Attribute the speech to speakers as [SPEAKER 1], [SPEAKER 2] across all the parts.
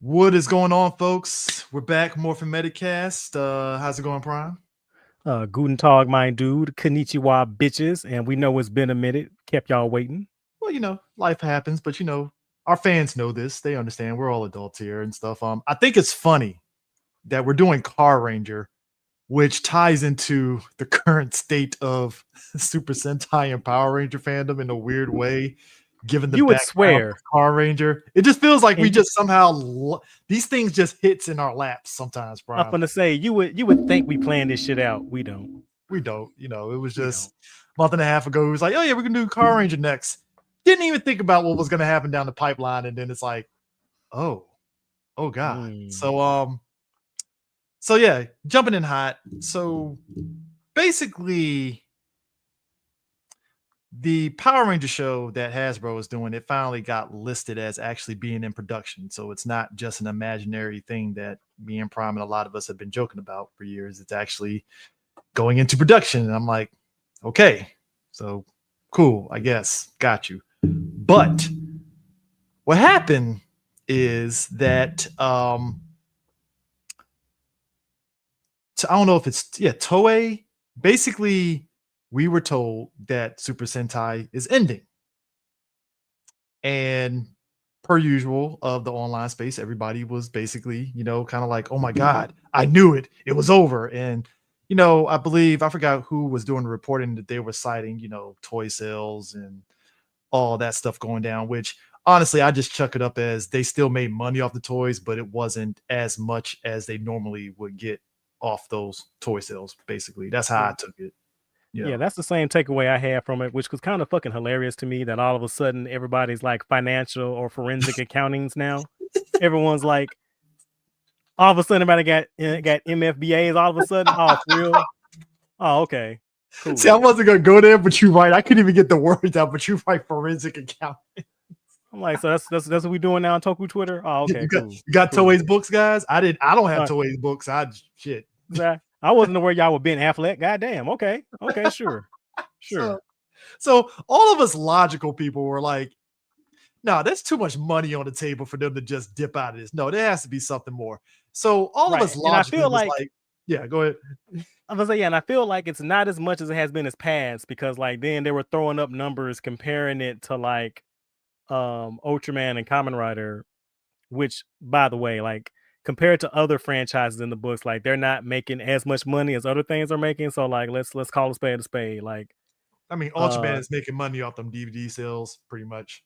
[SPEAKER 1] What is going on, folks? We're back, Morphin Metacast. How's it going, Prime?
[SPEAKER 2] Guten Tag, my dude. Konnichiwa, bitches. And we know it's been a minute. Kept y'all waiting.
[SPEAKER 1] Well, life happens, but our fans know this. They understand. We're all adults here and stuff. I think it's funny that we're doing Carranger, which ties into the current state of Super Sentai and Power Ranger fandom in a weird way. Given the
[SPEAKER 2] You would
[SPEAKER 1] background
[SPEAKER 2] swear.
[SPEAKER 1] of Carranger, it just feels like we
[SPEAKER 2] And
[SPEAKER 1] just somehow these things just hits in our laps sometimes,
[SPEAKER 2] I'm
[SPEAKER 1] Prime.
[SPEAKER 2] gonna say you would think we planned this shit out. We don't.
[SPEAKER 1] We don't. It was
[SPEAKER 2] We
[SPEAKER 1] just
[SPEAKER 2] don't.
[SPEAKER 1] a month and a half ago. It was like, oh yeah, we're gonna do Carranger next. Didn't even think about what was gonna happen down the pipeline, and then it's like, oh god. So yeah, jumping in hot. So basically, the Power Ranger show that Hasbro is doing, it finally got listed as actually being in production. So it's not just an imaginary thing that me and Prime and a lot of us have been joking about for years. It's actually going into production. And I'm like, okay, so cool, I guess. Got you. But what happened is that I don't know if it's Toei. Basically, we were told that Super Sentai is ending. And per usual of the online space, everybody was basically, kind of like, oh my God, I knew it. It was over. And I believe I forgot who was doing the reporting that they were citing, toy sales and all that stuff going down, which honestly, I just chuck it up as they still made money off the toys, but it wasn't as much as they normally would get off those toy sales. Basically, that's how I took it.
[SPEAKER 2] Yeah, that's the same takeaway I had from it, which was kind of fucking hilarious to me that all of a sudden everybody's like financial or forensic accountings now. Everyone's like, all of a sudden everybody got MFBAs all of a sudden. Oh, for real? Oh, okay.
[SPEAKER 1] Cool. See, I wasn't gonna go there, but you're right. I couldn't even get the words out, but you're right. Forensic accounting.
[SPEAKER 2] I'm like, so that's what we're doing now on Toku Twitter. Oh, okay,
[SPEAKER 1] you got
[SPEAKER 2] cool.
[SPEAKER 1] Toei's books, guys. I don't have Toei's books. Shit.
[SPEAKER 2] I wasn't aware y'all were Ben Affleck. Goddamn. Okay, sure.
[SPEAKER 1] So all of us logical people were like, no, there's too much money on the table for them to just dip out of this. No, there has to be something more. So all of us logically was like, yeah, go ahead.
[SPEAKER 2] I was like, yeah, and I feel like it's not as much as it has been as past because like then they were throwing up numbers comparing it to like Ultraman and Kamen Rider, which by the way, like compared to other franchises in the books, like they're not making as much money as other things are making. So like let's call a spade a spade. Like
[SPEAKER 1] I mean, Ultraman is making money off them DVD sales pretty much.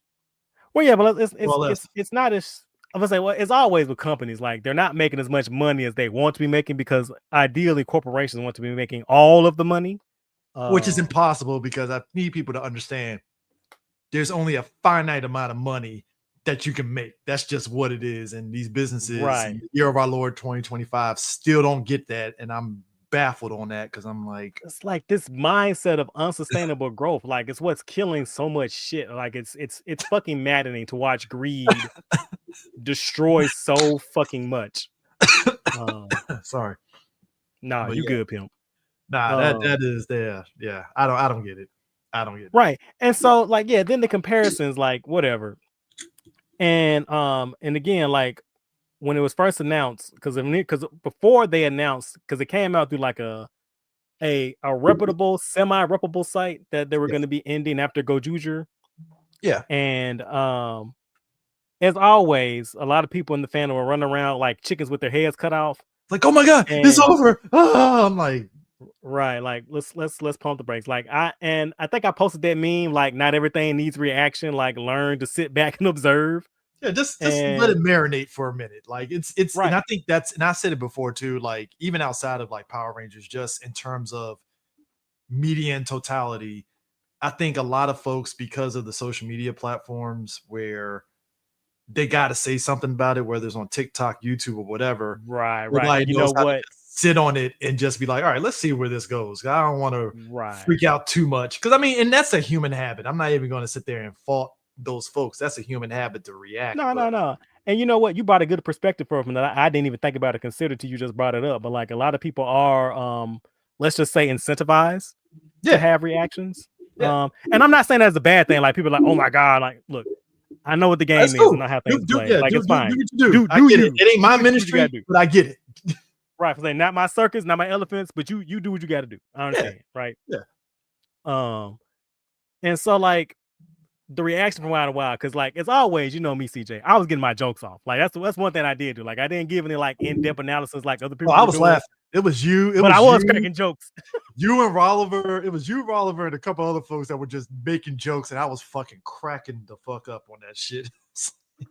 [SPEAKER 2] Well, yeah, but it's not as I was say, well, it's always with companies like they're not making as much money as they want to be making because ideally corporations want to be making all of the money,
[SPEAKER 1] which is impossible because I need people to understand there's only a finite amount of money that you can make. That's just what it is. And these businesses, in the year of our Lord 2025, still don't get that. And I'm baffled on that because I'm like,
[SPEAKER 2] it's like this mindset of unsustainable growth. Like it's what's killing so much shit. Like it's fucking maddening to watch greed destroy so fucking much.
[SPEAKER 1] Sorry.
[SPEAKER 2] Nah, you good, pimp.
[SPEAKER 1] Nah, that is there. Yeah, I don't get it. I don't get it.
[SPEAKER 2] Right. And so like, yeah, then the comparisons, like whatever. And again, like when it was first announced, because before they announced, because it came out through like a reputable, semi-reputable site that they were going to be ending after Gojuger.
[SPEAKER 1] Yeah.
[SPEAKER 2] And as always, a lot of people in the fandom were running around like chickens with their heads cut off.
[SPEAKER 1] Like, oh my God, it's over. Oh, I'm like,
[SPEAKER 2] right, like let's pump the brakes. Like I think I posted that meme, like not everything needs reaction, like learn to sit back and observe.
[SPEAKER 1] Yeah, just let it marinate for a minute. Like it's
[SPEAKER 2] right.
[SPEAKER 1] And I think and I said it before too, like even outside of like Power Rangers, just in terms of media in totality, I think a lot of folks, because of the social media platforms where they got to say something about it, whether it's on TikTok, YouTube, or whatever.
[SPEAKER 2] Right.
[SPEAKER 1] Like, you know what? Sit on it and just be like, all right, let's see where this goes. I don't want to freak out too much. Because I mean, and that's a human habit. I'm not even going to sit there and fault those folks. That's a human habit to react.
[SPEAKER 2] No. And you know what? You brought a good perspective from that I didn't even think about or consider till you just brought it up. But like a lot of people are, let's just say, incentivized to have reactions. And I'm not saying that's a bad thing. Like people are like, oh my God, like look, I know what the game
[SPEAKER 1] That's
[SPEAKER 2] is,
[SPEAKER 1] cool.
[SPEAKER 2] and I have things to play.
[SPEAKER 1] Yeah,
[SPEAKER 2] Like, it's fine.
[SPEAKER 1] do what you do. I
[SPEAKER 2] Do
[SPEAKER 1] get
[SPEAKER 2] you.
[SPEAKER 1] it. It ain't my
[SPEAKER 2] Do what you
[SPEAKER 1] ministry,
[SPEAKER 2] gotta do.
[SPEAKER 1] but I get it.
[SPEAKER 2] Right. Like, not my circus, not my elephants, but you do what you got to do. I
[SPEAKER 1] Yeah.
[SPEAKER 2] understand. Right.
[SPEAKER 1] Yeah.
[SPEAKER 2] And so like the reaction from Wild 'N Wild, because like as always, you know me, CJ, I was getting my jokes off. Like that's one thing I did do. Like I didn't give any like in-depth analysis like other
[SPEAKER 1] Oh,
[SPEAKER 2] people
[SPEAKER 1] I
[SPEAKER 2] were
[SPEAKER 1] was
[SPEAKER 2] doing.
[SPEAKER 1] laughing. It was you.
[SPEAKER 2] But I was cracking jokes.
[SPEAKER 1] You and Rolliver. It was you, Rolliver, and a couple other folks that were just making jokes, and I was fucking cracking the fuck up on that shit.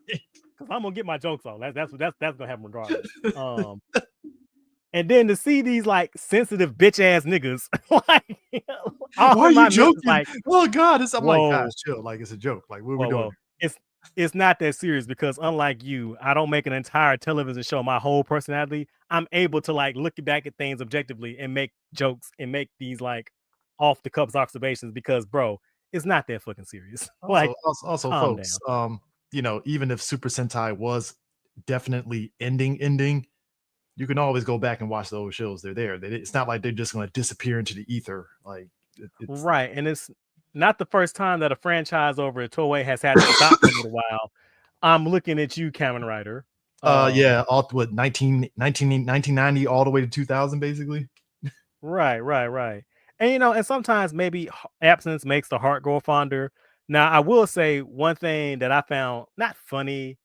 [SPEAKER 2] Because I'm gonna get my jokes off. That's gonna happen regardless. And then to see these like sensitive bitch ass niggas, like,
[SPEAKER 1] why are you joking?
[SPEAKER 2] Like,
[SPEAKER 1] oh God, I'm
[SPEAKER 2] whoa,
[SPEAKER 1] like, guys, chill. Like it's a joke. Like what are we doing?
[SPEAKER 2] It's not that serious, because unlike you, I don't make an entire television show my whole personality. I'm able to like look back at things objectively and make jokes and make these like off the cuffs observations, because bro, it's not that fucking serious. Like
[SPEAKER 1] Also folks,
[SPEAKER 2] down.
[SPEAKER 1] you know, even if Super Sentai was definitely ending, you can always go back and watch those shows. They're there. It's not like they're just going to disappear into the ether. Like it's
[SPEAKER 2] right. And it's not the first time that a franchise over at Toei has had to stop for a little while. I'm looking at you, Kamen Rider.
[SPEAKER 1] Yeah, all what 1990 all the way to 2000, basically.
[SPEAKER 2] Right. And you know, and sometimes maybe absence makes the heart grow fonder. Now, I will say one thing that I found not funny.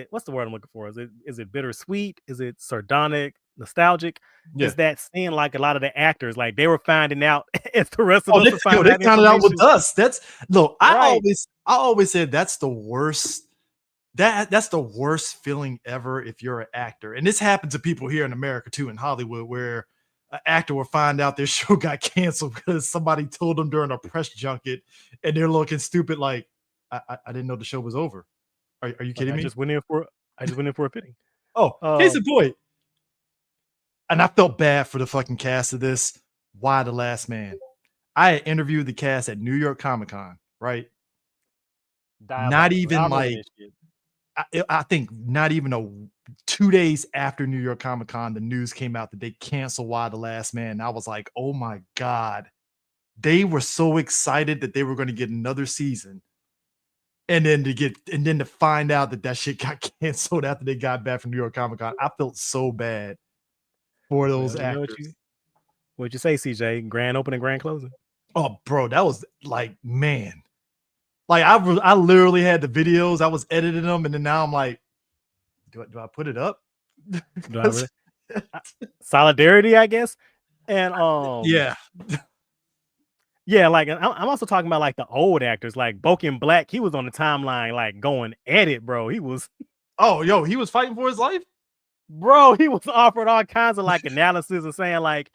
[SPEAKER 2] What's the word I'm looking for? Is it bittersweet? Is it sardonic, nostalgic?
[SPEAKER 1] Yeah.
[SPEAKER 2] Is that seeing like a lot of the actors, like they were finding out as the rest of us were finding
[SPEAKER 1] they found it out with us. That's look,
[SPEAKER 2] right.
[SPEAKER 1] I always said that's the worst. That's the worst feeling ever if you're an actor. And this happens to people here in America too, in Hollywood, where an actor will find out their show got canceled because somebody told them during a press junket, and they're looking stupid like, I didn't know the show was over. Are you kidding me?
[SPEAKER 2] I just went in for a fitting.
[SPEAKER 1] Oh, case in point. And I felt bad for the fucking cast of this. Why the Last Man? I had interviewed the cast at New York Comic Con, right? Not even like, I think not even 2 days after New York Comic Con, the news came out that they canceled Why the Last Man. And I was like, oh my God. They were so excited that they were going to get another season. And then to find out that shit got canceled after they got back from New York Comic Con, I felt so bad for those actors.
[SPEAKER 2] What'd you say, CJ? Grand opening, grand closing?
[SPEAKER 1] Oh, bro, that was like, man. Like I literally had the videos. I was editing them, and then now I'm like, do I put it up?
[SPEAKER 2] Do I really? Solidarity, I guess. And
[SPEAKER 1] yeah.
[SPEAKER 2] Yeah, like I'm also talking about like the old actors, like Boken Black. He was on the timeline, like going at it, bro. He was.
[SPEAKER 1] Oh, yo, he was fighting for his life,
[SPEAKER 2] bro. He was offered all kinds of like analysis and saying like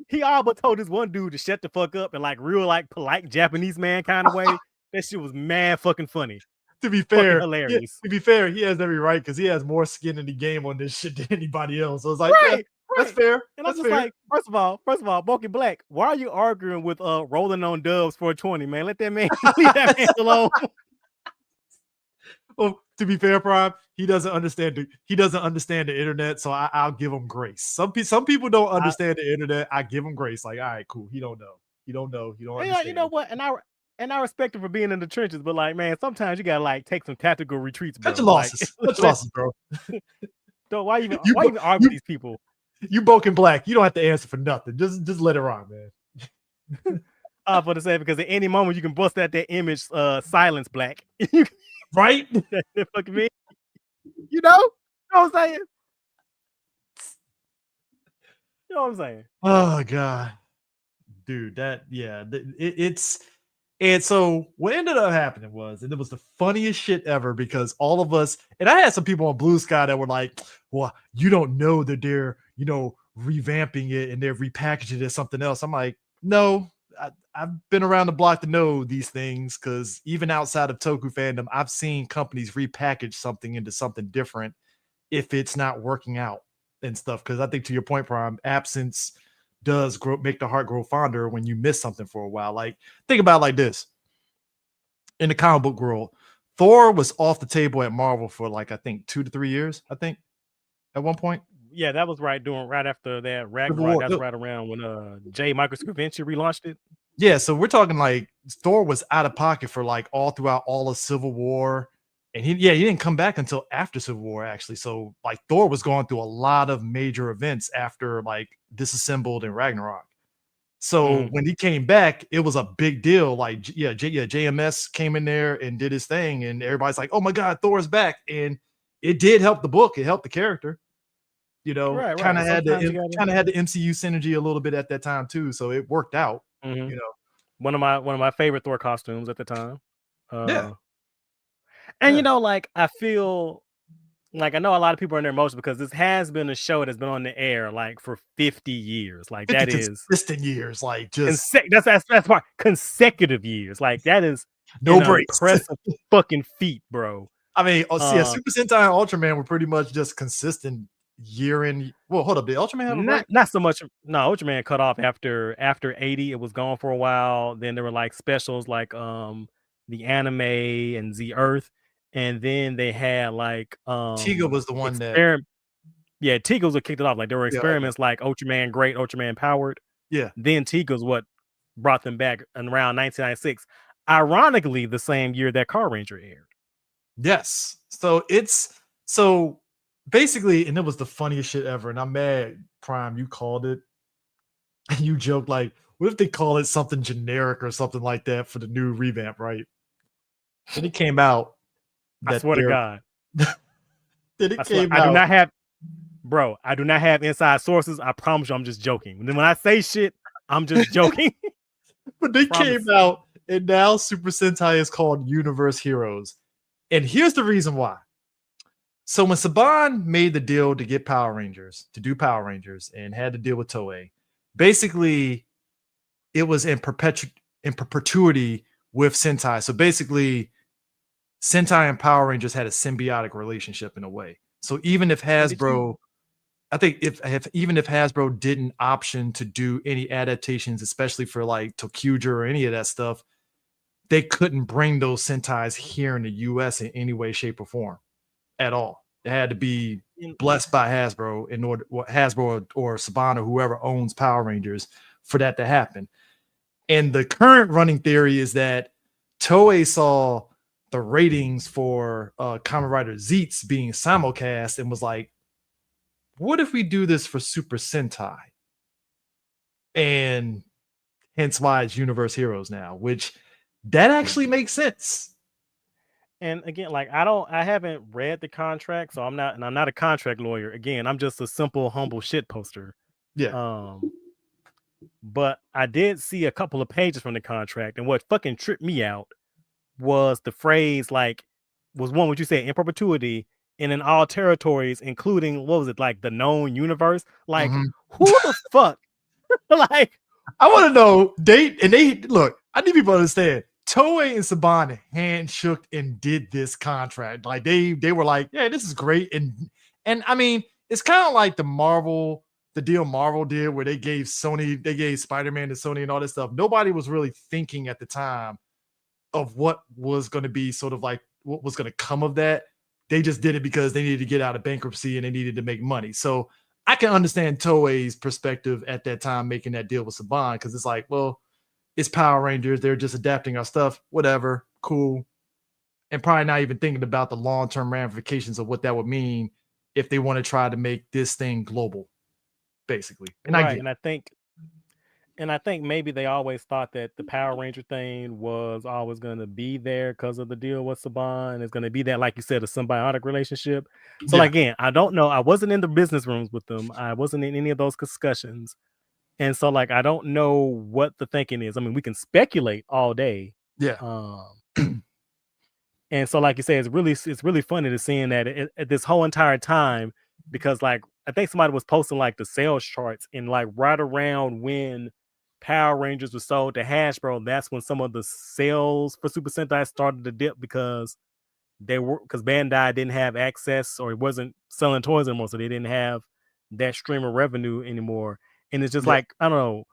[SPEAKER 2] he all but told this one dude to shut the fuck up in like real like polite Japanese man kind of way. That shit was mad fucking funny.
[SPEAKER 1] To be fair,
[SPEAKER 2] hilarious.
[SPEAKER 1] To be fair, he has every right because he has more skin in the game on this shit than anybody else. So it's like,
[SPEAKER 2] right.
[SPEAKER 1] That's fair.
[SPEAKER 2] And I'm just like, first of all, Boken Black, why are you arguing with Rolling on Dubs 420, man? Let that man leave that man alone.
[SPEAKER 1] Well, to be fair, Prime, he doesn't understand the internet, so I'll give him grace. Some people don't understand the internet. I give him grace. Like, all right, cool. He don't know. He don't understand.
[SPEAKER 2] You know what? And I respect him for being in the trenches, but like, man, sometimes you gotta like take some tactical retreats, bro.
[SPEAKER 1] Cut your losses. Cut your losses, bro.
[SPEAKER 2] So why even argue with these people?
[SPEAKER 1] You Boken Black, you don't have to answer for nothing. Just let it ride, man.
[SPEAKER 2] For the sake, because at any moment you can bust out that image, silence Black.
[SPEAKER 1] Right?
[SPEAKER 2] That fucking me. You know what I'm saying? You know what I'm saying?
[SPEAKER 1] Oh God. Dude, it's and so what ended up happening was, and it was the funniest shit ever, because all of us, and I had some people on Blue Sky that were like, well, you don't know that they're, revamping it and they're repackaging it as something else. I'm like, no, I've been around the block to know these things, because even outside of Toku fandom, I've seen companies repackage something into something different if it's not working out and stuff. Because I think, to your point, Prime, absence does make the heart grow fonder when you miss something for a while. Like, think about it like this. In the comic book world, Thor was off the table at Marvel for like, I think 2 to 3 years, I think, at one point.
[SPEAKER 2] Yeah, that was right after that Ragnarok. That's right around when J. Michael Scrivenci relaunched it.
[SPEAKER 1] Yeah, so we're talking like Thor was out of pocket for like all throughout all of Civil War. And he didn't come back until after Civil War, actually. So like Thor was going through a lot of major events after like Disassembled and Ragnarok. So
[SPEAKER 2] Mm.
[SPEAKER 1] when he came back, it was a big deal. Like, JMS came in there and did his thing, and everybody's like, "Oh my God, Thor's back!" And it did help the book. It helped the character.
[SPEAKER 2] Right, right.
[SPEAKER 1] Kind
[SPEAKER 2] And
[SPEAKER 1] of had
[SPEAKER 2] sometimes you
[SPEAKER 1] the
[SPEAKER 2] gotta.
[SPEAKER 1] kind of had the MCU synergy a little bit at that time too. So it worked out.
[SPEAKER 2] Mhm.
[SPEAKER 1] You know,
[SPEAKER 2] One of my favorite Thor costumes at the time.
[SPEAKER 1] yeah,
[SPEAKER 2] And
[SPEAKER 1] yeah.
[SPEAKER 2] like I feel like I know a lot of people are in their emotions because this has been a show that's been on the air like for 50 years. Like
[SPEAKER 1] 50
[SPEAKER 2] that is
[SPEAKER 1] consistent years, like just
[SPEAKER 2] that's part consecutive years. Like that is
[SPEAKER 1] no
[SPEAKER 2] an
[SPEAKER 1] breaks.
[SPEAKER 2] impressive fucking feat, bro.
[SPEAKER 1] I mean, yeah,
[SPEAKER 2] Uh
[SPEAKER 1] Super Sentai and Ultraman were pretty much just consistent year in. Well, hold up, did Ultraman have a break?
[SPEAKER 2] not so much. No, Ultraman cut off after 80. It was gone for a while. Then there were like specials like the anime and the Earth. And then they had like
[SPEAKER 1] Tiga was the one that,
[SPEAKER 2] experiment. Yeah, Tigos would kicked it off. Like there were
[SPEAKER 1] yeah, okay,
[SPEAKER 2] experiments like Ultraman Great, Ultraman Powered.
[SPEAKER 1] yeah.
[SPEAKER 2] Then Tigos what brought them back in around 1996. Ironically, the same year that Car Ranger aired.
[SPEAKER 1] Yes. So basically, and it was the funniest shit ever. And I'm mad, Prime, you called it. And you joked like, what if they call it something generic or something like that for the new revamp, right? Then it came out
[SPEAKER 2] I
[SPEAKER 1] that
[SPEAKER 2] swear to
[SPEAKER 1] they're
[SPEAKER 2] God.
[SPEAKER 1] then
[SPEAKER 2] I
[SPEAKER 1] it
[SPEAKER 2] swear
[SPEAKER 1] came
[SPEAKER 2] I do
[SPEAKER 1] out.
[SPEAKER 2] not have bro, I do not have inside sources. I promise you I'm just joking. When I say shit, I'm just joking.
[SPEAKER 1] But they came
[SPEAKER 2] Promise.
[SPEAKER 1] out, and now Super Sentai is called Universe Heroes. And here's the reason why. So when Saban made the deal to get Power Rangers, to do Power Rangers, and had to deal with Toei, basically it was in perpetuity with Sentai. So basically, Sentai and Power Rangers had a symbiotic relationship in a way. So even if
[SPEAKER 2] And did you
[SPEAKER 1] Hasbro, I think if Hasbro didn't option to do any adaptations, especially for like Tokuger or any of that stuff, they couldn't bring those Sentais here in the US in any way, shape, or form at all. It had to be blessed by Hasbro in order, Hasbro or Saban or whoever owns Power Rangers, for that to happen. And the current running theory is that Toei saw the ratings for Kamen Rider Zeets being simulcast and was like, what if we do this for Super Sentai? And hence why it's Universe Heroes now, which that actually makes sense.
[SPEAKER 2] and again, like I haven't read the contract, so I'm not a contract lawyer. Again, I'm just a simple, humble shit poster.
[SPEAKER 1] Yeah.
[SPEAKER 2] Um, but I did see a couple of pages from the contract, and what fucking tripped me out was the phrase like was one what you say in perpetuity and in all territories, including what was it like the known universe? Like
[SPEAKER 1] Mhm.
[SPEAKER 2] who the fuck? Like
[SPEAKER 1] I want to know they look. I need people to understand. Toei and Saban handshook and did this contract. Like they were like, yeah, this is great. And I mean, it's kind of like the deal Marvel did where they gave Spider-Man to Sony and all this stuff. Nobody was really thinking at the time of what was going to be sort of like what was going to come of that. They just did it because they needed to get out of bankruptcy and they needed to make money. So I can understand Toei's perspective at that time making that deal with Saban, because it's like, well, it's Power Rangers. They're just adapting our stuff. Whatever. Cool. And probably not even thinking about the long-term ramifications of what that would mean if they want to try to make this thing global, basically. And I
[SPEAKER 2] right,
[SPEAKER 1] get
[SPEAKER 2] and I think maybe they always thought that the Power Ranger thing was always going to be there because of the deal with Saban. It's going to be that, like you said, a symbiotic relationship.
[SPEAKER 1] it.
[SPEAKER 2] So,
[SPEAKER 1] Yeah.
[SPEAKER 2] like, again, I don't know. I wasn't in the business rooms with them. I wasn't in any of those discussions. And so, like, I don't know what the thinking is. I mean, we can speculate all day.
[SPEAKER 1] Yeah.
[SPEAKER 2] Um, and so, like you say, it's really funny to seeing that this whole entire time, because like I think somebody was posting like the sales charts and like right around when Power Rangers was sold to Hasbro, that's when some of the sales for Super Sentai started to dip because Bandai didn't have access or it wasn't selling toys anymore, so they didn't have that stream of revenue anymore. And it's just
[SPEAKER 1] Yeah.
[SPEAKER 2] like I don't know.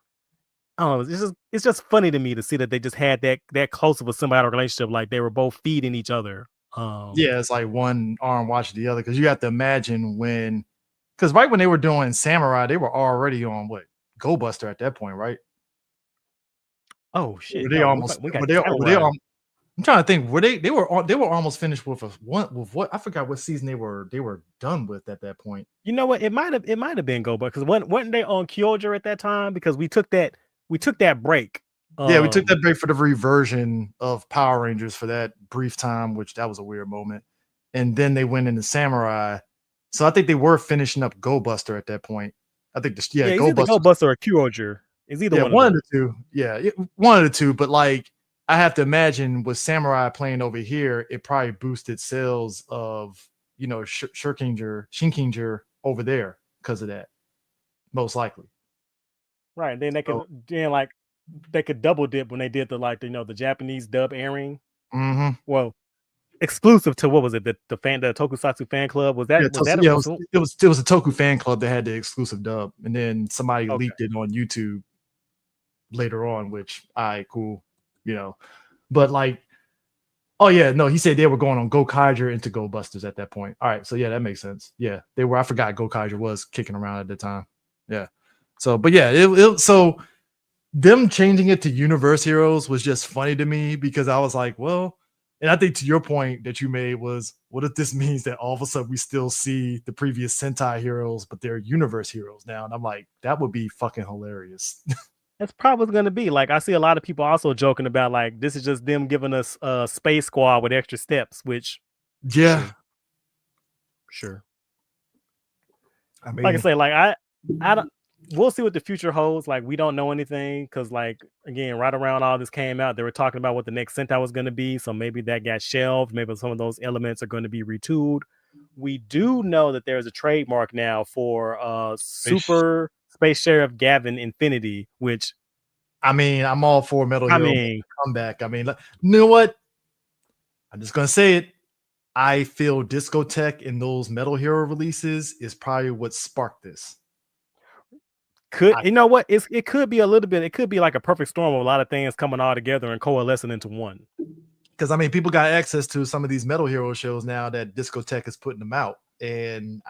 [SPEAKER 2] It's just funny to me to see that they just had that close of a symbiotic relationship, like they were both feeding each other.
[SPEAKER 1] Yeah, it's like one arm watching the other, because you have to imagine because right when they were doing Samurai, they were already on what, Go Buster at that point, right?
[SPEAKER 2] Oh shit!
[SPEAKER 1] They
[SPEAKER 2] No,
[SPEAKER 1] almost,
[SPEAKER 2] we got
[SPEAKER 1] but they,
[SPEAKER 2] title
[SPEAKER 1] but they,
[SPEAKER 2] line.
[SPEAKER 1] I'm trying to think. They were almost finished with what I forgot what season they were done with at that point.
[SPEAKER 2] You know what? It might have been Go, because wasn't they on Kyoger at that time? Because we took that break.
[SPEAKER 1] Yeah, we took that break for the reversion of Power Rangers for that brief time, which that was a weird moment. And then they went into Samurai. So I think they were finishing up Go Buster at that point. I think
[SPEAKER 2] it's
[SPEAKER 1] Go
[SPEAKER 2] either
[SPEAKER 1] Buster.
[SPEAKER 2] Go Buster or Kyoger. It's either one of
[SPEAKER 1] One of
[SPEAKER 2] them.
[SPEAKER 1] the two. Yeah, one of the two. But like, I have to imagine with Samurai playing over here, it probably boosted sales of Shinkinger over there because of that, most likely.
[SPEAKER 2] Right. Then they could double dip when they did the Japanese dub airing.
[SPEAKER 1] Mm-hmm.
[SPEAKER 2] Well, exclusive to what was it? The Tokusatsu fan club was that?
[SPEAKER 1] Yeah,
[SPEAKER 2] Was that?
[SPEAKER 1] it was a Toku fan club that had the exclusive dub, and then somebody leaked it on YouTube later on, which cool, but like, oh yeah, no, he said they were going on Go Kaiger into Go Busters at that point. All right, so yeah, that makes sense. Yeah, they were. I forgot Go Kaiger was kicking around at the time. Yeah, so but yeah, so them changing it to Universe Heroes was just funny to me because I was like, well, and I think to your point that you made was, what if this means that all of a sudden we still see the previous Sentai heroes, but they're Universe heroes now? And I'm like, that would be fucking hilarious.
[SPEAKER 2] That's probably going to be like, I see a lot of people also joking about like this is just them giving us a Space Squad with extra steps, which sure. I mean, like I say, like I don't. We'll see what the future holds. Like, we don't know anything because, like, again, right around all this came out, they were talking about what the next Sentai was going to be. So maybe that got shelved. Maybe some of those elements are going to be retooled. We do know that there's a trademark now for Super Space Sheriff Gavin Infinity, which,
[SPEAKER 1] I mean, I'm all for Metal Hero comeback. I mean, you know what? I'm just gonna say it. I feel Discotech in those Metal Hero releases is probably what sparked this.
[SPEAKER 2] You know what? It could be a little bit. It could be like a perfect storm of a lot of things coming all together and coalescing into one.
[SPEAKER 1] Because I mean, people got access to some of these Metal Hero shows now that Discotech is putting them out, and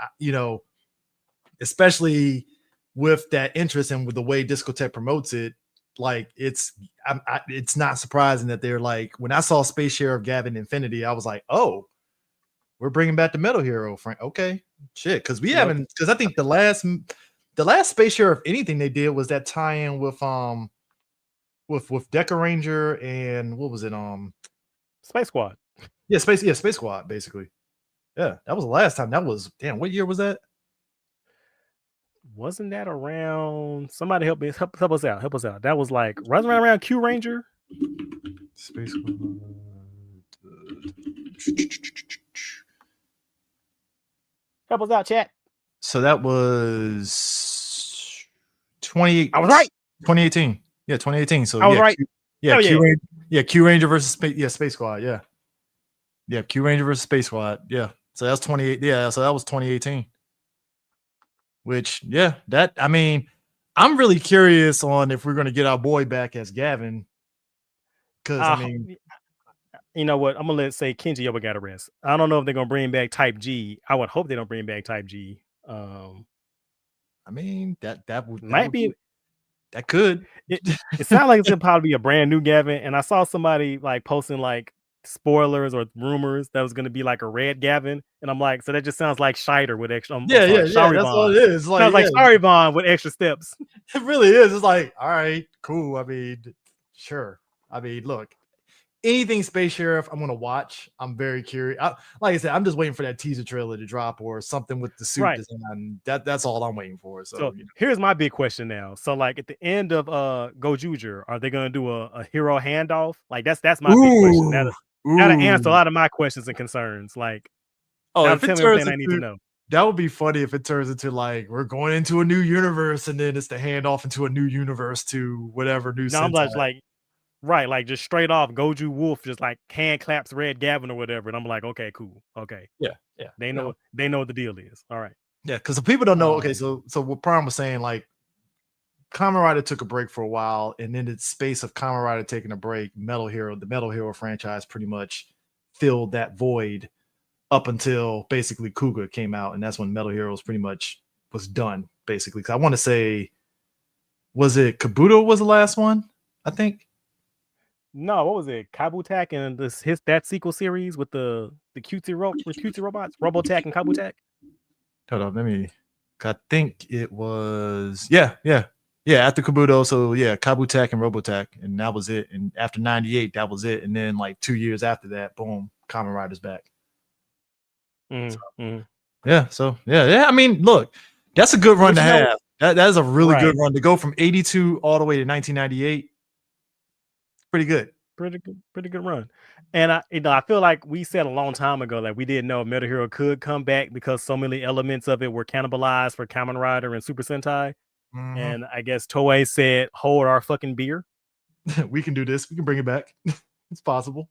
[SPEAKER 1] especially with that interest and with the way Discotech promotes it, like it's not surprising that they're like, when I saw Space Sheriff Gavin Infinity, I was like, oh, we're bringing back the Metal Hero, Frank. Okay, shit, because we haven't. Because I think the last Space Sheriff anything they did was that tie-in with Deca Ranger and what was it?
[SPEAKER 2] Space Squad.
[SPEAKER 1] Yeah, Space Squad, basically. Yeah, that was the last time. That was, damn, what year was that?
[SPEAKER 2] Wasn't that around? Somebody help us out. Help us out. That was like right around Q Ranger.
[SPEAKER 1] Space Squad.
[SPEAKER 2] Help us out, chat.
[SPEAKER 1] So that was 20.
[SPEAKER 2] I was right.
[SPEAKER 1] 2018. Yeah, 2018. So
[SPEAKER 2] I was right.
[SPEAKER 1] Q Ranger versus Space Squad. Yeah. Q Ranger versus Space Squad. Yeah. So that's 28. Yeah, so that was 2018. Which, yeah, I mean, I'm really curious on if we're going to get our boy back as Gavin. Because I mean,
[SPEAKER 2] you know what? I'm gonna say Kenji Yoba got a rest. I don't know if they're gonna bring back Type G. I would hope they don't bring back Type G.
[SPEAKER 1] I mean, that could.
[SPEAKER 2] It sounds like it's gonna probably be a brand new Gavin. And I saw somebody like posting like spoilers or rumors that was gonna be like a red Gavin, and I'm like, so that just sounds like Scheider with extra.
[SPEAKER 1] That's all it is.
[SPEAKER 2] Sounds like Starryvon with extra steps.
[SPEAKER 1] It really is. It's like, all right, cool. I mean, sure. I mean, look, anything Space Sheriff, I'm gonna watch. I'm very curious. Like I said, I'm just waiting for that teaser trailer to drop or something with the suit design. That's all I'm waiting for. So
[SPEAKER 2] here's my big question now. So like at the end of Gojuger, are they gonna do a hero handoff? Like that's my big question. That'll answer a lot of my questions and concerns. Like,
[SPEAKER 1] if it turns
[SPEAKER 2] I need to know.
[SPEAKER 1] That would be funny if it turns into like we're going into a new universe and then it's the handoff into a new universe to whatever new.
[SPEAKER 2] No, I'm like. Right, like just straight off, Goju Wolf just like hand claps Red Gavin or whatever, and I'm like, okay, cool, okay,
[SPEAKER 1] yeah.
[SPEAKER 2] They know what the deal is. All right,
[SPEAKER 1] yeah, because the people don't know. Okay, so what Prime was saying, like, Kamen Rider took a break for a while, and in the space of Kamen Rider taking a break, the Metal Hero franchise pretty much filled that void up until basically Kuga came out, and that's when Metal Heroes pretty much was done, basically. Because I want to say, was it Kabuto was the last one? I think.
[SPEAKER 2] No, what was it? Kabutak and that sequel series with the cutesy robots, Robotech and Kabutak.
[SPEAKER 1] Hold on, let me. I think it was yeah. After Kabuto, so yeah, Kabutak and Robotech, and that was it. And after '98, that was it. And then like 2 years after that, boom, Kamen Rider's back.
[SPEAKER 2] Mm-hmm.
[SPEAKER 1] Yeah, so yeah. I mean, look, that's a good run to have. That is a really good run to go from '82 all the way to 1998. Pretty good.
[SPEAKER 2] Pretty good run. And I feel like we said a long time ago that we didn't know Metal Hero could come back because so many elements of it were cannibalized for Kamen Rider and Super Sentai.
[SPEAKER 1] Mhm.
[SPEAKER 2] And I guess Toei said, "Hold our fucking beer.
[SPEAKER 1] We can do this. We can bring it back. It's possible."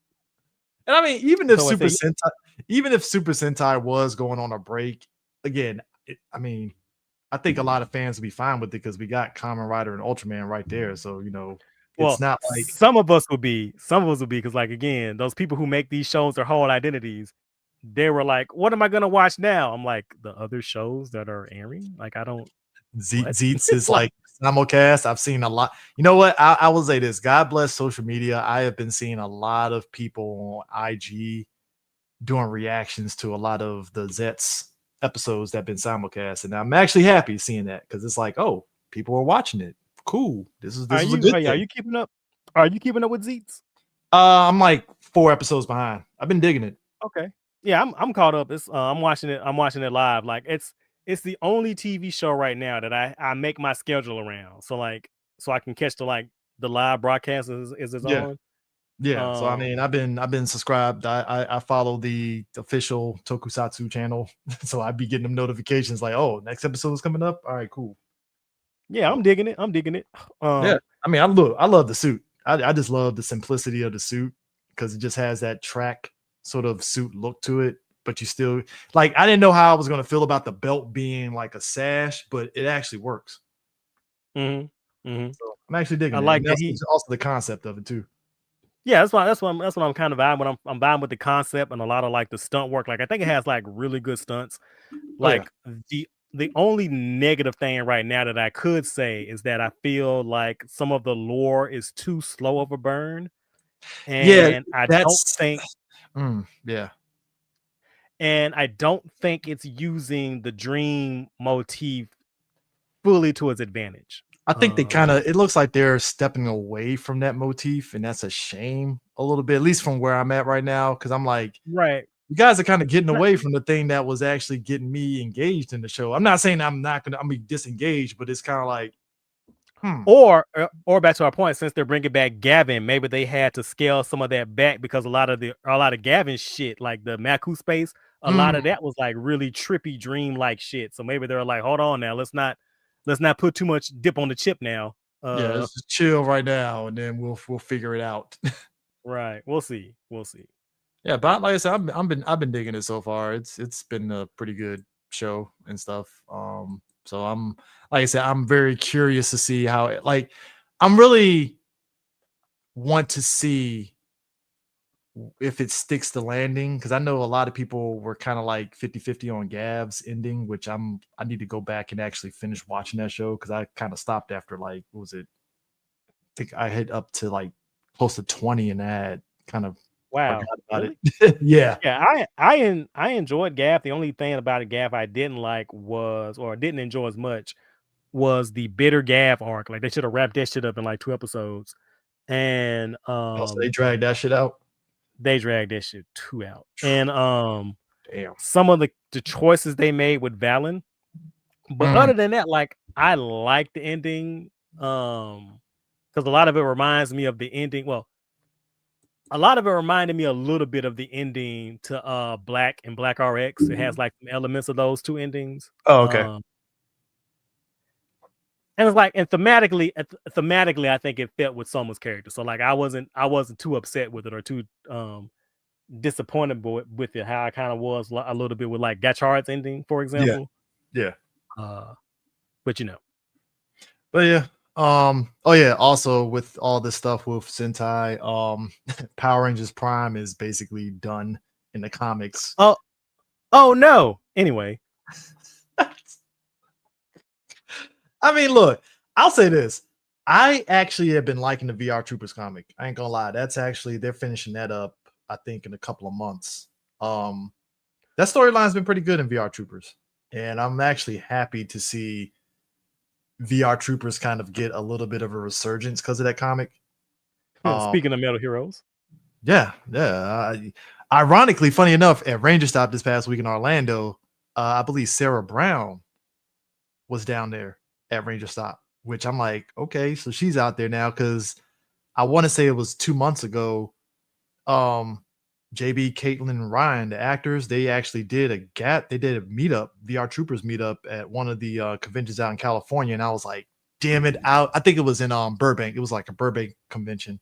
[SPEAKER 1] And I mean, even if Super Sentai was going on a break, again, I think a lot of fans would be fine with it because we got Kamen Rider and Ultraman right there. So, it's not like
[SPEAKER 2] some of us would be because, like, again, those people who make these shows their whole identities, they were like, "What am I gonna watch now?" I'm like, the other shows that are airing. Like, I don't.
[SPEAKER 1] Zeets is like simulcast. I've seen a lot. You know what? I will say this. God bless social media. I have been seeing a lot of people on IG doing reactions to a lot of the Zets episodes that have been simulcast, and I'm actually happy seeing that because it's like, oh, people are watching it. Cool. This is a good thing.
[SPEAKER 2] Are you keeping up? Are you keeping up with Zeets?
[SPEAKER 1] I'm like 4 episodes behind. I've been digging it.
[SPEAKER 2] Okay. Yeah, I'm caught up. It's I'm watching it live. Like, it's the only TV show right now that I make my schedule around. So I can catch the live broadcast is on.
[SPEAKER 1] Yeah. So I mean, I've been subscribed. I follow the official Tokusatsu channel, so I'd be getting them notifications like, oh, next episode is coming up. All right, cool.
[SPEAKER 2] Yeah, I'm digging it.
[SPEAKER 1] Yeah, I mean, I love the suit. I just love the simplicity of the suit because it just has that track sort of suit look to it. But you still like, I didn't know how I was gonna feel about the belt being like a sash, but it actually works.
[SPEAKER 2] So
[SPEAKER 1] I'm actually digging
[SPEAKER 2] I
[SPEAKER 1] it.
[SPEAKER 2] like
[SPEAKER 1] And
[SPEAKER 2] that
[SPEAKER 1] that's also the concept of it too.
[SPEAKER 2] Yeah, that's what I'm kind of vibing with. I'm vibing with the concept and a lot of like the stunt work. Like, I think it has like really good stunts.
[SPEAKER 1] Oh yeah.
[SPEAKER 2] Like, the only negative thing right now that I could say is that I feel like some of the lore is too slow of a burn.
[SPEAKER 1] Yeah,
[SPEAKER 2] And I don't
[SPEAKER 1] that's
[SPEAKER 2] think
[SPEAKER 1] yeah.
[SPEAKER 2] and I don't think it's using the dream motif fully to its advantage.
[SPEAKER 1] I think they it looks like they're stepping away from that motif, and that's a shame a little bit, at least from where I'm at right now. Cause I'm like,
[SPEAKER 2] Right.
[SPEAKER 1] you guys are kind of getting away from the thing that was actually getting me engaged in the show. I'm not saying I'm be disengaged, but it's kind of like,
[SPEAKER 2] Or back to our point, since they're bringing back Gavin, maybe they had to scale some of that back because a lot of Gavin shit, like the Maku space, a lot of that was like really trippy dream like shit. So maybe they're like, hold on now, let's not put too much dip on the chip now.
[SPEAKER 1] yeah, let's just chill right now, and then we'll figure it out.
[SPEAKER 2] Right, we'll see.
[SPEAKER 1] Yeah, but like I said, I've been digging it so far. It's been a pretty good show and stuff. So I'm like I said, I'm very curious to see how it like. I'm really want to see if it sticks the landing because I know a lot of people were kind of like 50-50 on Gav's ending, which I need to go back and actually finish watching that show because I kind of stopped after like what was it? I think I hit up to like close to 20 and I had kind of
[SPEAKER 2] Wow,
[SPEAKER 1] forgot about
[SPEAKER 2] really?
[SPEAKER 1] it. Yeah.
[SPEAKER 2] Yeah, I enjoyed Gav. The only thing about it, Gav, I didn't like was, or didn't enjoy as much, was the bitter Gav arc. Like, they should have wrapped that shit up in like 2 episodes. And
[SPEAKER 1] Also, they dragged that shit out.
[SPEAKER 2] they dragged that shit too out. And
[SPEAKER 1] Damn.
[SPEAKER 2] some of the choices they made with Valen. But other than that, like, I like the ending. Because a lot of it reminds me of the ending. Well, a lot of it reminded me a little bit of the ending to Black and Black RX. It has like some elements of those 2 endings.
[SPEAKER 1] Oh, okay.
[SPEAKER 2] And it's like, and thematically, I think it fit with Soma's character. So like, I wasn't too upset with it or too disappointed with it. How I kind of was a little bit with like Gachard's ending, for example.
[SPEAKER 1] Yeah.
[SPEAKER 2] But you know.
[SPEAKER 1] But yeah. Oh yeah. Also, with all this stuff with Sentai, Power Rangers Prime is basically done in the comics.
[SPEAKER 2] Oh no. Anyway.
[SPEAKER 1] I mean, look, I'll say this. I actually have been liking the VR Troopers comic. I ain't gonna lie. That's actually they're finishing that up, I think, in a couple of months. That storyline's been pretty good in VR Troopers. And I'm actually happy to see VR Troopers kind of get a little bit of a resurgence because of that comic.
[SPEAKER 2] Speaking of Metal Heroes.
[SPEAKER 1] Yeah. Ironically, funny enough, at Ranger Stop this past week in Orlando, I believe Sarah Brown was down there at Ranger Stop, which I'm like, okay, so she's out there now because I want to say it was 2 months ago. JB, Caitlin, and Ryan, the actors, they actually did a meetup, VR Troopers meetup at one of the conventions out in California, and I was like, damn it, I think it was in Burbank. It was like a Burbank convention.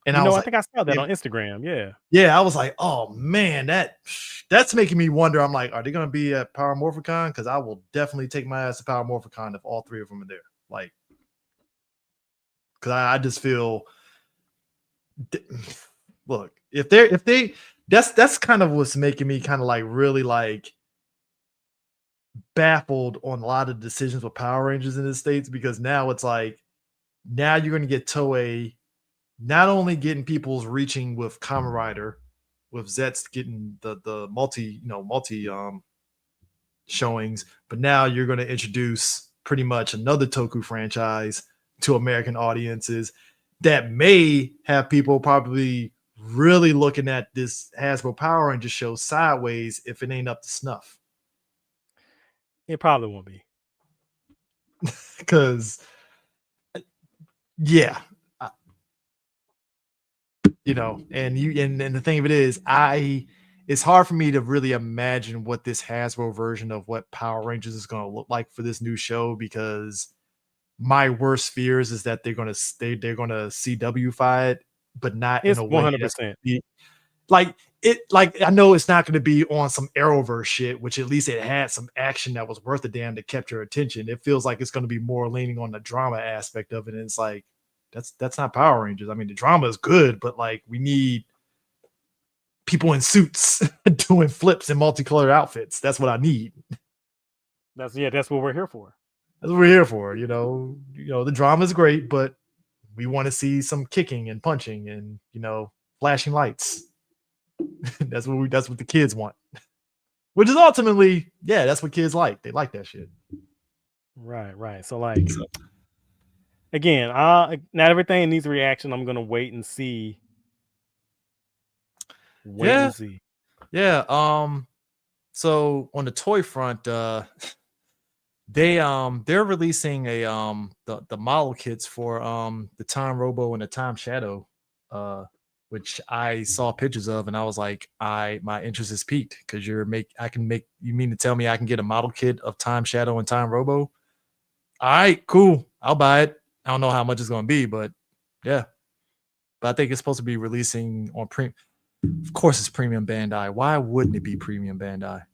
[SPEAKER 1] And I was
[SPEAKER 2] I
[SPEAKER 1] like,
[SPEAKER 2] think I saw that on Instagram. Yeah.
[SPEAKER 1] Yeah, I was like, oh man, that's making me wonder. I'm like, are they gonna be at Power Morphicon? Because I will definitely take my ass to Power Morphicon if all three of them are there. Like, because I just feel, look, if they, that's kind of what's making me kind of like really like baffled on a lot of decisions with Power Rangers in the States, because now it's like, now you're gonna get Toei not only getting people's reaching with Kamen Rider, with Zets getting the multi showings, but now you're going to introduce pretty much another Toku franchise to American audiences that may have people probably really looking at this Hasbro Power Rangers show sideways if it ain't up to snuff.
[SPEAKER 2] It probably won't be.
[SPEAKER 1] Because, yeah, and the thing of it is, it's hard for me to really imagine what this Hasbro version of what Power Rangers is going to look like for this new show, because my worst fears is that they're going to CW-fy it, but not
[SPEAKER 2] It's
[SPEAKER 1] in a way
[SPEAKER 2] 100%.
[SPEAKER 1] like I know it's not going to be on some Arrowverse shit, which at least it had some action that was worth a damn to capture your attention. It feels like it's going to be more leaning on the drama aspect of it, and it's like, that's not Power Rangers. I mean, the drama is good, but like, we need people in suits doing flips in multicolored outfits. That's what I need.
[SPEAKER 2] That's what we're here for.
[SPEAKER 1] That's what we're here for. The drama is great, but we want to see some kicking and punching and flashing lights. that's what the kids want. Which is ultimately, yeah, that's what kids like. They like that shit.
[SPEAKER 2] Right. So like, again, not everything needs a reaction. I'm gonna wait and see. And see.
[SPEAKER 1] Yeah. So on the toy front, they're releasing the model kits for the Time Robo and the Time Shadow, which I saw pictures of, and I was like, my interest is piqued, because you mean to tell me I can get a model kit of Time Shadow and Time Robo? All right, cool. I'll buy it. I don't know how much it's going to be, but yeah. But I think it's supposed to be releasing on premium. Of course, it's premium Bandai. Why wouldn't it be premium Bandai?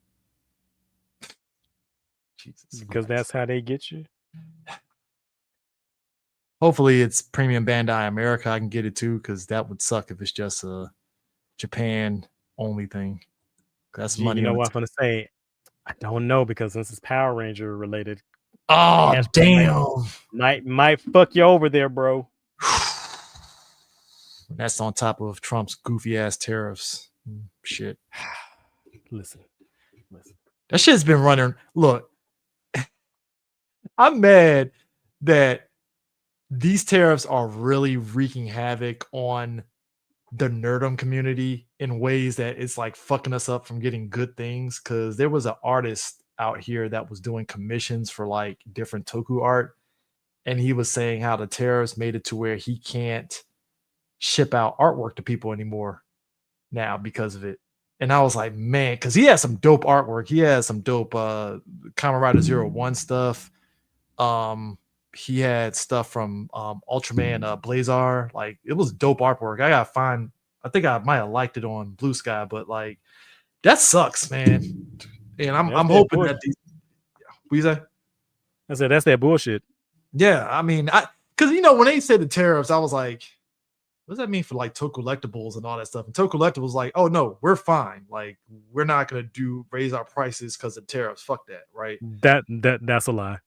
[SPEAKER 2] Jesus, because that's how they get you.
[SPEAKER 1] Hopefully, it's premium Bandai America. I can get it too, because that would suck if it's just a Japan only thing. That's money.
[SPEAKER 2] You know what I'm gonna say? I don't know, because this is Power Ranger related.
[SPEAKER 1] Oh damn!
[SPEAKER 2] Might fuck you over there, bro.
[SPEAKER 1] That's on top of Trump's goofy ass tariffs. Shit.
[SPEAKER 2] Listen.
[SPEAKER 1] That shit's been running. Look, I'm mad that these tariffs are really wreaking havoc on the nerdum community in ways that it's like fucking us up from getting good things. Because there was an artist out here that was doing commissions for like different Toku art, and he was saying how the tariffs made it to where he can't ship out artwork to people anymore now because of it. And I was like, man, because he has some dope artwork. He has some dope Kamen Rider 01 stuff. He had stuff from Ultraman Blazar. Like, it was dope artwork. I think I might have liked it on Blue Sky, but like, that sucks, man. And I'm hoping that these, what you say?
[SPEAKER 2] I said, that's that bullshit.
[SPEAKER 1] Yeah, I mean, because when they said the tariffs, I was like, what does that mean for like Toku Collectibles and all that stuff? And Toku Collectibles like, oh no, we're fine. Like, we're not gonna raise our prices because of tariffs. Fuck that, right?
[SPEAKER 2] That's a lie.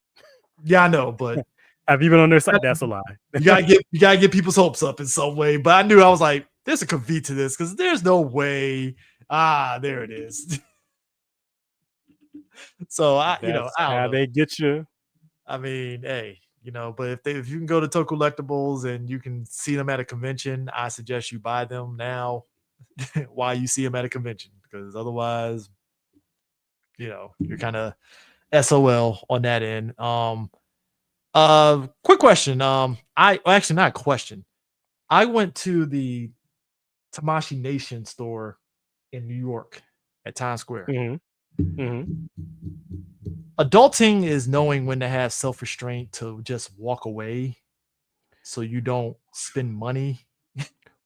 [SPEAKER 1] Yeah, I know, but
[SPEAKER 2] Have you been on their site? That's a lie.
[SPEAKER 1] You gotta get people's hopes up in some way. But I was like, there's a caveat to this because there's no way. There it is. So I
[SPEAKER 2] That's
[SPEAKER 1] don't
[SPEAKER 2] how
[SPEAKER 1] know.
[SPEAKER 2] they get you.
[SPEAKER 1] I mean, hey, but if you can go to Toku Collectibles and you can see them at a convention, I suggest you buy them now while you see them at a convention, because otherwise, you're kind of SOL on that end. Quick question. Actually not a question. I went to the Tamashii Nation store in New York at Times Square. Adulting is knowing when to have self-restraint to just walk away so you don't spend money.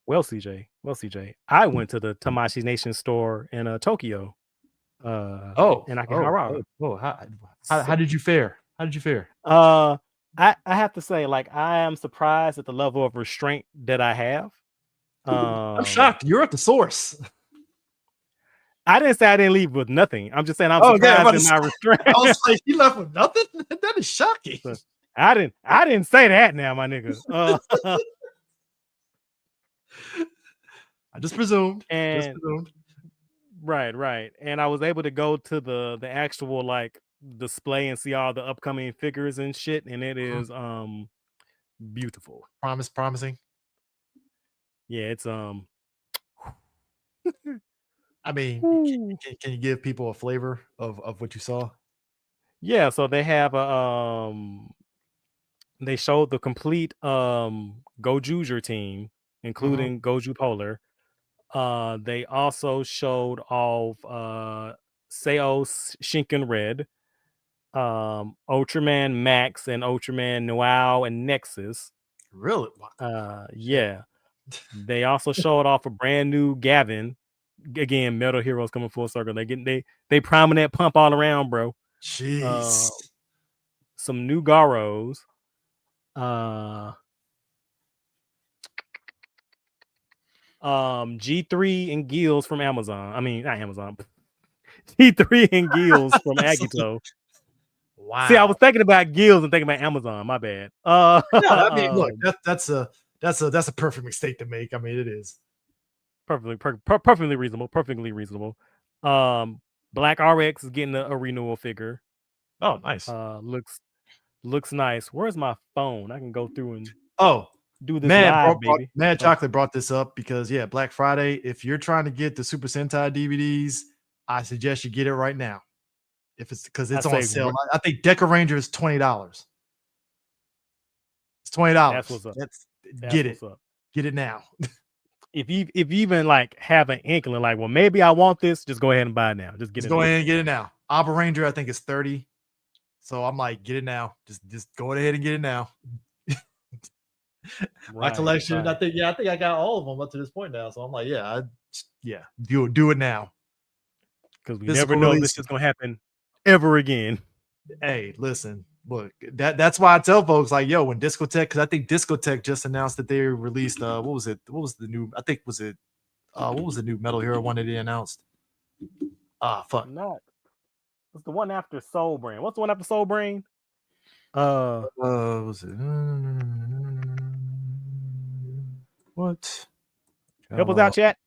[SPEAKER 2] Well, CJ, I went to the Tamashii Nation store in Tokyo. In Akihabara.
[SPEAKER 1] How did you fare?
[SPEAKER 2] I have to say, like, I am surprised at the level of restraint that I have.
[SPEAKER 1] I'm shocked. You're at the source.
[SPEAKER 2] I didn't say I didn't leave with nothing. I'm just saying I'm surprised in my restraint.
[SPEAKER 1] I was like, you left with nothing? That is shocking.
[SPEAKER 2] I didn't say that now, my nigga.
[SPEAKER 1] I just presumed.
[SPEAKER 2] Right. And I was able to go to the actual like display and see all the upcoming figures and shit, and it is beautiful.
[SPEAKER 1] Promising. Yeah,
[SPEAKER 2] it's
[SPEAKER 1] I mean, can you give people a flavor of what you saw?
[SPEAKER 2] Yeah, so they have a they showed the complete Gojuger team, including Goju Polar. They also showed off Seo Shinken Red, Ultraman Max, and Ultraman Noao and Nexus.
[SPEAKER 1] Really?
[SPEAKER 2] Yeah. They also showed off a brand new Gavin. Again, Metal Heroes coming full circle. They priming that pump all around, bro.
[SPEAKER 1] Jeez.
[SPEAKER 2] Some new Garos. G3 and Gills from Amazon. I mean, not Amazon. G3 and Gills from Agito.
[SPEAKER 1] Wow.
[SPEAKER 2] See, I was thinking about Gills and thinking about Amazon. My bad.
[SPEAKER 1] I mean, look, that's a perfect mistake to make. I mean, it is
[SPEAKER 2] perfectly reasonable. Black RX is getting a renewal figure.
[SPEAKER 1] Oh, nice.
[SPEAKER 2] Looks nice. Where's my phone? I can go through and do this baby.
[SPEAKER 1] Mad Chocolate brought this up because Black Friday. If you're trying to get the Super Sentai DVDs, I suggest you get it right now. If it's because it's on sale. I think Gekisou Ranger is $20. It's $20.
[SPEAKER 2] That's what's up.
[SPEAKER 1] Get it now.
[SPEAKER 2] If you even like have an inkling, like, well, maybe I want this, just go ahead and buy it now. Just
[SPEAKER 1] go ahead and get it now. Abba Ranger, I think, is $30. So I'm like, get it now. Just go ahead and get it now. My collection, I think I got all of them up to this point now. So I'm like, do it now.
[SPEAKER 2] Because we never know this is gonna happen ever again.
[SPEAKER 1] Hey, listen, look, that's why I tell folks, like, yo, when Discotheque, because I think Discotheque just announced that they released what was the new Metal Hero one that they announced? Fuck.
[SPEAKER 2] What's the one after Soul Brain? What's the one after Soul Brain?
[SPEAKER 1] Was it what?
[SPEAKER 2] Help us out, chat.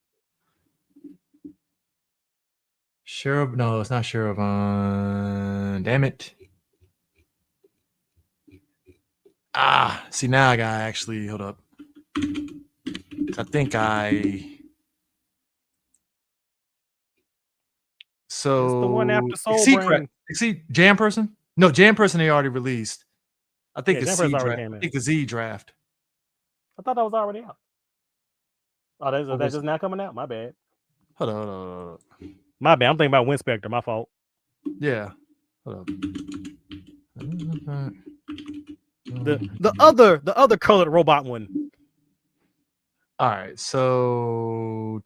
[SPEAKER 1] No, it's not Shirobon. Damn it. See, now I got actually, hold up. I think so.
[SPEAKER 2] It's the one after Soul Brain.
[SPEAKER 1] See, Jam Person? No, Jam Person they already released. I think the Z draft.
[SPEAKER 2] I
[SPEAKER 1] think the Z draft.
[SPEAKER 2] I thought that was already out. Oh, that's just now coming out. My bad.
[SPEAKER 1] Hold on.
[SPEAKER 2] My bad. I'm thinking about Winspector. My fault.
[SPEAKER 1] Yeah. Hold up.
[SPEAKER 2] The other colored robot one.
[SPEAKER 1] All right. So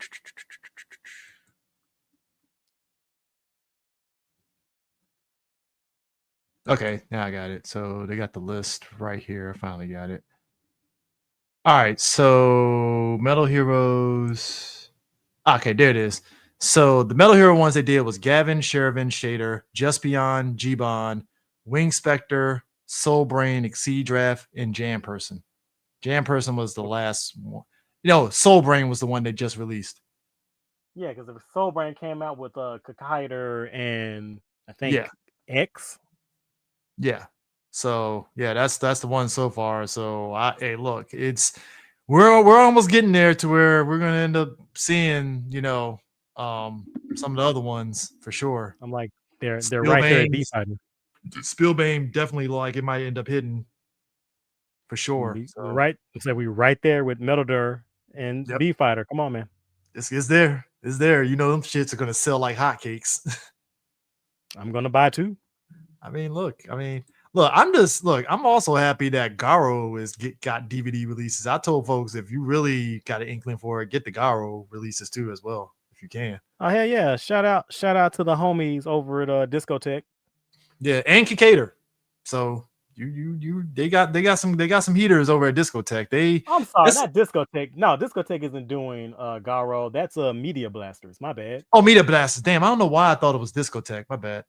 [SPEAKER 1] okay, now I got it. So they got the list right here. I finally got it. All right. So Metal Heroes. Okay, there it is. So the Metal Hero ones they did was Gavin, Sherivan, Shader, Just Beyond, G-Bon, Wing Spectre, Soul Brain, Exceed Draft, and Jam Person. Jam Person was the last one. No, Soul Brain was the one they just released.
[SPEAKER 2] Yeah, because the Soul Brain came out with Kakaider and I think
[SPEAKER 1] Yeah.
[SPEAKER 2] X.
[SPEAKER 1] Yeah. So yeah, that's the one so far. So hey, look, we're almost getting there to where we're gonna end up seeing, some of the other ones for sure.
[SPEAKER 2] I'm like, they're right there at B-Fighter.
[SPEAKER 1] Spielbane definitely like it might end up hitting for sure. So
[SPEAKER 2] Right, so we right there with Metal Dur and
[SPEAKER 1] yep,
[SPEAKER 2] B-Fighter. Come on, man.
[SPEAKER 1] it's there. It's there. You know them shits are gonna sell like hotcakes.
[SPEAKER 2] I'm gonna buy 2.
[SPEAKER 1] Look, I'm also happy that Garo got DVD releases. I told folks if you really got an inkling for it, get the Garo releases too as well, if you can.
[SPEAKER 2] Oh hell yeah. Shout out to the homies over at Discotheque.
[SPEAKER 1] Yeah, and Kikator. So they got some heaters over at Discotheque.
[SPEAKER 2] I'm sorry, not Discotheque. No, Discotheque isn't doing Garo. That's Media Blasters. My bad.
[SPEAKER 1] Oh, Media Blasters. Damn, I don't know why I thought it was Discotheque. My bad.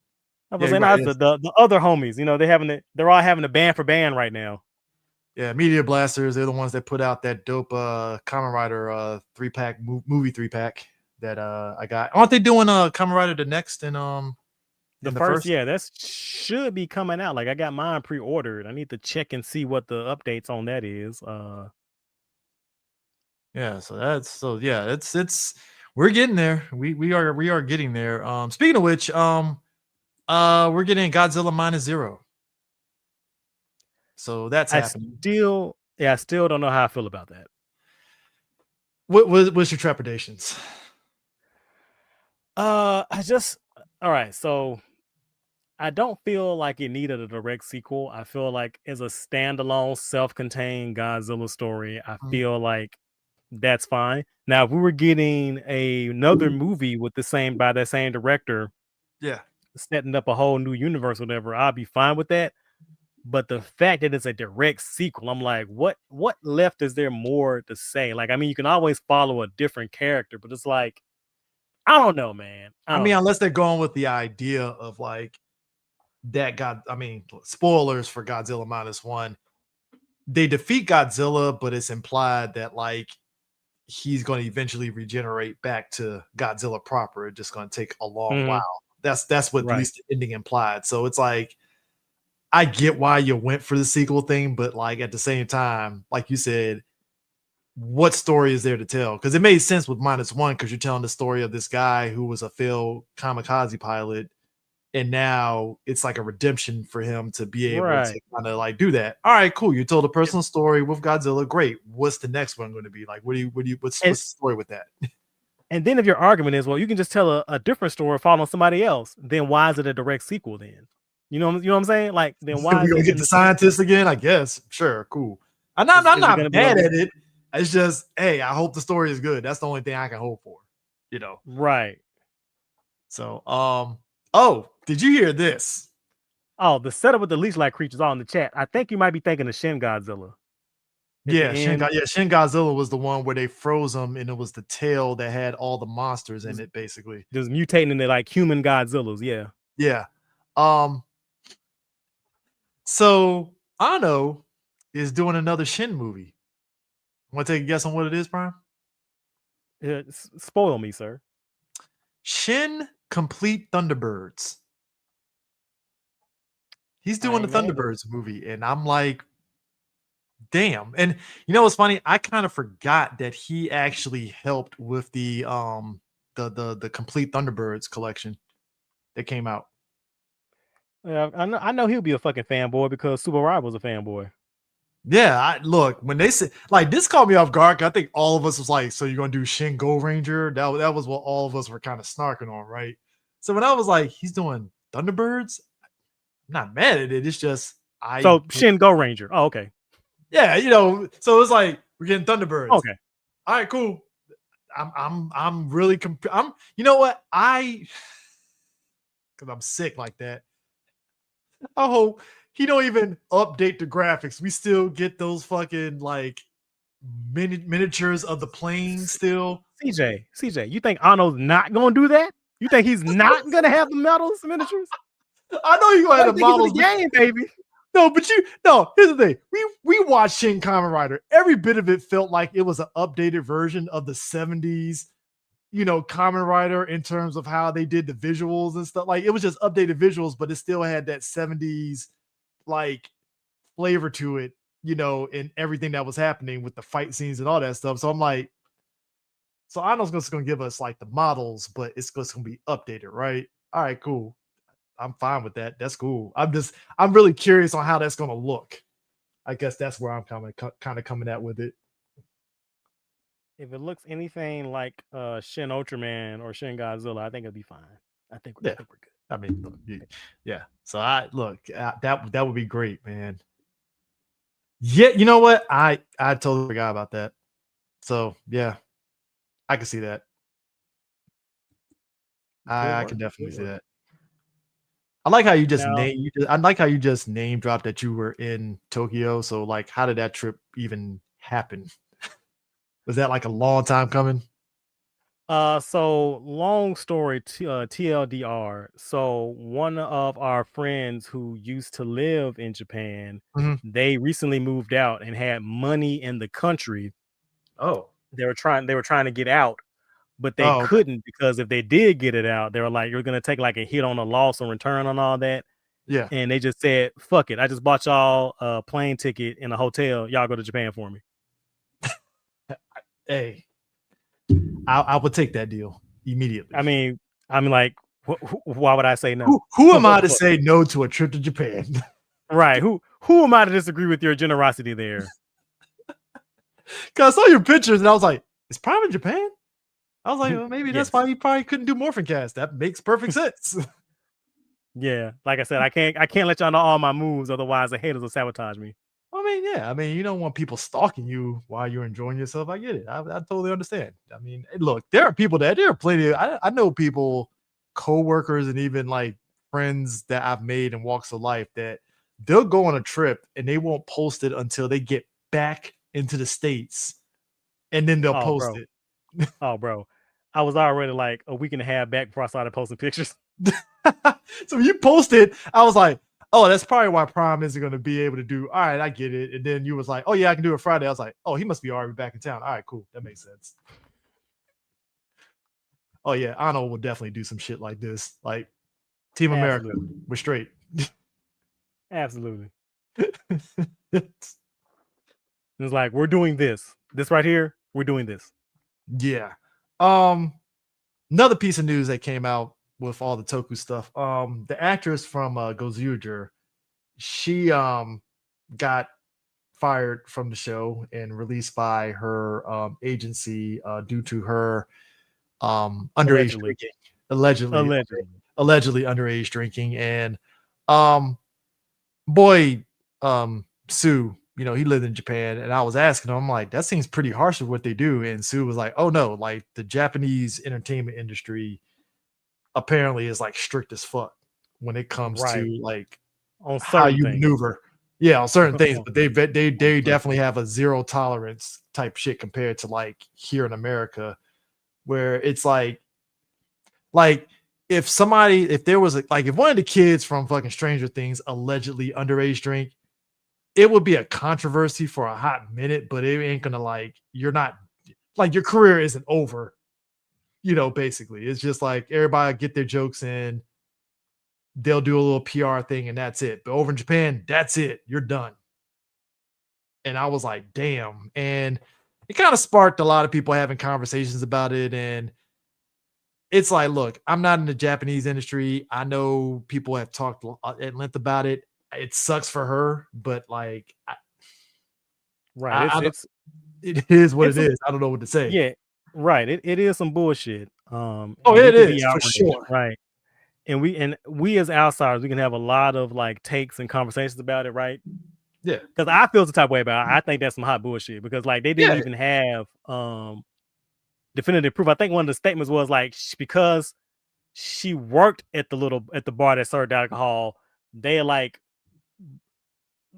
[SPEAKER 2] I was saying right, the other homies. You know, they're all having a band for band right now.
[SPEAKER 1] Yeah, Media Blasters. They're the ones that put out that dope Kamen Rider 3-pack movie 3-pack that I got. Aren't they doing Kamen Rider the next and
[SPEAKER 2] the first? Yeah, that should be coming out. Like I got mine pre-ordered. I need to check and see what the updates on that is.
[SPEAKER 1] Yeah, it's we're getting there. We are getting there. Speaking of which, we're getting Godzilla -0. So that's happening.
[SPEAKER 2] I still don't know how I feel about that.
[SPEAKER 1] What's your trepidations?
[SPEAKER 2] All right, so I don't feel like it needed a direct sequel. I feel like as a standalone, self-contained Godzilla story, I feel like that's fine. Now, if we were getting another movie with by that same director,
[SPEAKER 1] yeah,
[SPEAKER 2] setting up a whole new universe, or whatever, I'd be fine with that. But the fact that it's a direct sequel, I'm like, what left is there more to say? Like, I mean, you can always follow a different character, but it's like, I don't know, man.
[SPEAKER 1] Unless they're going with the idea of like that spoilers for Godzilla -1. They defeat Godzilla, but it's implied that like he's going to eventually regenerate back to Godzilla proper. It's just going to take a long while. That's what at least the ending implied. So it's like, I get why you went for the sequel thing, but like at the same time, like you said, what story is there to tell? Because it made sense with -1 because you're telling the story of this guy who was a failed kamikaze pilot, and now it's like a redemption for him to be able to kind of like do that. All right, cool. You told a personal story with Godzilla. Great. What's the next one going to be? Like, what's the story with that?
[SPEAKER 2] And then if your argument is, well, you can just tell a different story following somebody else, then why is it a direct sequel then? You know what I'm saying? Like, then why
[SPEAKER 1] we gonna get the scientists again? I guess. Sure, cool. I'm not mad at it. It's just, hey, I hope the story is good. That's the only thing I can hope for.
[SPEAKER 2] Right.
[SPEAKER 1] So, oh, did you hear this?
[SPEAKER 2] Oh, the setup with the leech-like creatures all in the chat. I think you might be thinking of Shin Godzilla.
[SPEAKER 1] Yeah, Shin Godzilla was the one where they froze him, and it was the tail that had all the monsters in it, basically.
[SPEAKER 2] Just mutating into like human Godzillas, yeah.
[SPEAKER 1] Yeah. So Anno is doing another Shin movie. Want to take a guess on what it is, Prime?
[SPEAKER 2] Spoil me, sir.
[SPEAKER 1] Shin Complete Thunderbirds. He's doing the Thunderbirds movie, and I'm like, damn. And you know what's funny? I kind of forgot that he actually helped with the Complete Thunderbirds collection that came out.
[SPEAKER 2] Yeah, I know he'll be a fucking fanboy because Super Ride was a fanboy.
[SPEAKER 1] Yeah, look, when they said like this caught me off guard. I think all of us was like, so you're gonna do Shin Go Ranger? That was what all of us were kind of snarking on, right? So when I was like, he's doing Thunderbirds, I'm not mad at it. It's just
[SPEAKER 2] Shin Go Ranger. Oh, okay.
[SPEAKER 1] Yeah, so it's like we're getting Thunderbirds.
[SPEAKER 2] Okay.
[SPEAKER 1] All right, cool. I'm really you know what? Because I'm sick like that. I hope he don't even update the graphics. We still get those fucking like miniatures of the plane still.
[SPEAKER 2] CJ, you think Anno's not gonna do that? You think he's not gonna have the miniatures?
[SPEAKER 1] I know you gonna have the models.
[SPEAKER 2] The game, baby.
[SPEAKER 1] No, but here's the thing. We watched Shin Kamen Rider. Every bit of it felt like it was an updated version of the 70s, Kamen Rider in terms of how they did the visuals and stuff. Like it was just updated visuals, but it still had that 70s like flavor to it, in everything that was happening with the fight scenes and all that stuff. So I'm like, so I know it's just gonna give us like the models, but it's just gonna be updated, right? All right, cool. I'm fine with that. That's cool. I'm really curious on how that's gonna look. I guess that's where I'm kind of coming at with it.
[SPEAKER 2] If it looks anything like Shin Ultraman or Shin Godzilla, I think it'll be fine. I think
[SPEAKER 1] Yeah,
[SPEAKER 2] we're good.
[SPEAKER 1] I mean, look, yeah. So I look that would be great, man. Yeah, you know what? I totally forgot about that. So yeah, I can see that. I can definitely see that. I like how you just
[SPEAKER 2] Now,
[SPEAKER 1] I like how you just name dropped that you were in Tokyo. So like, how did that trip even happen? Was that like a long time coming?
[SPEAKER 2] so long story TLDR. So one of our friends who used to live in Japan,
[SPEAKER 1] Mhm.
[SPEAKER 2] they recently moved out and had money in the country.
[SPEAKER 1] Oh,
[SPEAKER 2] They were trying to get out, but they
[SPEAKER 1] oh, okay.
[SPEAKER 2] couldn't because if they did get it out, they were like, you're gonna take like a hit on a loss on return on all that.
[SPEAKER 1] Yeah.
[SPEAKER 2] And they just said, fuck it. I just bought y'all a plane ticket in a hotel. Y'all go to Japan for me.
[SPEAKER 1] Hey, I would take that deal immediately.
[SPEAKER 2] I mean, like, why would I say no?
[SPEAKER 1] Who am I to say no to a trip to Japan?
[SPEAKER 2] Right. Who am I to disagree with your generosity there?
[SPEAKER 1] Because I saw your pictures and I was like, is Prime in Japan? I was like, well, maybe that's
[SPEAKER 2] Yes.
[SPEAKER 1] why he probably couldn't do Morphin Cast. That makes perfect sense.
[SPEAKER 2] Yeah. Like I said, I can't let y'all know all my moves, otherwise the haters will sabotage me.
[SPEAKER 1] I mean, yeah. I mean, you don't want people stalking you while you're enjoying yourself. I get it. I totally understand. I mean, look, there are plenty. I know people, coworkers, and even like friends that I've made in walks of life that they'll go on a trip and they won't post it until they get back into the States, and then they'll
[SPEAKER 2] Oh,
[SPEAKER 1] post
[SPEAKER 2] bro.
[SPEAKER 1] it.
[SPEAKER 2] Oh, bro. I was already like a week and a half back before I started posting pictures.
[SPEAKER 1] So when you posted, I was like, oh, that's probably why Prime isn't going to be able to do. All right, I get it. And then you was like, oh yeah, I can do it Friday. I was like, oh, he must be already back in town. All right, cool, that makes sense. Oh yeah, Ano will definitely do some shit like this. Like Team America, we're straight.
[SPEAKER 2] Absolutely. It's like, we're doing this. This right here, we're doing this.
[SPEAKER 1] Yeah. Another piece of news that came out with all the Toku stuff. The actress from Gozuger, she got fired from the show and released by her agency due to her underage drinking. Allegedly underage drinking. And boy, Sue, he lived in Japan, and I was asking him, I'm like, that seems pretty harsh with what they do. And Sue was like, oh no, like the Japanese entertainment industry apparently is like strict as fuck when it comes to like
[SPEAKER 2] On
[SPEAKER 1] how
[SPEAKER 2] certain
[SPEAKER 1] you
[SPEAKER 2] things.
[SPEAKER 1] maneuver. Yeah, on certain things, but they definitely have a zero tolerance type shit compared to like here in America, where it's like if there was like if one of the kids from fucking Stranger Things allegedly underage drink, it would be a controversy for a hot minute, but it ain't gonna like you're not like your career isn't over. Basically, it's just like everybody get their jokes in, they'll do a little PR thing, and that's it. But over in Japan, that's it. You're done. And I was like, damn. And it kind of sparked a lot of people having conversations about it. And it's like, look, I'm not in the Japanese industry. I know people have talked at length about it. It sucks for her, but like,
[SPEAKER 2] Right.
[SPEAKER 1] it is what it is. I don't know what to say.
[SPEAKER 2] Yeah. Right. It is some bullshit.
[SPEAKER 1] Oh,
[SPEAKER 2] We
[SPEAKER 1] it
[SPEAKER 2] can be
[SPEAKER 1] is for
[SPEAKER 2] outraged,
[SPEAKER 1] sure.
[SPEAKER 2] right? And we as outsiders, we can have a lot of like takes and conversations about it, right?
[SPEAKER 1] Yeah.
[SPEAKER 2] Because I feel the type of way about it. I think that's some hot bullshit because like they didn't even have definitive proof. I think one of the statements was like because she worked at the bar that served alcohol, they like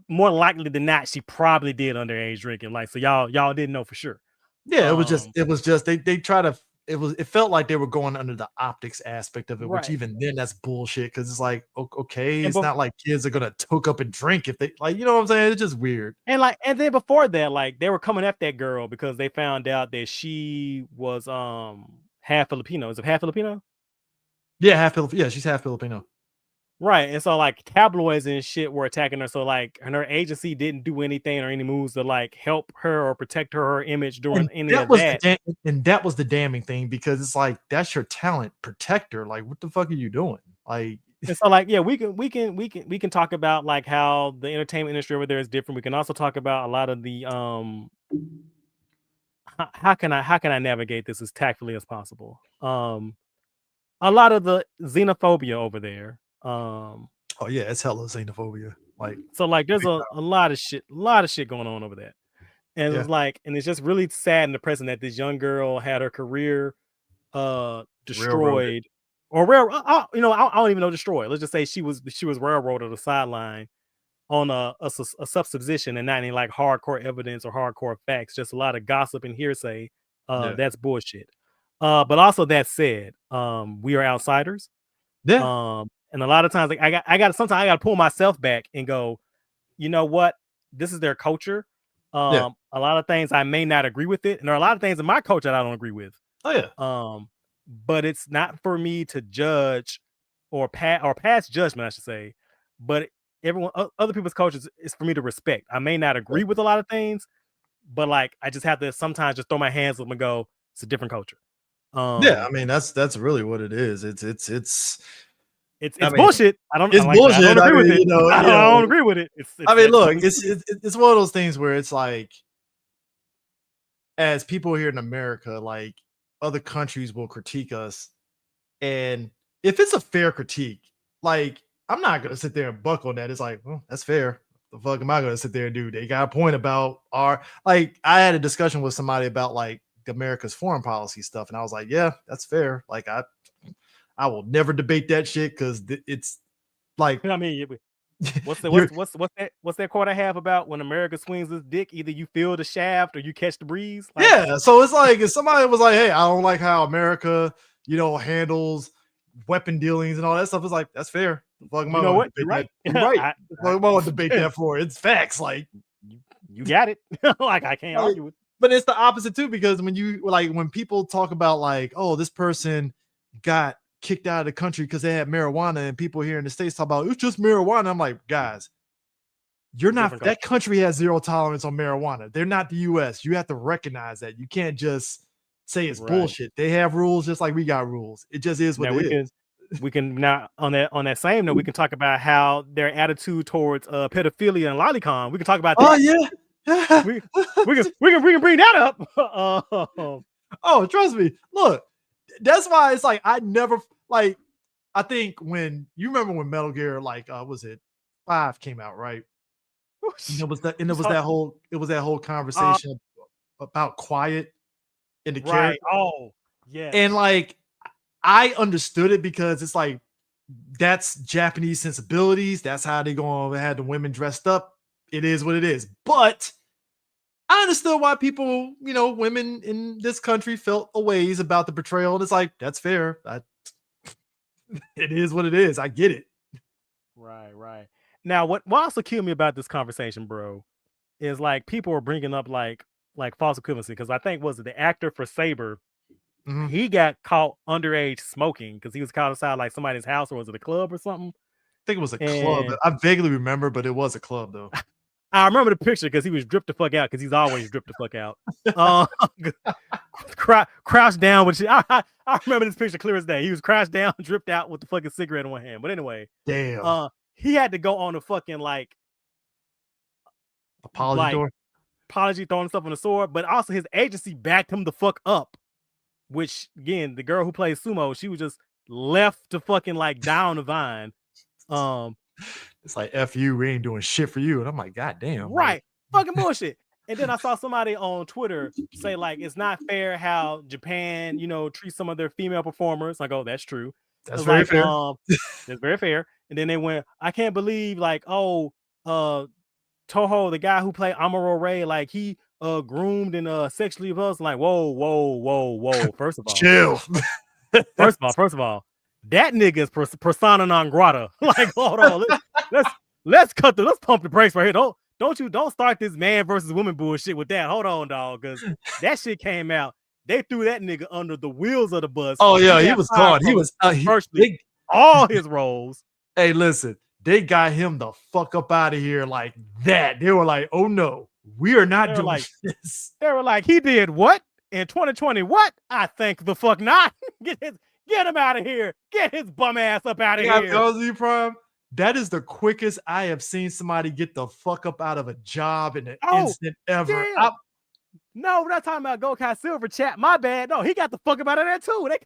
[SPEAKER 2] more likely than not she probably did underage drinking. Like so y'all didn't know for sure.
[SPEAKER 1] Yeah, it was just they try to it felt like they were going under the optics aspect of it, which
[SPEAKER 2] Right.
[SPEAKER 1] even then that's bullshit because it's like okay,
[SPEAKER 2] And
[SPEAKER 1] it's not like kids are gonna toke up and drink if they like, you know what I'm saying? It's just weird.
[SPEAKER 2] and then before that, like they were coming at that girl because they found out that she was half Filipino. Is it half Filipino?
[SPEAKER 1] Yeah, yeah, she's half Filipino.
[SPEAKER 2] Right. And so like tabloids and shit were attacking her. So like and her agency didn't do anything or any moves to like help her or protect her image during
[SPEAKER 1] And
[SPEAKER 2] any
[SPEAKER 1] that
[SPEAKER 2] of
[SPEAKER 1] was
[SPEAKER 2] that.
[SPEAKER 1] that was the damning thing because it's like that's your talent protector. Like, what the fuck are you doing? Like,
[SPEAKER 2] And so like, yeah, we can talk about like how the entertainment industry over there is different. We can also talk about a lot of the how can I navigate this as tactfully as possible? A lot of the xenophobia over there.
[SPEAKER 1] oh yeah, it's hella xenophobia. Like,
[SPEAKER 2] So like there's a lot of shit going on over there. And
[SPEAKER 1] yeah,
[SPEAKER 2] it's like, and it's just really sad and depressing that this young girl had her career
[SPEAKER 1] railroaded.
[SPEAKER 2] destroyed or I don't even know destroyed. Let's just say she was railroaded to the sideline on a supposition and not any like hardcore evidence or hardcore facts, just a lot of gossip and hearsay.
[SPEAKER 1] Yeah,
[SPEAKER 2] That's bullshit. But also that said, we are outsiders.
[SPEAKER 1] yeah,
[SPEAKER 2] And a lot of times like sometimes I gotta pull myself back and go, you know what? This is their culture.
[SPEAKER 1] yeah.
[SPEAKER 2] A lot of things I may not agree with it, and there are a lot of things in my culture that I don't agree with.
[SPEAKER 1] Oh yeah,
[SPEAKER 2] But it's not for me to judge or pass judgment, I should say. But other people's cultures is for me to respect. I may not
[SPEAKER 1] yeah.
[SPEAKER 2] agree with a lot of things, but like I just have to sometimes just throw my hands up and go, it's a different culture.
[SPEAKER 1] Yeah, I
[SPEAKER 2] Um,
[SPEAKER 1] mean that's really what it is.
[SPEAKER 2] it's
[SPEAKER 1] I
[SPEAKER 2] it's
[SPEAKER 1] mean,
[SPEAKER 2] bullshit. I don't
[SPEAKER 1] it's
[SPEAKER 2] like I don't
[SPEAKER 1] bullshit. I
[SPEAKER 2] agree with
[SPEAKER 1] mean,
[SPEAKER 2] it. I don't agree with it.
[SPEAKER 1] I
[SPEAKER 2] It's
[SPEAKER 1] mean,
[SPEAKER 2] that's
[SPEAKER 1] look,
[SPEAKER 2] fucking stupid.
[SPEAKER 1] it's one of those things where it's like, as people here in America, like other countries will critique us, and if it's a fair critique, like I'm not gonna sit there and buck on that. It's like, well, that's fair. The fuck am I gonna sit there and do? They got a point about our like. I had a discussion with somebody about like America's foreign policy stuff, and I was like, yeah, that's fair. Like I will never debate that shit because it's like
[SPEAKER 2] I mean, what's the
[SPEAKER 1] you're
[SPEAKER 2] what's that quote I have about when America swings its dick? Either you feel the shaft or you catch the breeze. Like,
[SPEAKER 1] yeah. So it's like if somebody was like, hey, I don't like how America, handles weapon dealings and all that stuff. It's like that's fair. The fuck am
[SPEAKER 2] you
[SPEAKER 1] I
[SPEAKER 2] know
[SPEAKER 1] going to
[SPEAKER 2] what? You're
[SPEAKER 1] debate that?
[SPEAKER 2] right.
[SPEAKER 1] You're right.
[SPEAKER 2] I,
[SPEAKER 1] The fuck am I going to debate that for? It's facts. Like,
[SPEAKER 2] you got it. Like I can't
[SPEAKER 1] like,
[SPEAKER 2] argue with.
[SPEAKER 1] but it's the opposite too because when people talk about like, oh, this person got kicked out of the country because they had marijuana, and people here in the States talk about it's just marijuana. I'm like, guys, you're not
[SPEAKER 2] Different culture.
[SPEAKER 1] that country has zero tolerance on marijuana. They're not the US. You have to recognize that. You can't just say it's
[SPEAKER 2] Right.
[SPEAKER 1] bullshit. They have rules just like we got rules. It just is what
[SPEAKER 2] Now
[SPEAKER 1] it is.
[SPEAKER 2] we can now on that same note, we can talk about how their attitude towards pedophilia and lolicon. We can talk about
[SPEAKER 1] Oh
[SPEAKER 2] that.
[SPEAKER 1] yeah.
[SPEAKER 2] We can bring that up.
[SPEAKER 1] Oh, trust me. Look, that's why it's like I never like I think when you remember when Metal Gear like was it 5 came out, right? And it was that whole conversation about quiet in the
[SPEAKER 2] right.
[SPEAKER 1] character.
[SPEAKER 2] Oh, yes.
[SPEAKER 1] And like I understood it because it's like that's Japanese sensibilities. That's how they go had the women dressed up. It is what it is. But I understood why people, women in this country felt a ways about the portrayal. And it's like, that's fair. It is what it is. I get it.
[SPEAKER 2] Right. Now, what also killed me about this conversation, bro, is like people were bringing up like false equivalency because I think was it the actor for Saber.
[SPEAKER 1] Mhm.
[SPEAKER 2] He got caught underage smoking because he was caught outside like somebody's house or was it a club or something?
[SPEAKER 1] I think it was a club.
[SPEAKER 2] And
[SPEAKER 1] I vaguely remember, but it was a club though.
[SPEAKER 2] I remember the picture because he was dripped the fuck out because he's always dripped the fuck out. Crouched down with shit. I remember this picture clear as day. He was crouched down, dripped out with the fucking cigarette in one hand. But anyway,
[SPEAKER 1] Damn.
[SPEAKER 2] he had to go on a fucking apology throwing stuff on the sword, but also his agency backed him the fuck up. Which again, the girl who plays sumo, she was just left to fucking die on the vine.
[SPEAKER 1] It's like F you, we ain't doing shit for you. And I'm like, God damn.
[SPEAKER 2] Right. Fucking bullshit. And then I saw somebody on Twitter say, it's not fair how Japan, treats some of their female performers. Like, oh, that's true.
[SPEAKER 1] That's very fair.
[SPEAKER 2] That's very fair. And then they went, I can't believe, Toho, the guy who played Amuro Ray, he groomed and sexually abused. Like, whoa. First of all,
[SPEAKER 1] chill.
[SPEAKER 2] First of all, that nigga is persona non grata. Like, hold on, let's pump the brakes right here. Don't start this man versus woman bullshit with that. Hold on, dog, because that shit came out. They threw that nigga under the wheels of the bus.
[SPEAKER 1] Oh yeah, he was gone. He was
[SPEAKER 2] virtually all his roles.
[SPEAKER 1] Hey, listen, they got him the fuck up out of here like that. They were like, "Oh no, we are not doing this."
[SPEAKER 2] They were like, "He did what in 2020? What? I think the fuck not. Get him out of here. Get his bum ass up out of here."
[SPEAKER 1] Prime, that is the quickest I have seen somebody get the fuck up out of a job in an instant ever.
[SPEAKER 2] No, we're not talking about Gekisou Silver chat. My bad. No, he got the fuck up out of there too. They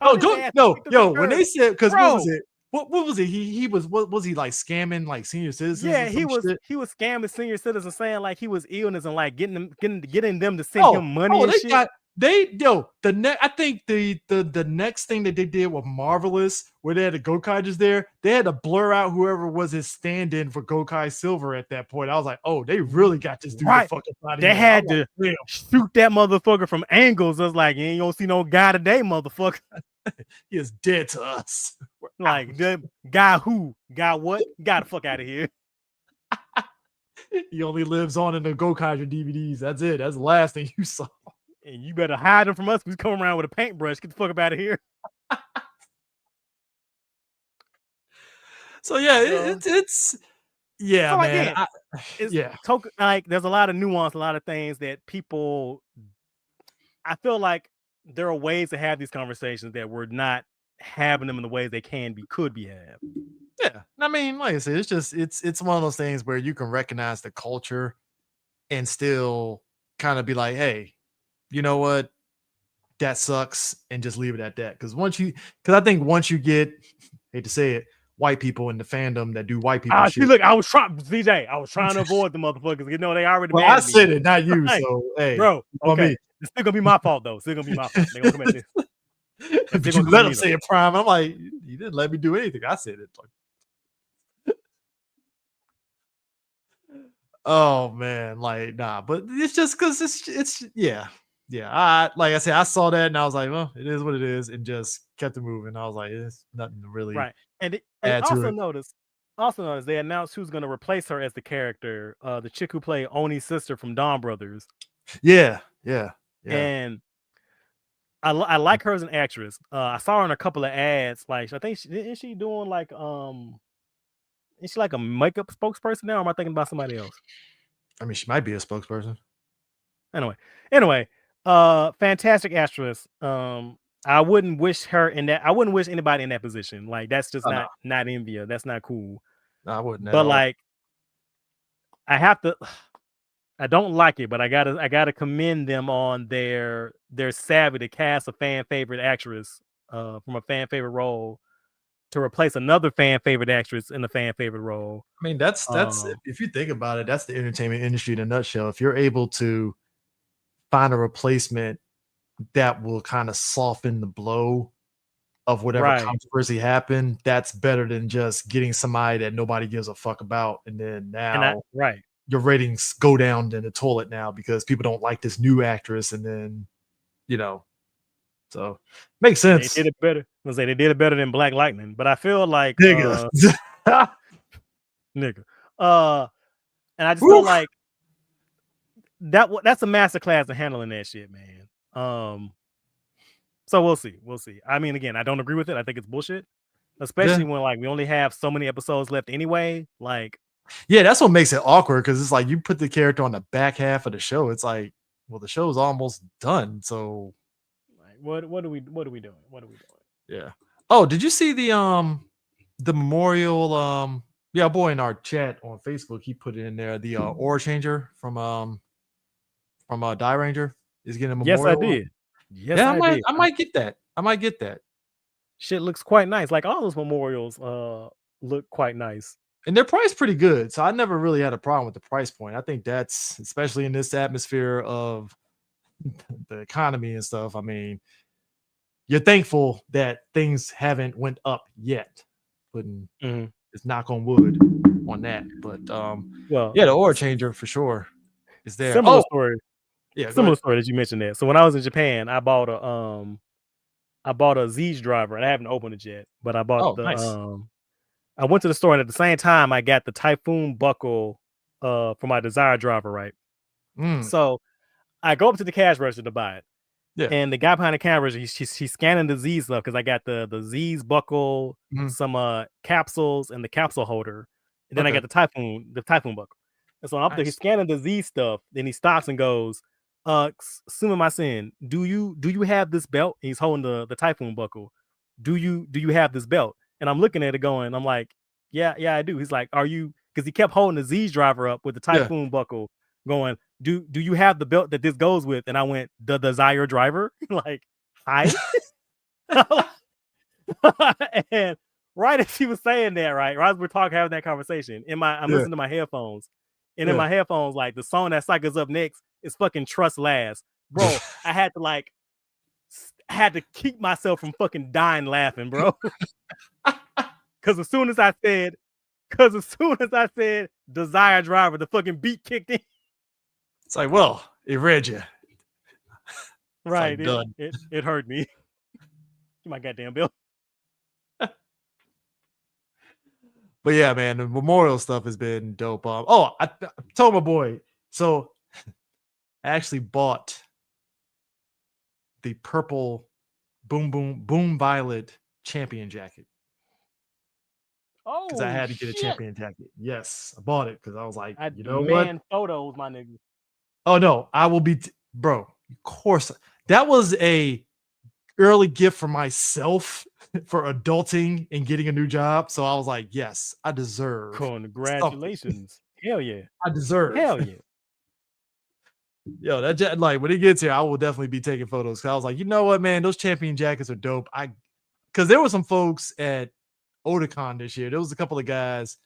[SPEAKER 1] when they said, because what was it? What was it? He was, what was he like, scamming like senior citizens?
[SPEAKER 2] Yeah, he was scamming senior citizens, saying like he was illness and like getting them to send him money and shit.
[SPEAKER 1] I think the next thing that they did was marvelous, where they had the Gokaijers there. They had to blur out whoever was his stand-in for Gekisou Silver at that point. I was like, oh, they really got this dude the fuck up out of here.
[SPEAKER 2] They had to shoot that motherfucker from angles. I was like, you ain't gonna see no guy today, motherfucker.
[SPEAKER 1] He is dead to us.
[SPEAKER 2] Like, the guy what? Got the fuck out of here.
[SPEAKER 1] He only lives on in the Gokaiger DVDs. That's it. That's the last thing you saw.
[SPEAKER 2] And you better hide him from us. We come around with a paintbrush. Get the fuck up out of here.
[SPEAKER 1] So yeah, it's yeah, so, man.
[SPEAKER 2] Like, there's a lot of nuance, a lot of things that people. I feel like there are ways to have these conversations that we're not having them in the ways they could be had.
[SPEAKER 1] Yeah, I mean, like I said, it's one of those things where you can recognize the culture and still kind of be like, hey, you know what, that sucks, and just leave it at that. Because I think once you get, hate to say it, white people in the fandom that do white people shit.
[SPEAKER 2] Look, I was trying to avoid the motherfuckers. You know, they already mad
[SPEAKER 1] I
[SPEAKER 2] at me.
[SPEAKER 1] said it, not you. So hey,
[SPEAKER 2] bro, okay. It's still gonna be my fault though. Still gonna be my fault. They gonna come at this.
[SPEAKER 1] But you let them say it, Prime. I'm like, you didn't let me do anything. I said it. Oh man, like nah, but it's just because it's yeah. Like I said, I saw that and I was like, well, it is what it is, and just kept it moving. I was like, it's nothing to really
[SPEAKER 2] And also notice they announced who's gonna replace her as the character, the chick who played Oni's sister from Dawn Brothers.
[SPEAKER 1] Yeah.
[SPEAKER 2] And I like her as an actress. I saw her in a couple of ads. Like, I think is she doing like is she like a makeup spokesperson now, or am I thinking about somebody else?
[SPEAKER 1] I mean, she might be a spokesperson.
[SPEAKER 2] Anyway, fantastic actress. I wouldn't wish her in that. I wouldn't wish anybody in that position. Like, that's just not envious. That's not cool.
[SPEAKER 1] No, I wouldn't.
[SPEAKER 2] But like, I don't like it, but I gotta commend them on their savvy to cast a fan favorite actress from a fan favorite role to replace another fan favorite actress in a fan favorite role.
[SPEAKER 1] I mean, that's if you think about it, that's the entertainment industry in a nutshell. If you're able to find a replacement that will kind of soften the blow of whatever controversy happened, that's better than just getting somebody that nobody gives a fuck about, and then your ratings go down in the toilet now because people don't like this new actress, and then so makes sense.
[SPEAKER 2] They did it better. They did it better than Black Lightning, but I feel like
[SPEAKER 1] nigga.
[SPEAKER 2] And I just feel like that's a masterclass in handling that shit, man. So we'll see. I mean, again, I don't agree with it. I think it's bullshit, especially when like we only have so many episodes left anyway. Like,
[SPEAKER 1] yeah, that's what makes it awkward, because it's like you put the character on the back half of the show. It's like, well, the show's almost done. So,
[SPEAKER 2] like, what are we doing?
[SPEAKER 1] Yeah. Oh, did you see the memorial? Yeah, boy, in our chat on Facebook, he put it in there. The aura changer from Die Ranger is getting a memorial.
[SPEAKER 2] Yes, I did.
[SPEAKER 1] Yes, I might get that.
[SPEAKER 2] Shit looks quite nice. Like, all those memorials look quite nice.
[SPEAKER 1] And they're priced pretty good. So I never really had a problem with the price point. I think that's, especially in this atmosphere of the economy and stuff, I mean, you're thankful that things haven't went up yet. But it's knock on wood on that. But the aura changer for sure is there.
[SPEAKER 2] Similar story.
[SPEAKER 1] Yeah, go
[SPEAKER 2] Similar
[SPEAKER 1] ahead.
[SPEAKER 2] story that you mentioned that. So when I was in Japan, I bought a Z's driver, and I haven't opened it yet. But I bought
[SPEAKER 1] Oh,
[SPEAKER 2] the
[SPEAKER 1] nice.
[SPEAKER 2] I went to the store, and at the same time, I got the Typhoon buckle for my Desire driver, right?
[SPEAKER 1] Mm,
[SPEAKER 2] So I go up to the cash register to buy it.
[SPEAKER 1] yeah.
[SPEAKER 2] And the guy behind the camera, she's scanning the Z stuff because I got the Z's buckle,
[SPEAKER 1] Mhm.
[SPEAKER 2] some capsules, and the capsule holder. And then I
[SPEAKER 1] Okay.
[SPEAKER 2] got the Typhoon buckle. And so I'm up there, he's
[SPEAKER 1] Nice.
[SPEAKER 2] scanning the Z stuff. Then he stops and goes, Suma my sin, do you have this belt? And he's holding the Typhoon buckle. Do you have this belt? And I'm looking at it going, I'm like, yeah, I do. He's like, are you, because he kept holding the Z driver up with the
[SPEAKER 1] Yeah.
[SPEAKER 2] Typhoon buckle, going, do you have the belt that this goes with? And I went, the Desire driver. Like, hi. And right as she was saying that, right as we're talking, having that conversation, I'm
[SPEAKER 1] Yeah.
[SPEAKER 2] listening to my headphones, and in
[SPEAKER 1] Yeah.
[SPEAKER 2] my headphones, like the song that cycles up next is fucking Trust Last. Bro, I had to keep myself from fucking dying laughing, bro. Because as soon as I said Desire driver, the fucking beat kicked in.
[SPEAKER 1] It's like, well, it read you. It's
[SPEAKER 2] Right.
[SPEAKER 1] like done.
[SPEAKER 2] It hurt me. Give my goddamn bill.
[SPEAKER 1] But yeah, man, the memorial stuff has been dope. I told my boy. So I actually bought the purple boom violet champion jacket because I
[SPEAKER 2] Oh
[SPEAKER 1] had to get a
[SPEAKER 2] shit.
[SPEAKER 1] champion jacket. Yes, I bought it because I was like,
[SPEAKER 2] I
[SPEAKER 1] you know what?
[SPEAKER 2] demand photos, my nigga.
[SPEAKER 1] Oh no, I will be, bro. Of course, that was a early gift for myself for adulting and getting a new job. So I was like, yes, I deserve something.
[SPEAKER 2] Congratulations. Hell yeah.
[SPEAKER 1] I deserve.
[SPEAKER 2] Hell yeah.
[SPEAKER 1] Yo, like when it gets here, I will definitely be taking photos. Cause I was like, you know what, man, those champion jackets are dope. Because there were some folks at Otakon this year. There was a couple of guys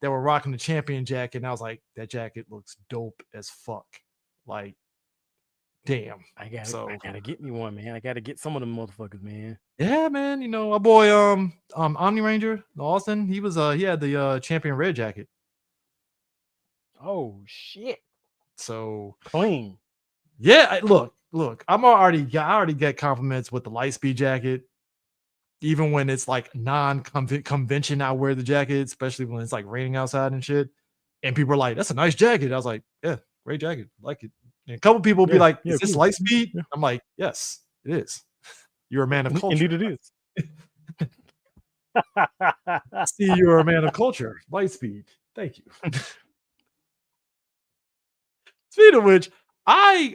[SPEAKER 1] that were rocking the champion jacket, and I was like, that jacket looks dope as fuck. Like, damn.
[SPEAKER 2] I
[SPEAKER 1] So
[SPEAKER 2] gotta get me one, man. I gotta get some of them motherfuckers, man.
[SPEAKER 1] yeah, man. You know, our boy Omni Ranger Austin, he had the champion red jacket.
[SPEAKER 2] Oh shit.
[SPEAKER 1] So
[SPEAKER 2] Clean.
[SPEAKER 1] yeah, look, I already get compliments with the Lightspeed jacket. Even when it's like non-convention, I wear the jacket, especially when it's like raining outside and shit. And people are like, "That's a nice jacket." I was like, "Yeah, great jacket, like it." And a couple people will be like,
[SPEAKER 2] Yeah,
[SPEAKER 1] "Is this
[SPEAKER 2] cool.
[SPEAKER 1] Lightspeed?"
[SPEAKER 2] Yeah.
[SPEAKER 1] I'm like, "Yes, it is." You're a man of culture.
[SPEAKER 2] Indeed it is.
[SPEAKER 1] See, you're a man of culture. Lightspeed. Thank you. Speaking of which, I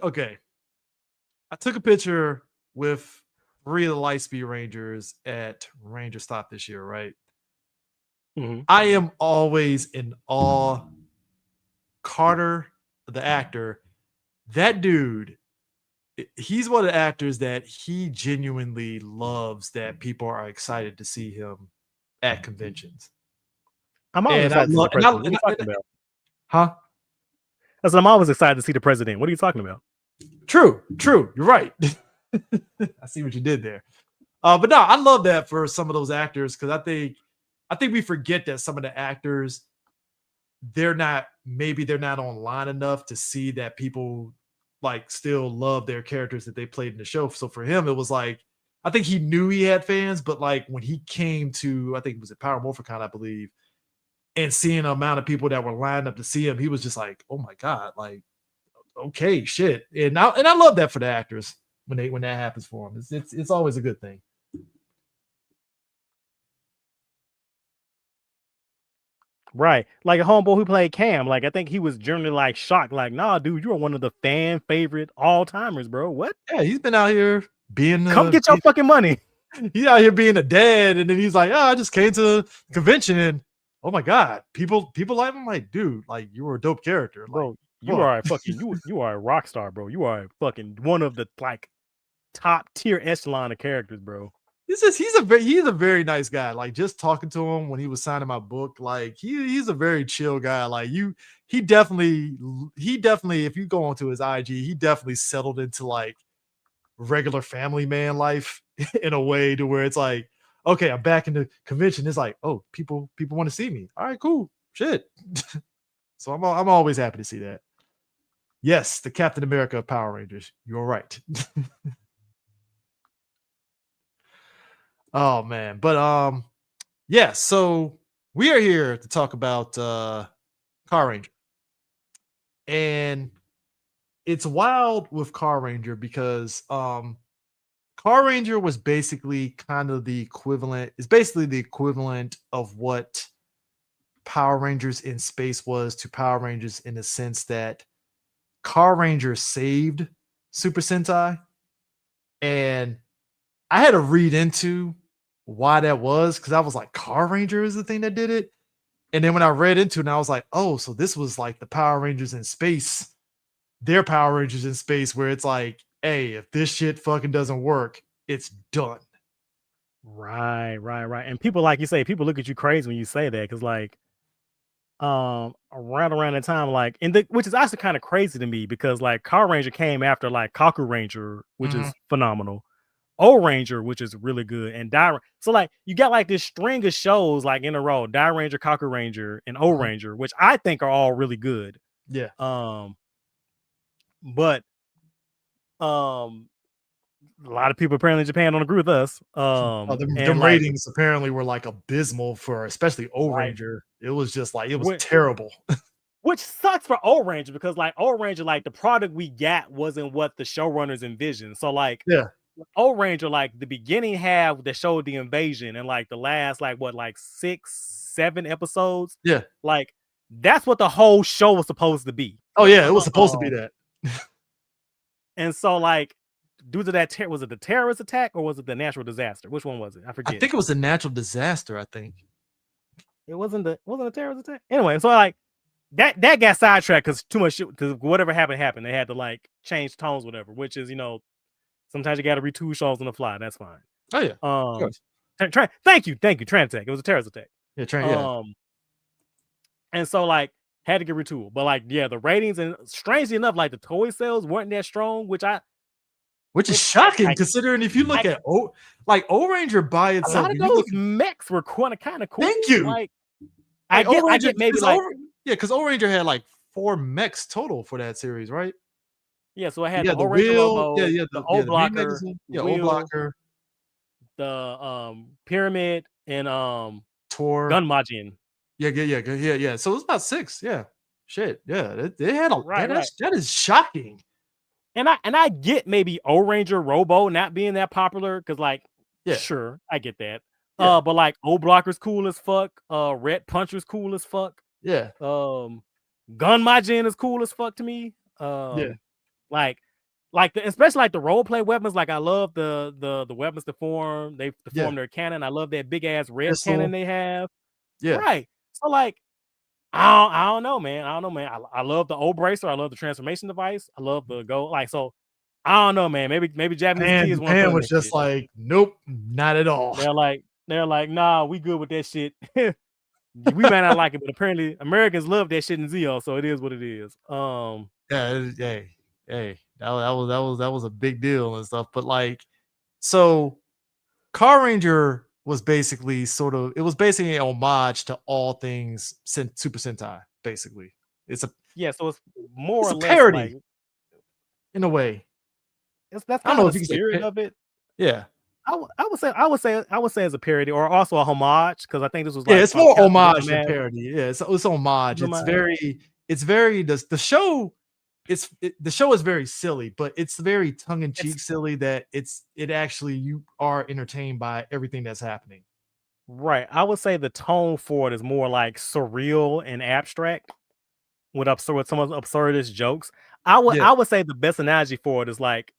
[SPEAKER 1] took a picture with 3 of the Lightspeed Rangers at Ranger Stop this year, right?
[SPEAKER 2] Mhm.
[SPEAKER 1] I am always in awe. Carter, the actor, that dude, he's one of the actors that he genuinely loves that people are excited to see him at conventions.
[SPEAKER 2] I'm always
[SPEAKER 1] And I
[SPEAKER 2] excited to see
[SPEAKER 1] love,
[SPEAKER 2] the president. What are you talking about?
[SPEAKER 1] huh?
[SPEAKER 2] I said I'm always excited to see the president. What are you talking about?
[SPEAKER 1] True. You're right. I see what you did there. But no, I love that for some of those actors because I think we forget that some of the actors they're not online enough to see that people like still love their characters that they played in the show. So for him, it was like I think he knew he had fans, but like when he came to I think it was at Power Morphicon, I believe, and seeing the amount of people that were lined up to see him, he was just like, oh my God, like okay, shit. And I love that for the actors when that happens for them. It's always a good thing.
[SPEAKER 2] Right. Like a homeboy who played Cam. Like I think he was generally like shocked. Like, nah, dude, you are one of the fan favorite all timers, bro. What?
[SPEAKER 1] Yeah, he's been out here being
[SPEAKER 2] Come get your fucking money.
[SPEAKER 1] he's out here being a dad, and then he's like, "Oh, I just came to the convention, and oh my God, people like him." I'm like, dude, like you were a dope character,
[SPEAKER 2] Bro.
[SPEAKER 1] like
[SPEAKER 2] You are a fucking you are a rock star, bro. You are a fucking one of the like top tier echelon of characters, bro.
[SPEAKER 1] he's a very nice guy. Like just talking to him when he was signing my book, like he's a very chill guy. Like he definitely if you go onto his IG, he definitely settled into like regular family man life in a way to where it's like, okay, I'm back in the convention. It's like, oh, people want to see me. All right, cool, shit. So I'm always happy to see that. Yes, the Captain America of Power Rangers. You're right. Oh man, but yeah. So we are here to talk about Car Ranger, and it's wild with Car Ranger because Car Ranger was basically kind of the equivalent. It's basically the equivalent of what Power Rangers in space was to Power Rangers in the sense that Car Ranger saved Super Sentai, and I had to read into why that was because I was like, Car Ranger is the thing that did it. And then when I read into it, and I was like, oh, so this was like the Power Rangers in space, their Power Rangers in space, where it's like, hey, if this shit fucking doesn't work, it's done.
[SPEAKER 2] Right, right, right. And people, like you say, people look at you crazy when you say that because, like, around the time, like, which is actually kind of crazy to me because, like, Car Ranger came after like Kaku Ranger, which
[SPEAKER 1] Mhm.
[SPEAKER 2] is phenomenal, O Ranger, which is really good, and So, like, you got like this string of shows like in a row: Die Ranger, Kaku Ranger, and O
[SPEAKER 1] Mhm.
[SPEAKER 2] Ranger, which I think are all really good.
[SPEAKER 1] Yeah.
[SPEAKER 2] Um, but um, a lot of people apparently in Japan don't agree with us.
[SPEAKER 1] Oh,
[SPEAKER 2] And
[SPEAKER 1] them
[SPEAKER 2] like,
[SPEAKER 1] ratings apparently were like abysmal for especially O
[SPEAKER 2] right,
[SPEAKER 1] Ranger. It was just like it was
[SPEAKER 2] which,
[SPEAKER 1] terrible.
[SPEAKER 2] which sucks for O Ranger because like O Ranger, like the product we got wasn't what the showrunners envisioned. So like
[SPEAKER 1] Yeah.
[SPEAKER 2] O Ranger, like the beginning half that showed the invasion and like the last like what like 6, 7 episodes,
[SPEAKER 1] Yeah.
[SPEAKER 2] like that's what the whole show was supposed to be.
[SPEAKER 1] Oh yeah, it was supposed to be
[SPEAKER 2] Um,
[SPEAKER 1] that.
[SPEAKER 2] and so like due to that was it the terrorist attack or was it the natural disaster? Which one was it? I
[SPEAKER 1] I
[SPEAKER 2] forget.
[SPEAKER 1] think it was a natural disaster, I think.
[SPEAKER 2] It wasn't a terrorist attack. Anyway, so like that got sidetracked because too much shit because whatever happened. They had to like change tones, whatever, which is sometimes you gotta retool shows on the fly. That's fine.
[SPEAKER 1] Oh yeah. Of
[SPEAKER 2] Um
[SPEAKER 1] course.
[SPEAKER 2] thank you. Trantech. It was a terrorist attack.
[SPEAKER 1] Yeah, trying yeah.
[SPEAKER 2] Um and so like had to get retooled. But like yeah, the ratings and strangely enough, like the toy sales weren't that strong,
[SPEAKER 1] Which is
[SPEAKER 2] which
[SPEAKER 1] shocking considering if you look
[SPEAKER 2] I
[SPEAKER 1] at O Ranger by
[SPEAKER 2] a
[SPEAKER 1] itself,
[SPEAKER 2] lot of
[SPEAKER 1] if you look
[SPEAKER 2] those mechs were kind of cool.
[SPEAKER 1] thank you.
[SPEAKER 2] Like
[SPEAKER 1] Like O
[SPEAKER 2] I
[SPEAKER 1] Ranger,
[SPEAKER 2] get maybe
[SPEAKER 1] because
[SPEAKER 2] like
[SPEAKER 1] O Ranger had like 4 mechs total for that series, right?
[SPEAKER 2] yeah, so I had
[SPEAKER 1] Yeah,
[SPEAKER 2] the
[SPEAKER 1] the
[SPEAKER 2] Orange
[SPEAKER 1] wheel, yeah,
[SPEAKER 2] Robo,
[SPEAKER 1] yeah,
[SPEAKER 2] the
[SPEAKER 1] yeah,
[SPEAKER 2] O
[SPEAKER 1] the main
[SPEAKER 2] Blocker,
[SPEAKER 1] magazine,
[SPEAKER 2] the
[SPEAKER 1] yeah, O
[SPEAKER 2] Wheel,
[SPEAKER 1] Blocker,
[SPEAKER 2] the Pyramid, and
[SPEAKER 1] Tor.
[SPEAKER 2] Gun Majin.
[SPEAKER 1] Yeah. So it was about 6, yeah. Shit, yeah, they had a
[SPEAKER 2] Right, right.
[SPEAKER 1] that is shocking.
[SPEAKER 2] And I get maybe O Ranger Robo not being that popular because like
[SPEAKER 1] Yeah,
[SPEAKER 2] sure I get that.
[SPEAKER 1] yeah,
[SPEAKER 2] But like O Blocker's cool as fuck. Red Puncher's cool as fuck.
[SPEAKER 1] yeah,
[SPEAKER 2] Um, Gun Majin is cool as fuck to me.
[SPEAKER 1] yeah,
[SPEAKER 2] Like especially like the role play weapons. Like I love the weapons to
[SPEAKER 1] yeah.
[SPEAKER 2] form their cannon. I love that big ass red cannon
[SPEAKER 1] Pistol,
[SPEAKER 2] they have.
[SPEAKER 1] yeah,
[SPEAKER 2] Right. So like I don't know, man. I don't know, man. I love the old bracer. I love the transformation device. I love the go. Like so, I don't know, man. Maybe Japanese kids weren't
[SPEAKER 1] Japan
[SPEAKER 2] feeling
[SPEAKER 1] was
[SPEAKER 2] that
[SPEAKER 1] just
[SPEAKER 2] shit.
[SPEAKER 1] like, "Nope, not at all."
[SPEAKER 2] They're like, nah, we good with that shit. We might not like it, but apparently Americans love that shit in Zeo, so it is what it is.
[SPEAKER 1] Yeah, hey, that was a big deal and stuff, but, like so Car Ranger was basically it was basically an homage to all things Super Sentai, basically. It's a
[SPEAKER 2] yeah, so it's more
[SPEAKER 1] it's
[SPEAKER 2] or
[SPEAKER 1] a
[SPEAKER 2] less like
[SPEAKER 1] parody in a way.
[SPEAKER 2] that's
[SPEAKER 1] I don't
[SPEAKER 2] kind of
[SPEAKER 1] know
[SPEAKER 2] the
[SPEAKER 1] if you can say
[SPEAKER 2] spirit of it.
[SPEAKER 1] yeah.
[SPEAKER 2] I would say as a parody or also a homage because I think this was
[SPEAKER 1] Yeah,
[SPEAKER 2] like
[SPEAKER 1] it's more
[SPEAKER 2] Captain
[SPEAKER 1] homage than
[SPEAKER 2] Diplomat.
[SPEAKER 1] parody. Yeah, it's homage.
[SPEAKER 2] Diplomat.
[SPEAKER 1] It's very the show the show is very silly, but it's very tongue in
[SPEAKER 2] It's
[SPEAKER 1] cheek silly that it actually you are entertained by everything that's happening.
[SPEAKER 2] right. I would say the tone for it is more like surreal and abstract with some of the absurdist jokes.
[SPEAKER 1] Yeah,
[SPEAKER 2] I would say the best analogy for it is like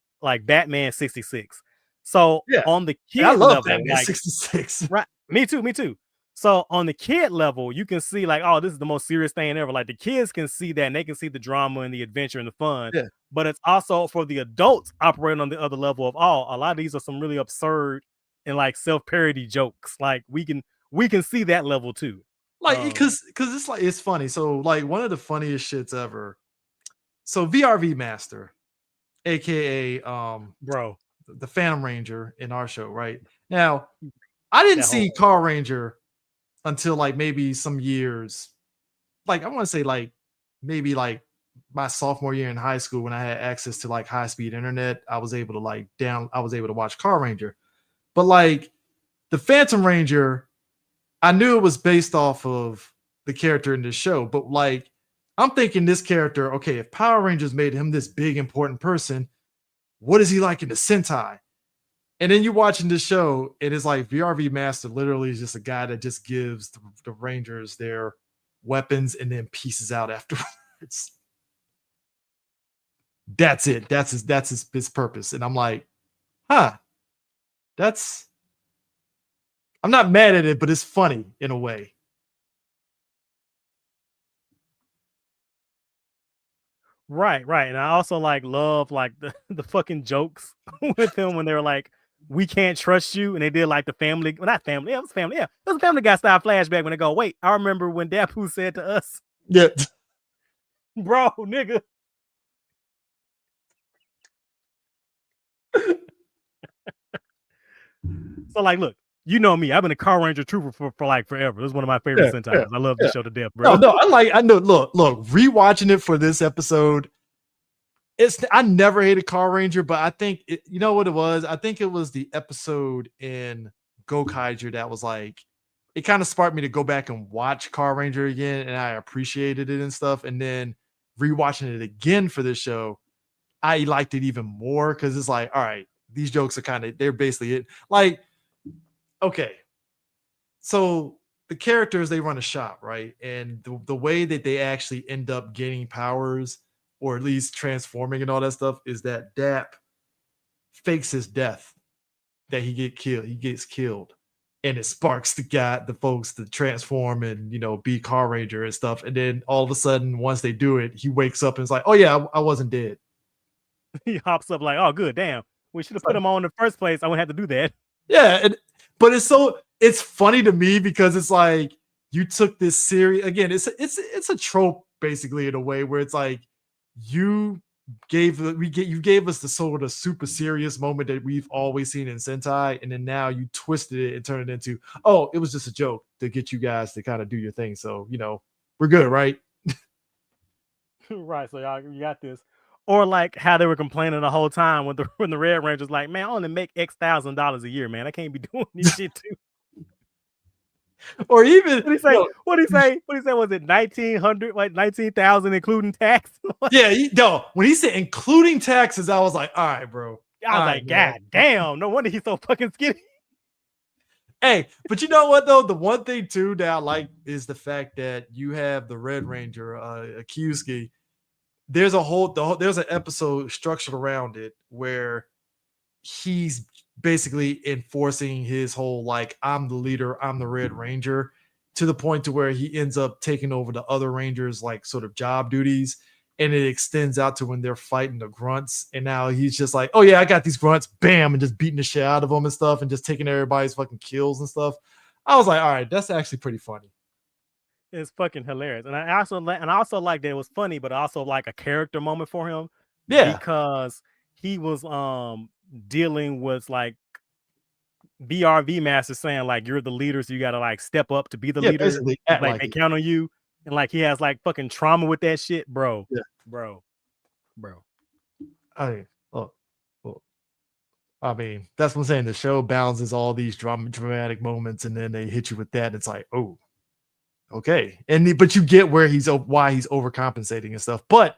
[SPEAKER 2] Batman 66. So
[SPEAKER 1] yeah.
[SPEAKER 2] on the
[SPEAKER 1] And I
[SPEAKER 2] kid
[SPEAKER 1] love
[SPEAKER 2] level,
[SPEAKER 1] Batman
[SPEAKER 2] like
[SPEAKER 1] '66.
[SPEAKER 2] right, me too, me too. So on the kid level, you can see like, oh, this is the most serious thing ever. Like the kids can see that and they can see the drama and the adventure and the fun.
[SPEAKER 1] Yeah,
[SPEAKER 2] But it's also for the adults operating on the other level of a lot of these are some really absurd and like self-parody jokes. Like we can see that level too.
[SPEAKER 1] like because it's like it's funny. So like one of the funniest shits ever. So VRV Master, aka
[SPEAKER 2] Bro,
[SPEAKER 1] the Phantom Ranger in our show, right? Now, I didn't
[SPEAKER 2] that
[SPEAKER 1] see
[SPEAKER 2] whole
[SPEAKER 1] Car Ranger until like maybe some years. Like I want to say like maybe like my sophomore year in high school when I had access to like high speed internet. I was able to watch Car Ranger. But like the Phantom Ranger, I knew it was based off of the character in this show, but like I'm thinking this character, okay, if Power Rangers made him this big important person, what is he like in the Sentai? And then you're watching this show, and it's like VRV Master literally is just a guy that just gives the Rangers their weapons and then pieces out afterwards. That's it. That's his purpose. And I'm like, huh, that's I'm not mad at it, but it's funny in a way.
[SPEAKER 2] Right, right. And I also like love like the fucking jokes with him when they were like, we can't trust you. And they did like the family, well, not family, yeah, it was family, yeah. It was a Family Guy style flashback when they go, wait, I remember when Dapu said to us,
[SPEAKER 1] Yeah.
[SPEAKER 2] bro, nigga. So like, look, you know me. I've been a Car Ranger trooper for like forever. This is one of my favorite Sentai. I love this show to death, bro.
[SPEAKER 1] No, I know. Look, rewatching it for this episode, I never hated Car Ranger, but I think you know what it was. I think it was the episode in Gokaiger that was like, it kind of sparked me to go back and watch Car Ranger again, and I appreciated it and stuff. And then rewatching it again for this show, I liked it even more because it's like, all right, these jokes are they're basically it. Like, okay, so the characters, they run a shop, right? And the way that they actually end up gaining powers or at least transforming and all that stuff is that Dap fakes his death, that he gets killed, and it sparks the folks to transform and be Car Ranger and stuff. And then all of a sudden, once they do it, he wakes up and is like, oh yeah, I wasn't dead.
[SPEAKER 2] He hops up like, oh good, damn, we should have put him on in the first place. I wouldn't have to do that.
[SPEAKER 1] Yeah, but it's funny to me because it's like you took this series again. It's a trope basically in a way where it's like you gave us the sort of super serious moment that we've always seen in Sentai, and then now you twisted it and turned it into, oh, it was just a joke to get you guys to kind of do your thing. So we're good, right?
[SPEAKER 2] Right. So y'all, you got this. Or like how they were complaining the whole time when the Red Ranger's like, man, I only make X $1,000 a year, man. I can't be doing this shit too.
[SPEAKER 1] Or even
[SPEAKER 2] what do you say? What do you say? Was it 1,900, like 19,000 including tax?
[SPEAKER 1] Yeah, when he said including taxes, I was like, all right, bro.
[SPEAKER 2] I was like, God damn, no wonder he's so fucking skinny.
[SPEAKER 1] Hey, but you know what though? The one thing too that I like is the fact that you have the Red Ranger, Gekisou. There's an episode structured around it where he's basically enforcing his whole like, I'm the leader, I'm the Red Ranger, to the point to where he ends up taking over the other Rangers like sort of job duties, and it extends out to when they're fighting the grunts, and now he's just like, oh yeah, I got these grunts, bam, and just beating the shit out of them and stuff, and just taking everybody's fucking kills and stuff. I was like, all right, that's actually pretty funny.
[SPEAKER 2] It's fucking hilarious. And I also like that it was funny, but also like a character moment for him.
[SPEAKER 1] Yeah.
[SPEAKER 2] Because he was dealing with like VRV Master saying like, you're the leader, so you gotta like step up to be the leader. Like they count on you. And like he has like fucking trauma with that shit, bro.
[SPEAKER 1] Yeah.
[SPEAKER 2] Bro.
[SPEAKER 1] I mean, that's what I'm saying. The show balances all these dramatic moments, and then they hit you with that. It's like, oh, okay. But you get why he's overcompensating and stuff. But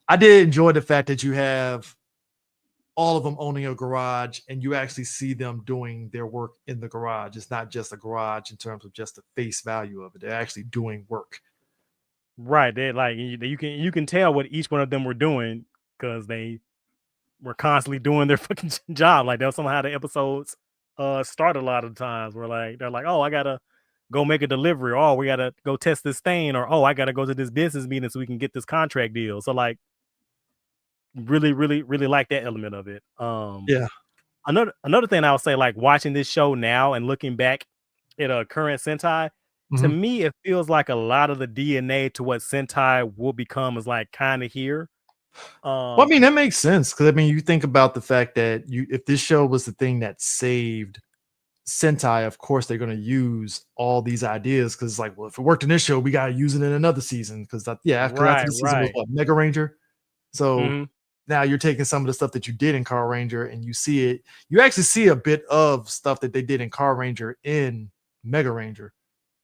[SPEAKER 1] I did enjoy the fact that you have all of them owning a garage, and you actually see them doing their work in the garage. It's not just a garage in terms of just the face value of it. They're actually doing work.
[SPEAKER 2] Right. They like you can tell what each one of them were doing because they were constantly doing their fucking job. Like that's somehow the episodes start a lot of times where like they're like, oh, I gotta go make a delivery, or oh, we gotta go test this stain, or oh, I gotta go to this business meeting so we can get this contract deal. So like really like that element of it.
[SPEAKER 1] Yeah.
[SPEAKER 2] Another thing I would say, like watching this show now and looking back at a current Sentai, to me it feels like a lot of the DNA to what Sentai will become is like kind of here.
[SPEAKER 1] Well, I mean, that makes sense because I mean, you think about the fact that if this show was the thing that saved Sentai, of course, they're going to use all these ideas because it's like, well, if it worked in this show, we got to use it in another season. Because because after the season was
[SPEAKER 2] Right.
[SPEAKER 1] what, Mega Ranger. So
[SPEAKER 2] Hmm.
[SPEAKER 1] now you're taking some of the stuff that you did in Car Ranger and you see it. You actually see a bit of stuff that they did in Car Ranger in Mega Ranger,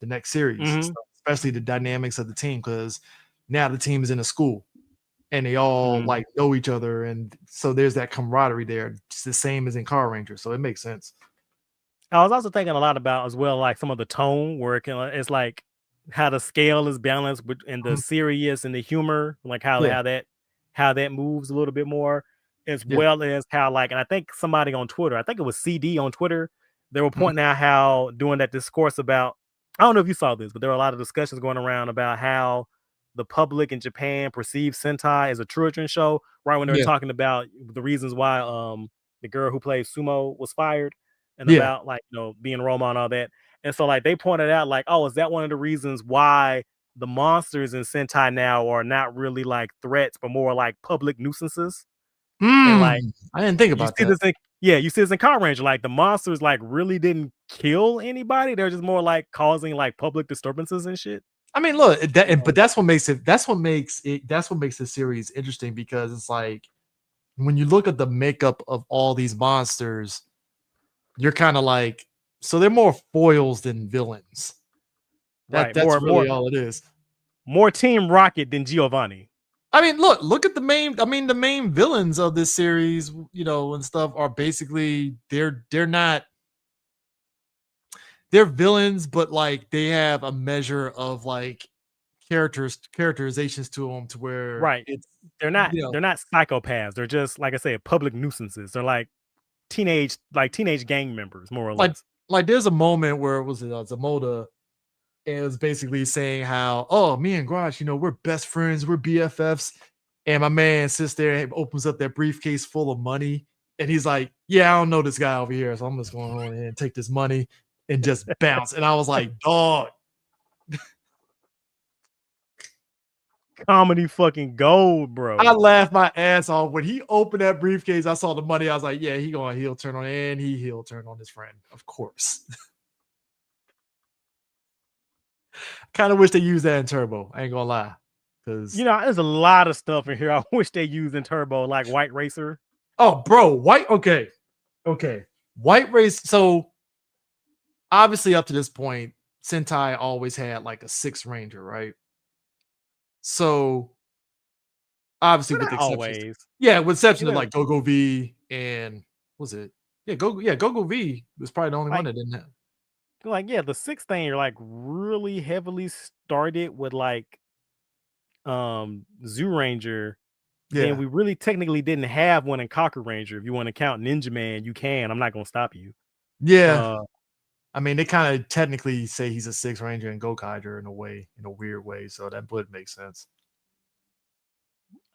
[SPEAKER 1] the next series,
[SPEAKER 2] Hmm.
[SPEAKER 1] stuff, especially the dynamics of the team. Because now the team is in a school and they all
[SPEAKER 2] Hmm.
[SPEAKER 1] like know each other, and so there's that camaraderie there. It's the same as in Car Ranger, so it makes sense.
[SPEAKER 2] I was also thinking a lot about as well, like some of the tone where it's like how the scale is balanced with and the
[SPEAKER 1] Mhm.
[SPEAKER 2] serious and the humor, like
[SPEAKER 1] Yeah,
[SPEAKER 2] how that moves a little bit more, as
[SPEAKER 1] yeah.
[SPEAKER 2] well as how like, and I think somebody on Twitter, I think it was CD on Twitter, they were
[SPEAKER 1] Mhm.
[SPEAKER 2] pointing out how doing that discourse about, I don't know if you saw this, but there were a lot of discussions going around about how the public in Japan perceives Sentai as a children's show, right when they're
[SPEAKER 1] Yeah,
[SPEAKER 2] talking about the reasons why the girl who plays Sumo was fired and
[SPEAKER 1] yeah.
[SPEAKER 2] about like being Roma and all that. And so like they pointed out like, oh, is that one of the reasons why the monsters in Sentai now are not really like threats, but more like public nuisances? And like
[SPEAKER 1] I didn't think
[SPEAKER 2] you
[SPEAKER 1] about
[SPEAKER 2] see
[SPEAKER 1] that.
[SPEAKER 2] this in yeah, you see this in Car Ranger. Like the monsters like really didn't kill anybody. They're just more like causing like public disturbances and shit.
[SPEAKER 1] I mean, look, but that's what makes it. That's what makes the series interesting because it's like when you look at the makeup of all these monsters, you're kind of like, so they're more foils than villains.
[SPEAKER 2] Right.
[SPEAKER 1] That's really all it is.
[SPEAKER 2] More Team Rocket than Giovanni.
[SPEAKER 1] I mean, look at the main. I mean, the main villains of this series, and stuff are basically they're not they're villains, but like they have a measure of like characterizations to them to where
[SPEAKER 2] Right.
[SPEAKER 1] it's
[SPEAKER 2] They're
[SPEAKER 1] you know
[SPEAKER 2] not psychopaths. They're just like I said, public nuisances. They're like teenage gang members, more or
[SPEAKER 1] like
[SPEAKER 2] less.
[SPEAKER 1] there's a moment where it was Zamoda and it was basically saying how, oh, me and Garage, we're best friends, we're BFFs. And my man sits there and opens up that briefcase full of money. And he's like, yeah, I don't know this guy over here. So I'm just going on and take this money and just bounce. And I was like, dog.
[SPEAKER 2] Comedy fucking gold,
[SPEAKER 1] I
[SPEAKER 2] bro.
[SPEAKER 1] laughed my ass off. When he opened that briefcase, I saw the money. I was like, yeah, he going to heel turn on, and he heel turn on his friend. Of course. Kind of wish they used that in Turbo. I ain't gonna lie. Because
[SPEAKER 2] There's a lot of stuff in here I wish they used in Turbo, like White Racer.
[SPEAKER 1] oh, bro, white. Okay. White race. So obviously, up to this point, Sentai always had like a six ranger, right? So obviously,
[SPEAKER 2] But
[SPEAKER 1] with
[SPEAKER 2] not
[SPEAKER 1] the exceptions,
[SPEAKER 2] always.
[SPEAKER 1] yeah, with exception of
[SPEAKER 2] Either
[SPEAKER 1] like Go V and was it? Go V was probably the only one
[SPEAKER 2] like
[SPEAKER 1] that didn't have.
[SPEAKER 2] yeah, the sixth thing are like really heavily started with like Zoo Ranger. Then
[SPEAKER 1] Yeah,
[SPEAKER 2] we really technically didn't have one in Cocker Ranger. If you want to count Ninja Man, you can. I'm not gonna stop you.
[SPEAKER 1] yeah.
[SPEAKER 2] Uh
[SPEAKER 1] I mean, they kind of technically say he's a six ranger and Gokaiger in a way, in a weird way. So that would make sense.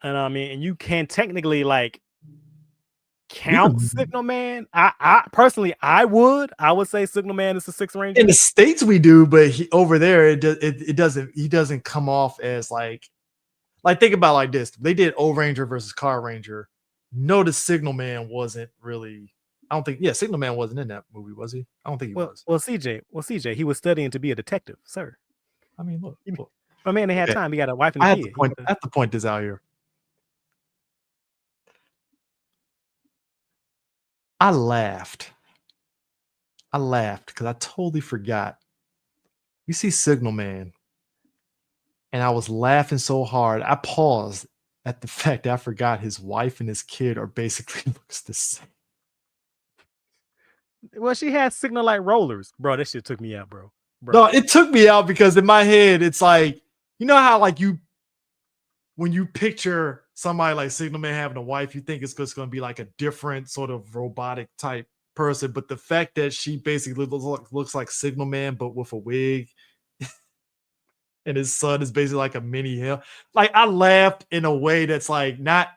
[SPEAKER 2] and I mean, and you can technically like count
[SPEAKER 1] Even
[SPEAKER 2] Signal Man. I personally I would say Signal Man is the Sixth
[SPEAKER 1] in the
[SPEAKER 2] Ranger.
[SPEAKER 1] states we do, but over there it doesn't. He doesn't come off as like think about it like this. They did O Ranger versus Car Ranger. No, the Signal Man wasn't really. I don't think. Yeah, Signal Man wasn't in that movie, was he? I don't think he was.
[SPEAKER 2] CJ, he was studying to be a detective, sir.
[SPEAKER 1] I mean, look.
[SPEAKER 2] He-
[SPEAKER 1] look.
[SPEAKER 2] My man, they had
[SPEAKER 1] Okay,
[SPEAKER 2] time. He got a wife and a
[SPEAKER 1] I have to
[SPEAKER 2] kid. He
[SPEAKER 1] point.
[SPEAKER 2] could
[SPEAKER 1] I have to point this out here. I laughed. I laughed because I totally forgot. You see Signal Man, and I was laughing so hard. I paused at the fact that I forgot his wife and his kid are basically looks the same.
[SPEAKER 2] well, she had signal light rollers, bro. That shit took me out, bro.
[SPEAKER 1] No,
[SPEAKER 2] Bro,
[SPEAKER 1] it took me out because in my head, it's like, you know how like you when you picture somebody like Signal Man having a wife, you think it's just going to be like a different sort of robotic type person. But the fact that she basically looks like Signal Man, but with a wig, and his son is basically like a mini him. Like I laughed in a way that's like not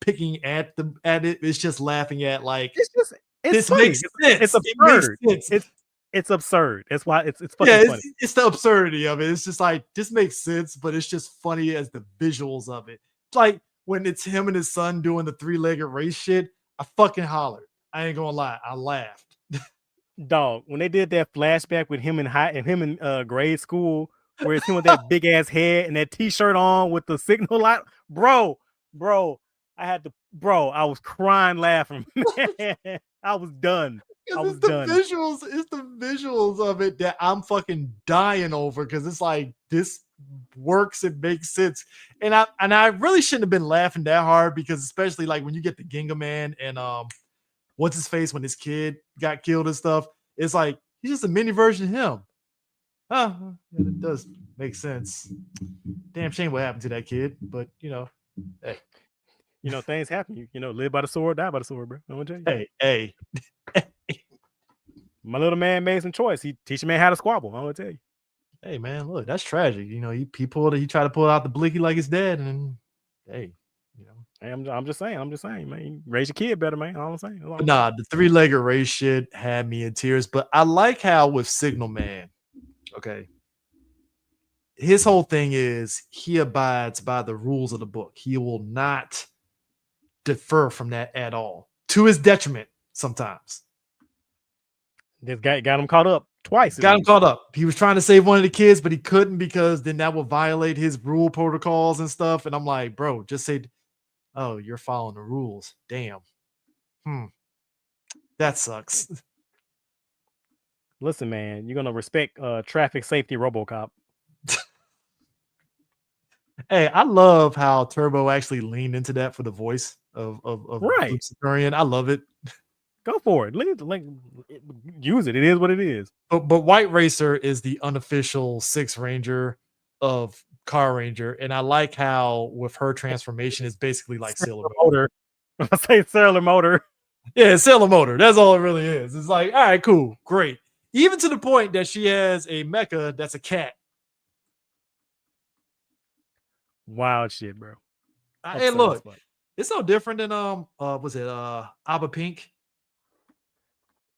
[SPEAKER 1] picking at it. It's just laughing at like
[SPEAKER 2] it's just it's
[SPEAKER 1] this
[SPEAKER 2] funny.
[SPEAKER 1] makes
[SPEAKER 2] It's
[SPEAKER 1] sense. It makes
[SPEAKER 2] absurd.
[SPEAKER 1] sense.
[SPEAKER 2] It's absurd. That's why it's
[SPEAKER 1] Yeah,
[SPEAKER 2] fucking funny.
[SPEAKER 1] it's the absurdity of it. It's just like this makes sense, but it's just funny as the visuals of it. It's like when it's him and his son doing the three-legged race shit, I fucking hollered. I ain't gonna lie, I laughed.
[SPEAKER 2] Dog, when they did that flashback with him in grade school, where it's him with that big ass head and that t-shirt on with the signal light, bro, I was crying laughing, man. I was done. I
[SPEAKER 1] Because
[SPEAKER 2] was done.
[SPEAKER 1] it's the visuals of it that I'm fucking dying over. Because it's like this works, it makes sense, and I really shouldn't have been laughing that hard because especially like when you get the Ginga Man and what's his face when his kid got killed and stuff, it's like he's just a mini version of him. Yeah, it does make sense. Damn shame what happened to that kid, but hey,
[SPEAKER 2] Things happen. Live by the sword, die by the sword, bro. I'm gonna tell you.
[SPEAKER 1] hey.
[SPEAKER 2] My little man made some choice. He teach a man how to squabble. I'm gonna tell you.
[SPEAKER 1] Hey man, look, that's tragic. He tried to pull out the blicky like his dad, and hey,
[SPEAKER 2] Hey, I'm just saying, man. Raise your kid better, man. All I'm saying.
[SPEAKER 1] But nah, the three-legged race shit had me in tears. But I like how with Signal Man, okay, his whole thing is he abides by the rules of the book. He will not defer from that at all, to his detriment sometimes.
[SPEAKER 2] This guy got him caught up twice.
[SPEAKER 1] Got him caught up. He was trying to save one of the kids, but he couldn't because then that would violate his rule protocols and stuff. And I'm like, bro, just say, oh, you're following the rules. Damn. That sucks.
[SPEAKER 2] Listen, man, you're gonna respect traffic safety RoboCop.
[SPEAKER 1] Hey, I love how Turbo actually leaned into that for the voice of
[SPEAKER 2] Right.
[SPEAKER 1] Luke Centurion. I love it.
[SPEAKER 2] Go for it. Use it. It is what it is.
[SPEAKER 1] But White Racer is the unofficial Sixth Ranger of Car Ranger, and I like how with her transformation is basically like Sailor Motor.
[SPEAKER 2] I say Sailor Motor.
[SPEAKER 1] Yeah, Sailor Motor. That's all it really is. It's like, all right, cool, great. Even to the point that she has a mecha that's a cat.
[SPEAKER 2] Wild shit, bro.
[SPEAKER 1] Hey, look, it's no different than was it Abba Pink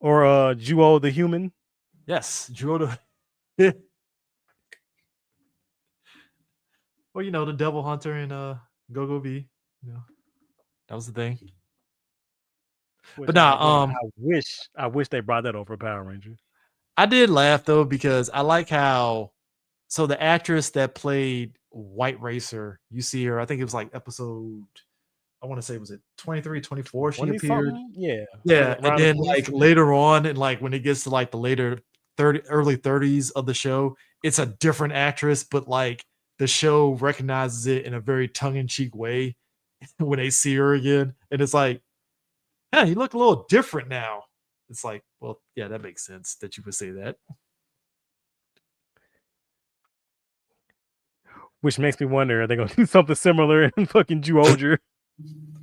[SPEAKER 2] or Juo the Human?
[SPEAKER 1] Yes, Juo the. Well, the Devil Hunter and Go V. That was the thing. But
[SPEAKER 2] I wish they brought that over Power Ranger.
[SPEAKER 1] I did laugh though because I like how the actress that played White Racer, you see her, I think it was like episode, I want to say, was it 23, 24 she appeared?
[SPEAKER 2] Yeah.
[SPEAKER 1] Yeah. And then like later on, and like when it gets to like the later early 30s of the show, it's a different actress, but like the show recognizes it in a very tongue-in-cheek way when they see her again. And it's like, hey, you look a little different now. It's like, well, yeah, that makes sense that you would say that.
[SPEAKER 2] Which makes me wonder, are they gonna do something similar in fucking Juoger?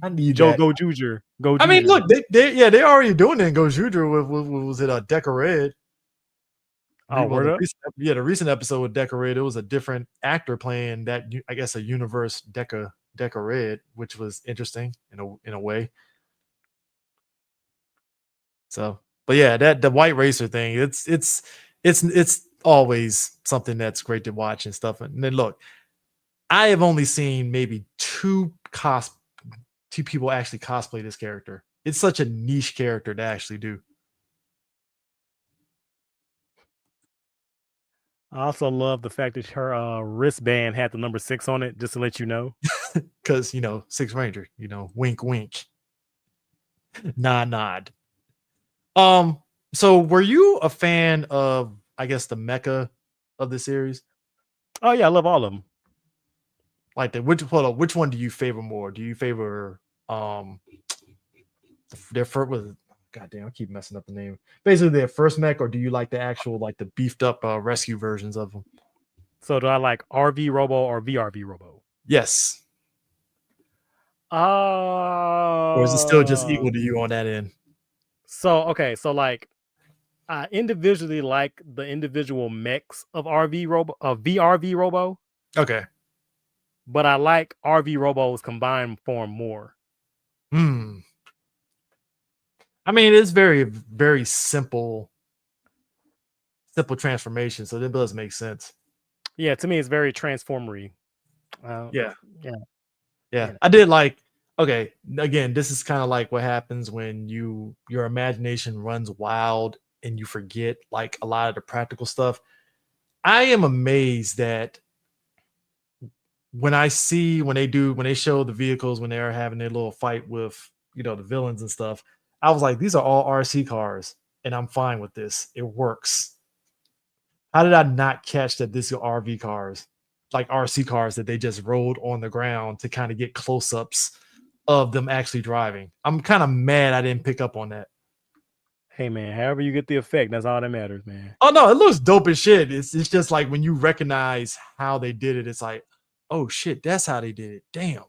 [SPEAKER 1] I need
[SPEAKER 2] Joe
[SPEAKER 1] that.
[SPEAKER 2] Go Juger.
[SPEAKER 1] I mean, look, they already doing it in Go Juger with was it Deca Red?
[SPEAKER 2] Oh,
[SPEAKER 1] the recent episode with Deca Red, it was a different actor playing that, I guess, a universe Deca Red, which was interesting in a way. So, but yeah, the White Racer thing, it's always something that's great to watch and stuff. And then look, I have only seen maybe two people actually cosplay this character. It's such a niche character to actually do.
[SPEAKER 2] I also love the fact that her wristband had the number 6 on it, just to let you know.
[SPEAKER 1] Because, Sixth Ranger, wink, wink. Nod. So were you a fan of, I guess, the mecha of the series?
[SPEAKER 2] Oh yeah, I love all of them.
[SPEAKER 1] Like which one do you favor more? Do you favor their first was, goddamn, I keep messing up the name. Basically their first mech, or do you like the actual like the beefed up rescue versions of them?
[SPEAKER 2] So do I like RV Robo or VRV Robo?
[SPEAKER 1] Yes. Or is it still just equal to you on that end?
[SPEAKER 2] So okay, so like I individually like the individual mechs of VRV Robo.
[SPEAKER 1] Okay.
[SPEAKER 2] But I like RV Robo's combined form more.
[SPEAKER 1] I mean, it's very, very simple transformation, so that does make sense.
[SPEAKER 2] Yeah, to me, it's very transformery.
[SPEAKER 1] Yeah. I did like. Okay, again, this is kind of like what happens when your imagination runs wild and you forget like a lot of the practical stuff. I am amazed that when I see when they show the vehicles when they're having their little fight with the villains and stuff, I was like, these are all RC cars, and I'm fine with this. It works. How did I not catch that this are RV cars, like RC cars that they just rolled on the ground to kind of get close-ups of them actually driving? I'm kind of mad I didn't pick up on that.
[SPEAKER 2] Hey man, however you get the effect, that's all that matters, man.
[SPEAKER 1] Oh no, it looks dope as shit. It's just like when you recognize how they did it, it's like, oh shit, that's how they did it. Damn.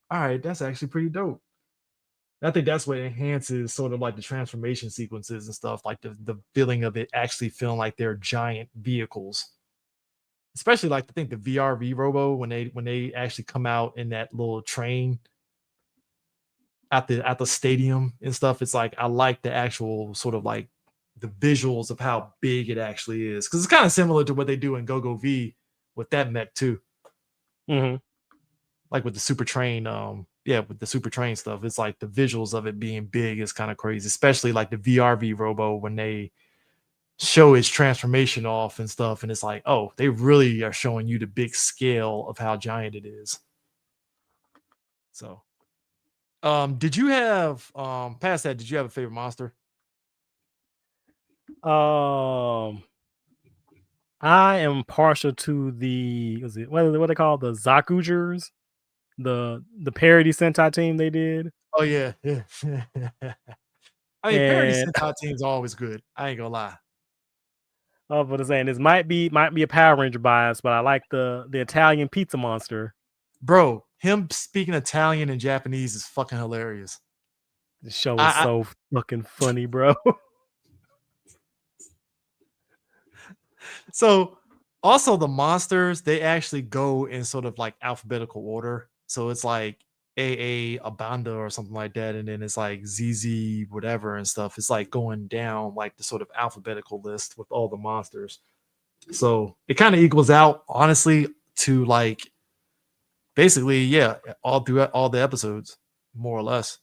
[SPEAKER 1] All right, that's actually pretty dope. I think that's what enhances sort of like the transformation sequences and stuff, like the feeling of it actually feeling like they're giant vehicles. Especially like I think the VRV Robo when they actually come out in that little train at the stadium and stuff. It's like I like the actual sort of like the visuals of how big it actually is, because it's kind of similar to what they do in Go V with that mech too.
[SPEAKER 2] Mm-hmm.
[SPEAKER 1] Like with the super train, with the super train stuff, it's like the visuals of it being big is kind of crazy, especially like the VRV Robo when they show its transformation off and stuff, and it's like, oh, they really are showing you the big scale of how giant it is. So did you have past that, did you have a favorite monster?
[SPEAKER 2] I am partial to the what they call the Zakugers, the parody Sentai team they did.
[SPEAKER 1] Oh yeah, yeah. I mean, parody
[SPEAKER 2] And
[SPEAKER 1] Sentai teams are always good. I ain't gonna lie,
[SPEAKER 2] oh, but I'm saying this might be a Power Ranger bias, but I like the Italian pizza monster.
[SPEAKER 1] bro. Him speaking Italian and Japanese is fucking hilarious.
[SPEAKER 2] The show is
[SPEAKER 1] I
[SPEAKER 2] so fucking funny, bro.
[SPEAKER 1] So also the monsters, they actually go in sort of like alphabetical order. So it's like AA Abanda or something like that, and then it's like ZZ whatever and stuff. It's like going down like the sort of alphabetical list with all the monsters. So it kind of equals out honestly to like basically, yeah, all throughout all the episodes, more or less.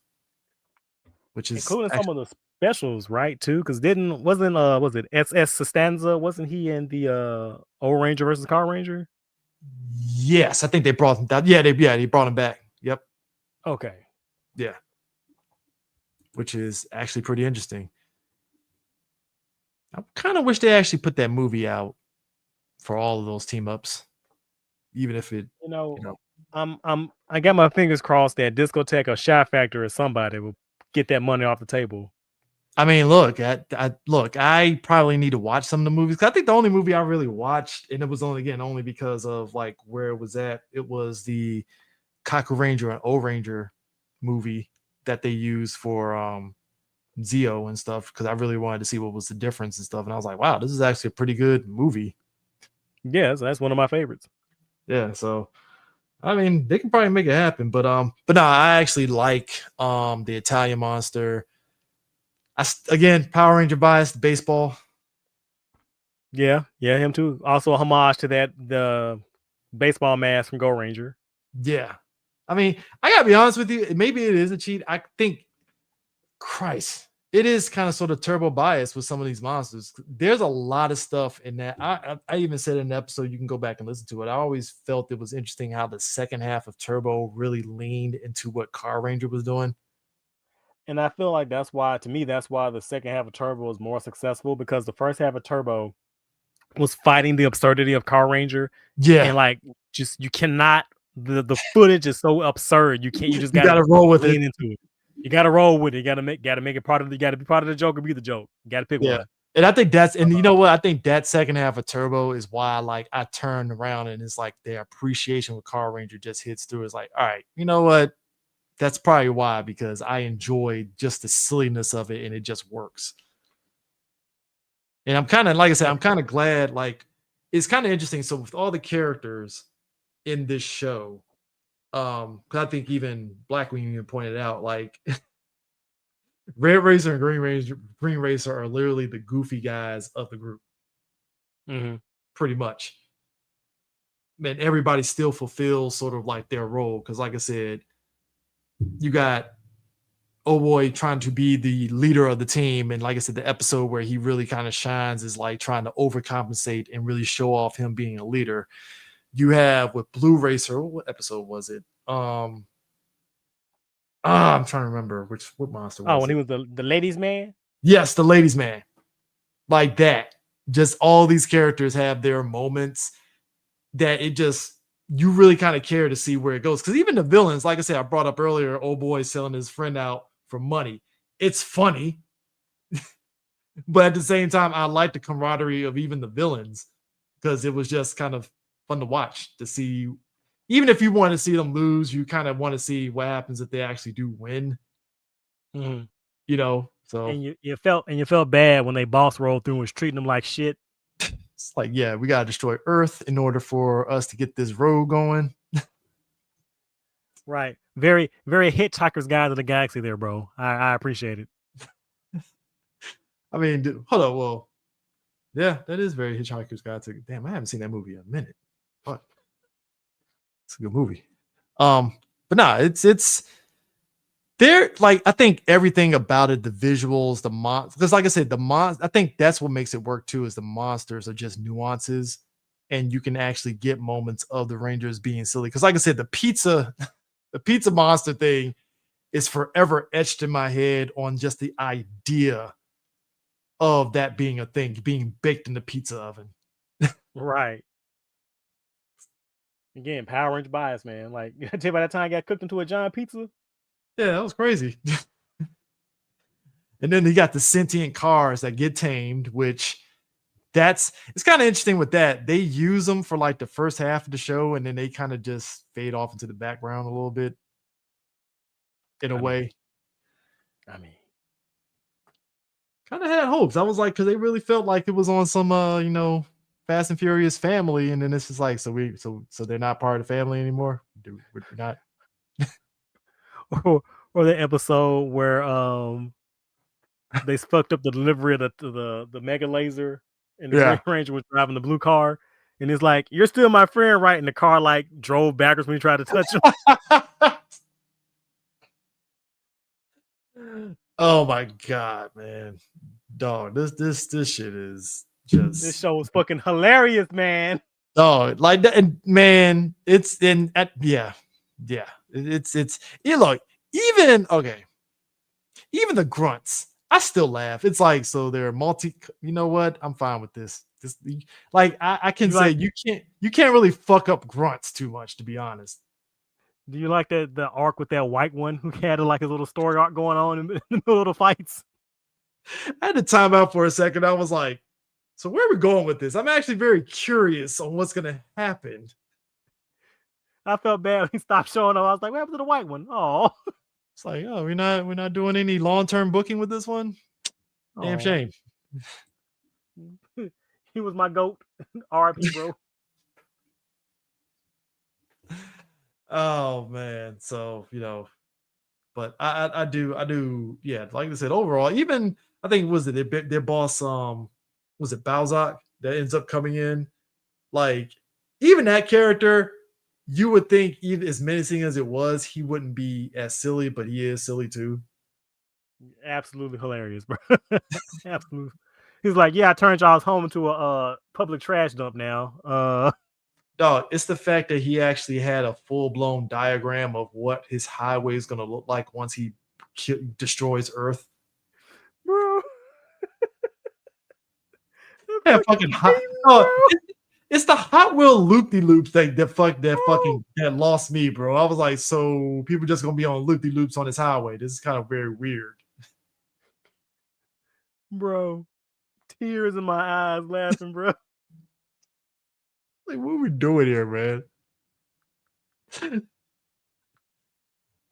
[SPEAKER 1] Which is
[SPEAKER 2] Including some
[SPEAKER 1] actually,
[SPEAKER 2] of the specials, right? Too, because wasn't was it SS Sustanza? Wasn't he in the O Ranger versus Car Ranger?
[SPEAKER 1] yes, I think they brought him down. They brought him back. Yep.
[SPEAKER 2] Okay.
[SPEAKER 1] Yeah. Which is actually pretty interesting. I kind of wish they actually put that movie out for all of those team ups, even if it,
[SPEAKER 2] You know,
[SPEAKER 1] you know.
[SPEAKER 2] I got my fingers crossed that Discotheque or Shy Factor or somebody will get that money off the table.
[SPEAKER 1] I mean, look, I probably need to watch some of the movies. 'Cause I think the only movie I really watched, and it was only because of like where it was at. It was the Kaku Ranger and O Ranger movie that they used for Zeo and stuff, because I really wanted to see what was the difference and stuff. And I was like, wow, this is actually a pretty good movie.
[SPEAKER 2] Yeah, so that's one of my favorites.
[SPEAKER 1] Yeah, so I mean, they can probably make it happen, but no, I actually like the Italian monster. Again, Power Ranger bias, baseball.
[SPEAKER 2] Yeah, him too. Also a homage to the baseball mask from Go Ranger.
[SPEAKER 1] Yeah, I mean, I gotta be honest with you. Maybe it is a cheat. I think, Christ, it is kind of sort of turbo bias with some of these monsters. There's a lot of stuff in that. I even said in the episode, you can go back and listen to it. I always felt it was interesting how the second half of Turbo really leaned into what Car Ranger was doing.
[SPEAKER 2] And I feel like that's why the second half of Turbo was more successful, because the first half of Turbo was fighting the absurdity of Car Ranger,
[SPEAKER 1] Yeah,
[SPEAKER 2] and like just you cannot the footage is so absurd. You just
[SPEAKER 1] you
[SPEAKER 2] gotta
[SPEAKER 1] got to roll with it.
[SPEAKER 2] lean into it. You gotta roll with it. You gotta make it part of you gotta be part of the joke or be the joke. You gotta pick
[SPEAKER 1] Yeah.
[SPEAKER 2] one.
[SPEAKER 1] And I think and you know what? I think that second half of Turbo is why like I turned around and it's like the appreciation with Car Ranger just hits through. It's like, all right, you know what? That's probably why, because I enjoyed just the silliness of it and it just works. And I'm kind of, like I said, I'm kind of glad, like, it's kind of interesting. So with all the characters in this show, because I think even Blackwing even pointed out, like Red Racer and Green Racer are literally the goofy guys of the group,
[SPEAKER 2] Mm-hmm.
[SPEAKER 1] pretty much. And everybody still fulfills sort of like their role. Because, like I said, you got oh boy trying to be the leader of the team. And like I said, the episode where he really kind of shines is like trying to overcompensate and really show off him being a leader. You have with Blue Racer, what episode was it? I'm trying to remember what monster
[SPEAKER 2] Oh,
[SPEAKER 1] was
[SPEAKER 2] when
[SPEAKER 1] it.
[SPEAKER 2] he was the ladies' man.
[SPEAKER 1] Yes, the ladies' man. Like that. Just all these characters have their moments that it just you really kind of care to see where it goes. Because even the villains, like I said, I brought up earlier, old boy selling his friend out for money. It's funny, but at the same time, I like the camaraderie of even the villains because it was just kind of fun to watch to see. Even if you want to see them lose, you kind of want to see what happens if they actually do win.
[SPEAKER 2] Mm-hmm.
[SPEAKER 1] You know, so
[SPEAKER 2] And you felt bad when they boss rolled through and was treating them like shit.
[SPEAKER 1] it's like, yeah, we gotta destroy Earth in order for us to get this road going.
[SPEAKER 2] Right. Very, very Hitchhiker's Guide to the Galaxy there, bro. I appreciate it.
[SPEAKER 1] I mean, hold on, well, yeah, that is very Hitchhiker's Guide to. Damn, I haven't seen that movie in a minute, but it's a good movie. But nah, it's there. Like I think everything about it, the visuals, the because like I said, I think that's what makes it work too. Is the monsters are just nuances, and you can actually get moments of the Rangers being silly. Because like I said, the pizza monster thing is forever etched in my head on just the idea of that being a thing, being baked in the pizza oven.
[SPEAKER 2] Right. Again, Power Rangers bias, man. Like, I tell you, by that time I got cooked into a giant pizza.
[SPEAKER 1] Yeah, that was crazy. And then he got the sentient cars that get tamed, which it's kind of interesting with that. They use them for like the first half of the show, and then they kind of just fade off into the background a little bit in a way.
[SPEAKER 2] I mean,
[SPEAKER 1] Kind of had hopes. I was like, because they really felt like it was on some Fast and Furious family, and then it's just like, so they're not part of the family anymore. We're not.
[SPEAKER 2] or the episode where they fucked up the delivery of the mega laser, and the Green
[SPEAKER 1] Yeah.
[SPEAKER 2] Ranger was driving the blue car, and it's like, you're still my friend, right? And the car like drove backwards when he tried to touch him.
[SPEAKER 1] Oh my god, man. Dog, this shit is just
[SPEAKER 2] This show was fucking hilarious, man.
[SPEAKER 1] dog, like that, and man, it's in at yeah. It's you look, even okay, even the grunts, I still laugh. It's like, so they're you know what? I'm fine with this. Like I can say you can't really fuck up grunts too much, to be honest.
[SPEAKER 2] Do you like the arc with that white one who had like his little story arc going on in the middle of the fights?
[SPEAKER 1] I had to time out for a second. I was like, so where are we going with this? I'm actually very curious on what's gonna happen.
[SPEAKER 2] I felt bad when he stopped showing up. I was like, what happened to the white one? Oh,
[SPEAKER 1] It's like, oh, we're not doing any long-term booking with this one. Damn shame.
[SPEAKER 2] He was my goat. RIP, bro.
[SPEAKER 1] Oh man. So, but I do, yeah, like I said, overall, even I think was it their boss, was it Balzac that ends up coming in? Like, even that character, you would think, even as menacing as it was, he wouldn't be as silly, but he is silly too.
[SPEAKER 2] Absolutely hilarious, bro. Absolutely. He's like, yeah, I turned y'all's home into a public trash dump now.
[SPEAKER 1] Dog, it's the fact that he actually had a full-blown diagram of what his highway is going to look like once he destroys Earth.
[SPEAKER 2] Bro.
[SPEAKER 1] Yeah, fucking hot. Oh, it's the Hot Wheel loop-de-loops thing that lost me, bro. I was like, so people just gonna be on loop-de-loops on this highway. This is kind of very weird.
[SPEAKER 2] Bro. Tears in my eyes laughing, bro.
[SPEAKER 1] Like, what are we doing here, man?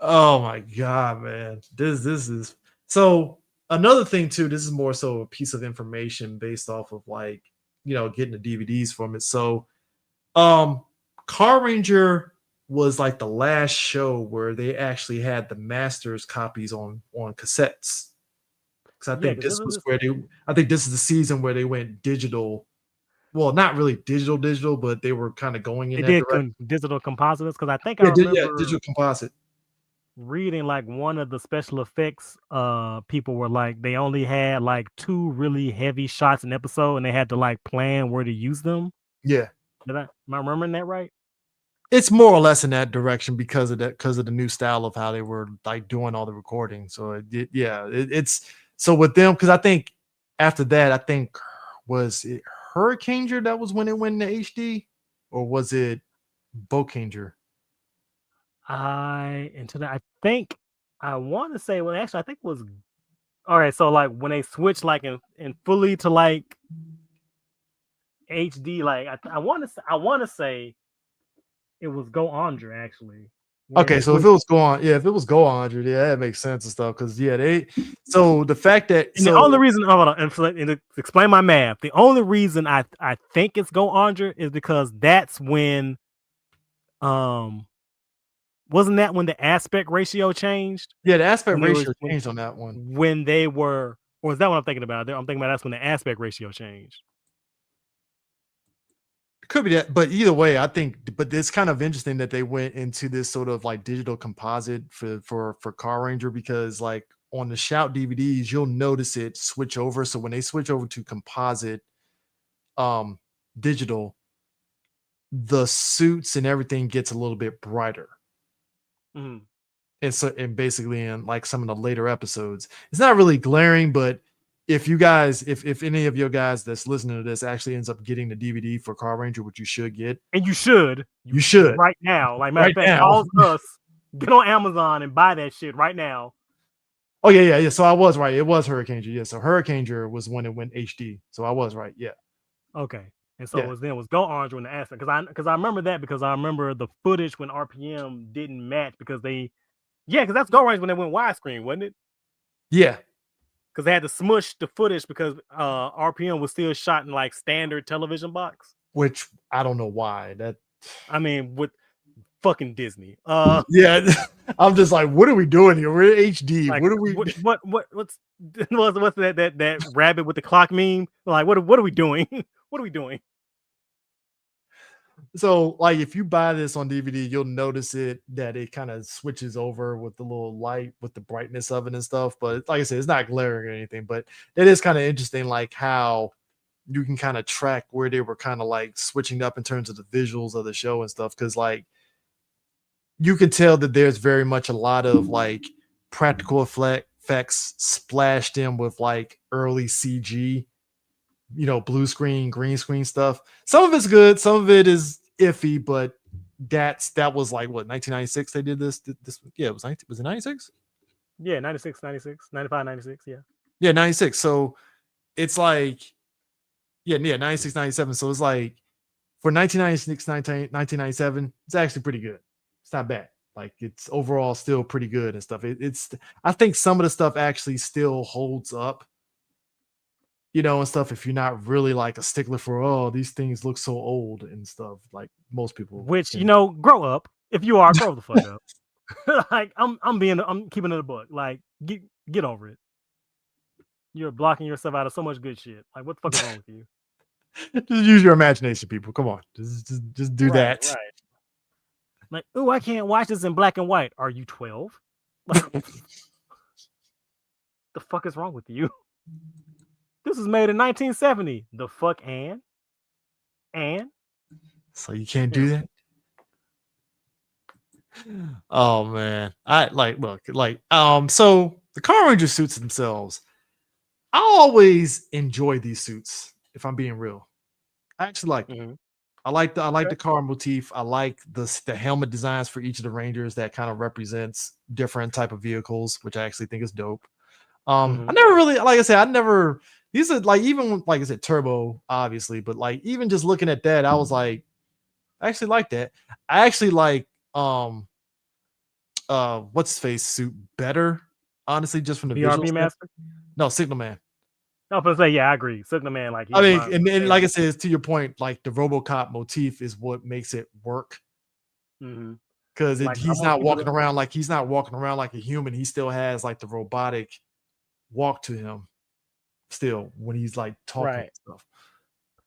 [SPEAKER 1] Oh my god, man. This is so another thing too. This is more so a piece of information based off of like, getting the DVDs from it. So Car Ranger was like the last show where they actually had the masters copies on cassettes. Because I think this is the season where they went digital. Well, not really digital, but they were kind of going in that direction.
[SPEAKER 2] Digital composites, because I think I
[SPEAKER 1] Yeah,
[SPEAKER 2] remember
[SPEAKER 1] digital composite.
[SPEAKER 2] reading like one of the special effects people were like they only had like 2 really heavy shots an episode and they had to like plan where to use them.
[SPEAKER 1] Yeah.
[SPEAKER 2] Am I remembering that right?
[SPEAKER 1] It's more or less in that direction because of the new style of how they were like doing all the recording. So it's so with them because I think after that I think was it Hurricaneger that was when it went into HD or was it Bokanger?
[SPEAKER 2] I think I want to say well actually I think it was all right. So like when they switched like in fully to like HD, like I want to say it was Go Andre actually.
[SPEAKER 1] Okay, so if it was Go 100, yeah, that makes sense and stuff. Because so the fact that
[SPEAKER 2] and the only reason hold on, and to explain my math, the only reason I think it's Go Andre is because that's when wasn't that when the aspect ratio changed?
[SPEAKER 1] Yeah, the aspect ratio changed on that one.
[SPEAKER 2] When they were, or is that what I'm thinking about? I'm thinking about that's when the aspect ratio changed.
[SPEAKER 1] It could be that, but either way, I think. But it's kind of interesting that they went into this sort of like digital composite for Carranger because like on the Shout DVDs, you'll notice it switch over. So when they switch over to composite, digital, the suits and everything gets a little bit brighter.
[SPEAKER 2] Mm-hmm.
[SPEAKER 1] And basically in like some of the later episodes, it's not really glaring, but if you guys, if any of your guys that's listening to this actually ends up getting the DVD for Carranger, which you should get,
[SPEAKER 2] and you should right now. Like matter of fact, call us, get on Amazon and buy that shit right now.
[SPEAKER 1] Oh yeah. So I was right. It was Hurricaneger. Yeah. So Hurricaneger was when it went HD. So I was right. Yeah.
[SPEAKER 2] Okay. And so it was Go Orange when the aspect because I remember that because I remember the footage when RPM didn't match because because that's Go Orange when they went widescreen, wasn't it?
[SPEAKER 1] Yeah.
[SPEAKER 2] Because they had to smush the footage because RPM was still shot in like standard television box.
[SPEAKER 1] Which I don't know why.
[SPEAKER 2] I mean, with fucking Disney.
[SPEAKER 1] Yeah, I'm just like, what are we doing here? We're in HD.
[SPEAKER 2] Like,
[SPEAKER 1] what are we?
[SPEAKER 2] What's that rabbit with the clock meme? Like, what are we doing? What are we doing?
[SPEAKER 1] So, like, if you buy this on DVD, you'll notice that it kind of switches over with the little light, with the brightness of it and stuff. But like I said, it's not glaring or anything. But it is kind of interesting, like how you can kind of track where they were kind of like switching up in terms of the visuals of the show and stuff. Because like you can tell that there's very much a lot of like practical effects splashed in with like early CG, blue screen, green screen stuff. Some of it's good, some of it is iffy, but that was like what 1996 they did this. Yeah, was it 96?
[SPEAKER 2] Yeah, 96, 95, 96, yeah.
[SPEAKER 1] Yeah, 96. So it's like 96, 97. So it's like for 1996, 1997, it's actually pretty good. It's not bad. Like it's overall still pretty good and stuff. I think some of the stuff actually still holds up, and stuff. If you're not really like a stickler for, these things look so old and stuff, like most people.
[SPEAKER 2] Which grow up. If you are, grow the fuck up. Like I'm keeping it a book. Like get over it. You're blocking yourself out of so much good shit. Like what the fuck is wrong with you?
[SPEAKER 1] Just use your imagination, people. Come on, just do that.
[SPEAKER 2] Right. Like, oh, I can't watch this in black and white. Are you 12? Like, the fuck is wrong with you? This was made in 1970. The fuck, and
[SPEAKER 1] so you can't do that. Oh man, I look. So the Carranger suits themselves, I always enjoy these suits. If I'm being real, I actually like them.
[SPEAKER 2] Mm-hmm.
[SPEAKER 1] I like the car motif. I like the helmet designs for each of the Rangers that kind of represents different type of vehicles, which I actually think is dope. I never really, like I said, these are like, even like I said, Turbo, obviously, but like even just looking at that, I was like, I actually like that. I actually like what's his face suit better, honestly, just from the
[SPEAKER 2] BRB Master.
[SPEAKER 1] No, Signal Man.
[SPEAKER 2] I was gonna say, yeah, I agree. Signal Man, like
[SPEAKER 1] I mean, and like I said, to your point, like the RoboCop motif is what makes it work. Because he's not walking around like a human. He still has like the robotic walk to him still when he's like talking and stuff.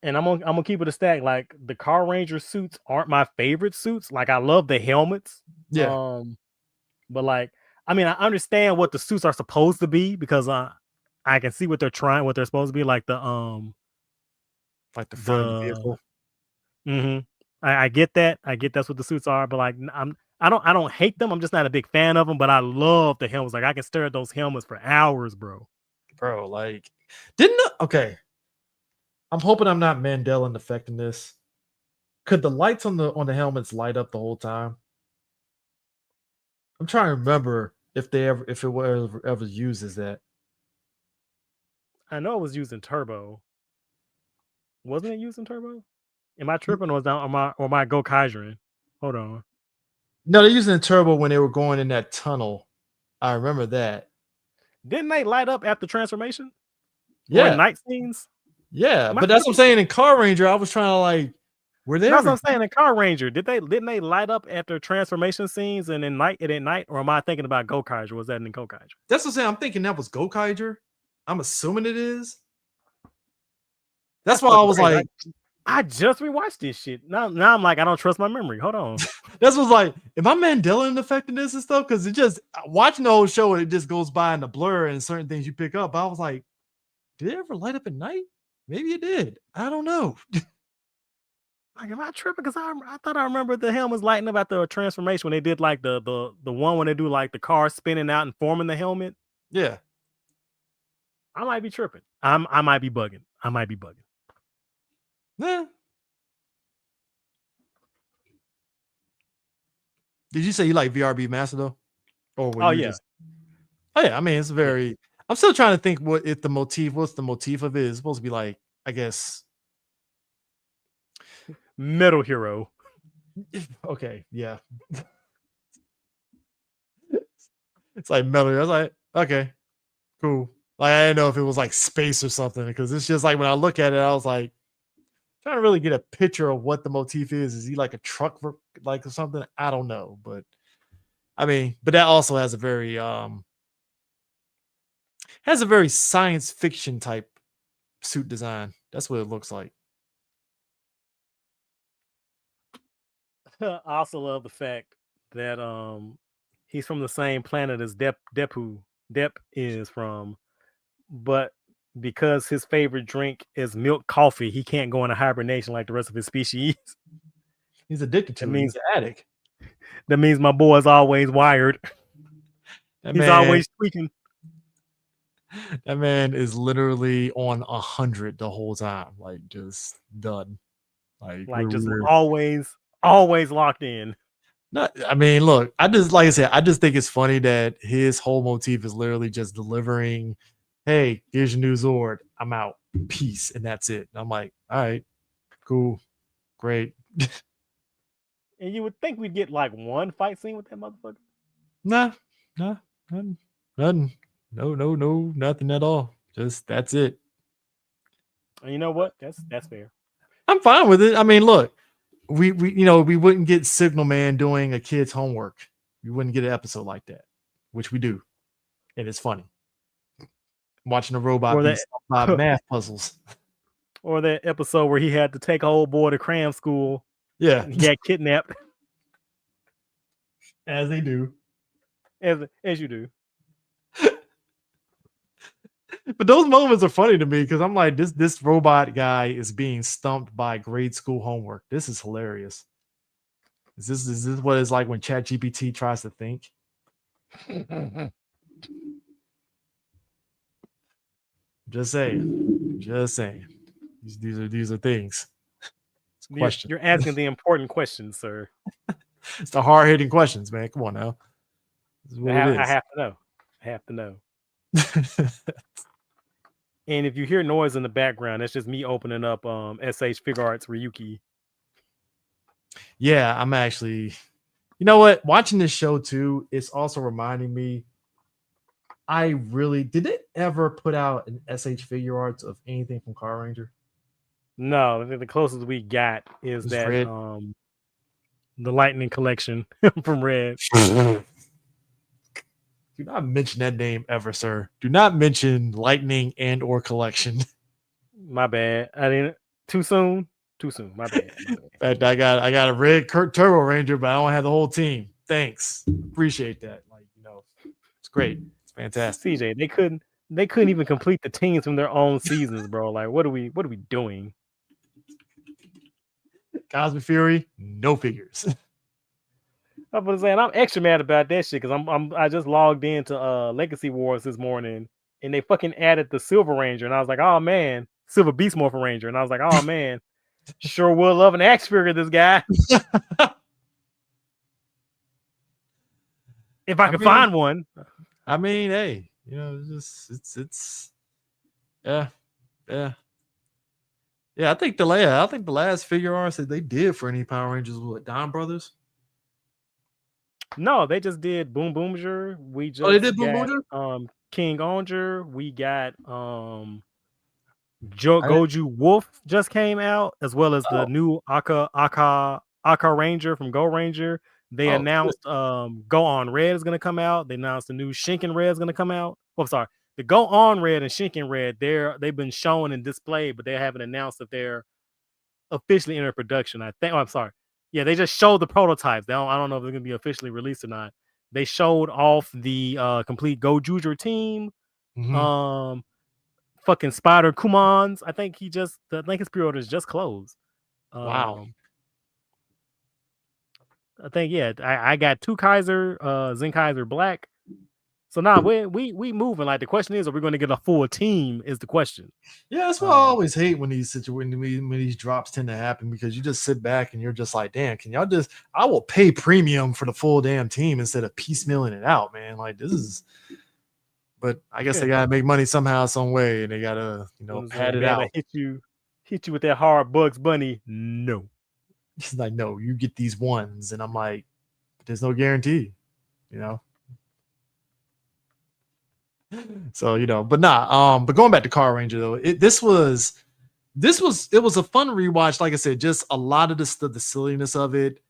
[SPEAKER 2] And I'm gonna keep it a stack. Like the Carranger suits aren't my favorite suits. Like I love the helmets.
[SPEAKER 1] Yeah.
[SPEAKER 2] But like I mean, I understand what the suits are supposed to be because I can see what they're supposed to be, like the
[SPEAKER 1] front of the
[SPEAKER 2] the
[SPEAKER 1] vehicle.
[SPEAKER 2] mhm. I get that. I get that's what the suits are, but like I don't hate them. I'm just not a big fan of them, but I love the helmets. Like I can stare at those helmets for hours, bro.
[SPEAKER 1] Bro, like okay. I'm hoping I'm not Mandela affecting this. Could the lights on the helmets light up the whole time? I'm trying to remember if it was ever used as that.
[SPEAKER 2] I know it was using turbo. Wasn't it using turbo? Am I tripping or am I go Kaiserin? Hold on.
[SPEAKER 1] No, they're using the turbo when they were going in that tunnel. I remember that.
[SPEAKER 2] Didn't they light up after transformation? Or in
[SPEAKER 1] Yeah,
[SPEAKER 2] night scenes?
[SPEAKER 1] yeah.
[SPEAKER 2] Am I
[SPEAKER 1] But that's what I'm
[SPEAKER 2] tripping?
[SPEAKER 1] saying in Carranger. I was trying to like, were they
[SPEAKER 2] That's what
[SPEAKER 1] ever?
[SPEAKER 2] I'm saying in Carranger. Didn't they light up after transformation scenes and at night? Or am I thinking about Go Kaiser? Was that in Go Kaiser?
[SPEAKER 1] That's what I'm saying. I'm thinking that was Gokaiger. I'm assuming it is. That's why I
[SPEAKER 2] fucking
[SPEAKER 1] was
[SPEAKER 2] crazy.
[SPEAKER 1] like,
[SPEAKER 2] I just rewatched this shit. Now I'm like, I don't trust my memory. Hold on.
[SPEAKER 1] that's what's like, am I Mandela affecting this and stuff? Because it just watching the whole show, it just goes by in the blur and certain things you pick up. I was like, did it ever light up at night? Maybe it did. I don't know.
[SPEAKER 2] Like, am I tripping? Because I thought I remember the helmets lighting up at the transformation when they did like the one when they do like the car spinning out and forming the helmet.
[SPEAKER 1] Yeah.
[SPEAKER 2] I might be tripping. I might be bugging. I might be bugging.
[SPEAKER 1] Eh. Did you say you like VRB Master though? Or were
[SPEAKER 2] Oh
[SPEAKER 1] you
[SPEAKER 2] yeah.
[SPEAKER 1] just? Oh yeah. I mean, it's very. I'm still trying to think what's the motif of it? It's supposed to be like, I guess.
[SPEAKER 2] Metal Hero.
[SPEAKER 1] Okay. Yeah. It's like metal. I was like, okay, cool. Like I didn't know if it was like space or something because it's just like when I look at it, I was like trying to really get a picture of what the motif is. Is he like a truck like or something? I don't know, but I mean, but that also has a very science fiction type suit design. That's what it looks like.
[SPEAKER 2] I also love the fact that he's from the same planet as Depu. Dep is from, but because his favorite drink is milk coffee, he can't go into hibernation like the rest of his species.
[SPEAKER 1] He's addicted to it. He's an addict.
[SPEAKER 2] That means my boy is always wired. He's always tweaking.
[SPEAKER 1] That man is literally on 100 the whole time, like just done. Like
[SPEAKER 2] just
[SPEAKER 1] we're
[SPEAKER 2] always locked in.
[SPEAKER 1] not. I mean, look, I just like I said, I just think it's funny that his whole motif is literally just delivering. Hey, here's your new Zord. I'm out. Peace, and that's it. And I'm like, all right, cool, great.
[SPEAKER 2] And you would think we'd get like one fight scene with that motherfucker.
[SPEAKER 1] Nah, nothing. No, nothing at all. Just that's it.
[SPEAKER 2] And you know what? That's fair.
[SPEAKER 1] I'm fine with it. I mean, look, we wouldn't get Signal Man doing a kid's homework. We wouldn't get an episode like that, which we do, and it's funny. Watching a robot be by math puzzles.
[SPEAKER 2] Or that episode where he had to take a old boy to cram school.
[SPEAKER 1] Yeah.
[SPEAKER 2] He got kidnapped.
[SPEAKER 1] As they do.
[SPEAKER 2] As you do.
[SPEAKER 1] But those moments are funny to me because I'm like, this robot guy is being stumped by grade school homework. This is hilarious. Is this what it's like when ChatGPT tries to think? Just saying. These are things.
[SPEAKER 2] Questions. You're asking the important questions, sir.
[SPEAKER 1] It's the hard-hitting questions, man. Come on now. This is what it is.
[SPEAKER 2] I have to know. And if you hear noise in the background, that's just me opening up SH Figure Arts Ryuki.
[SPEAKER 1] Yeah, I'm actually, you know what? Watching this show too, it's also reminding me. Did it ever put out an SH Figure Arts of anything from Carranger?
[SPEAKER 2] No, the closest we got is that
[SPEAKER 1] Red.
[SPEAKER 2] The Lightning Collection from Red.
[SPEAKER 1] Do not mention that name ever, sir. Do not mention Lightning and or Collection.
[SPEAKER 2] My bad. I didn't. Too soon. My bad.
[SPEAKER 1] In fact, I got a red Turbo Ranger, but I don't have the whole team. Thanks. Appreciate that. Like, It's great. It's fantastic.
[SPEAKER 2] CJ, they couldn't even complete the teams from their own seasons, bro. Like, what are we doing?
[SPEAKER 1] Cosmic Fury, no figures.
[SPEAKER 2] I was saying I'm extra mad about that shit because I just logged into Legacy Wars this morning and they fucking added the Silver Ranger and I was like, oh man, Silver Beast Morphin Ranger, and I was like, oh man, sure will love an action figure this guy. If I could find one.
[SPEAKER 1] I mean, hey, it's yeah. I think the last figure arts that they did for any Power Rangers was what, Don Brothers.
[SPEAKER 2] No, they just did Boom Boomer. We just
[SPEAKER 1] they did Boom Boomer?
[SPEAKER 2] King Onger. We got Goju Wolf just came out, as well as the new Aka Ranger from Go Ranger. They announced Go On Red is gonna come out. They announced the new Shinken Red is gonna come out. Oh, sorry. The Go On Red and Shinken Red, they've been shown and displayed, but they haven't announced if they're officially in production. I think. Oh, I'm sorry. Yeah, they just showed the prototypes. I don't know if they're gonna be officially released or not. They showed off the complete Go Juger team.
[SPEAKER 1] Mm-hmm.
[SPEAKER 2] Fucking Spider Kumans. I think his pre-orders just closed.
[SPEAKER 1] Wow.
[SPEAKER 2] I think I got 2 Kaiser, Zen Kaiser Black. So now we moving. Like the question is, are we going to get a full team? Is the question.
[SPEAKER 1] Yeah, that's what I always hate when these when these drops tend to happen, because you just sit back and you're just like, damn, can y'all just? I will pay premium for the full damn team instead of piecemealing it out, man. Like this is. But I guess they gotta make money somehow, some way, and they gotta pad it out.
[SPEAKER 2] Hit you with that hard Bugs Bunny. No.
[SPEAKER 1] He's like, no, you get these ones, and I'm like, there's no guarantee, So but but going back to Car Ranger though, it was a fun rewatch. Like I said, just a lot of the silliness of it.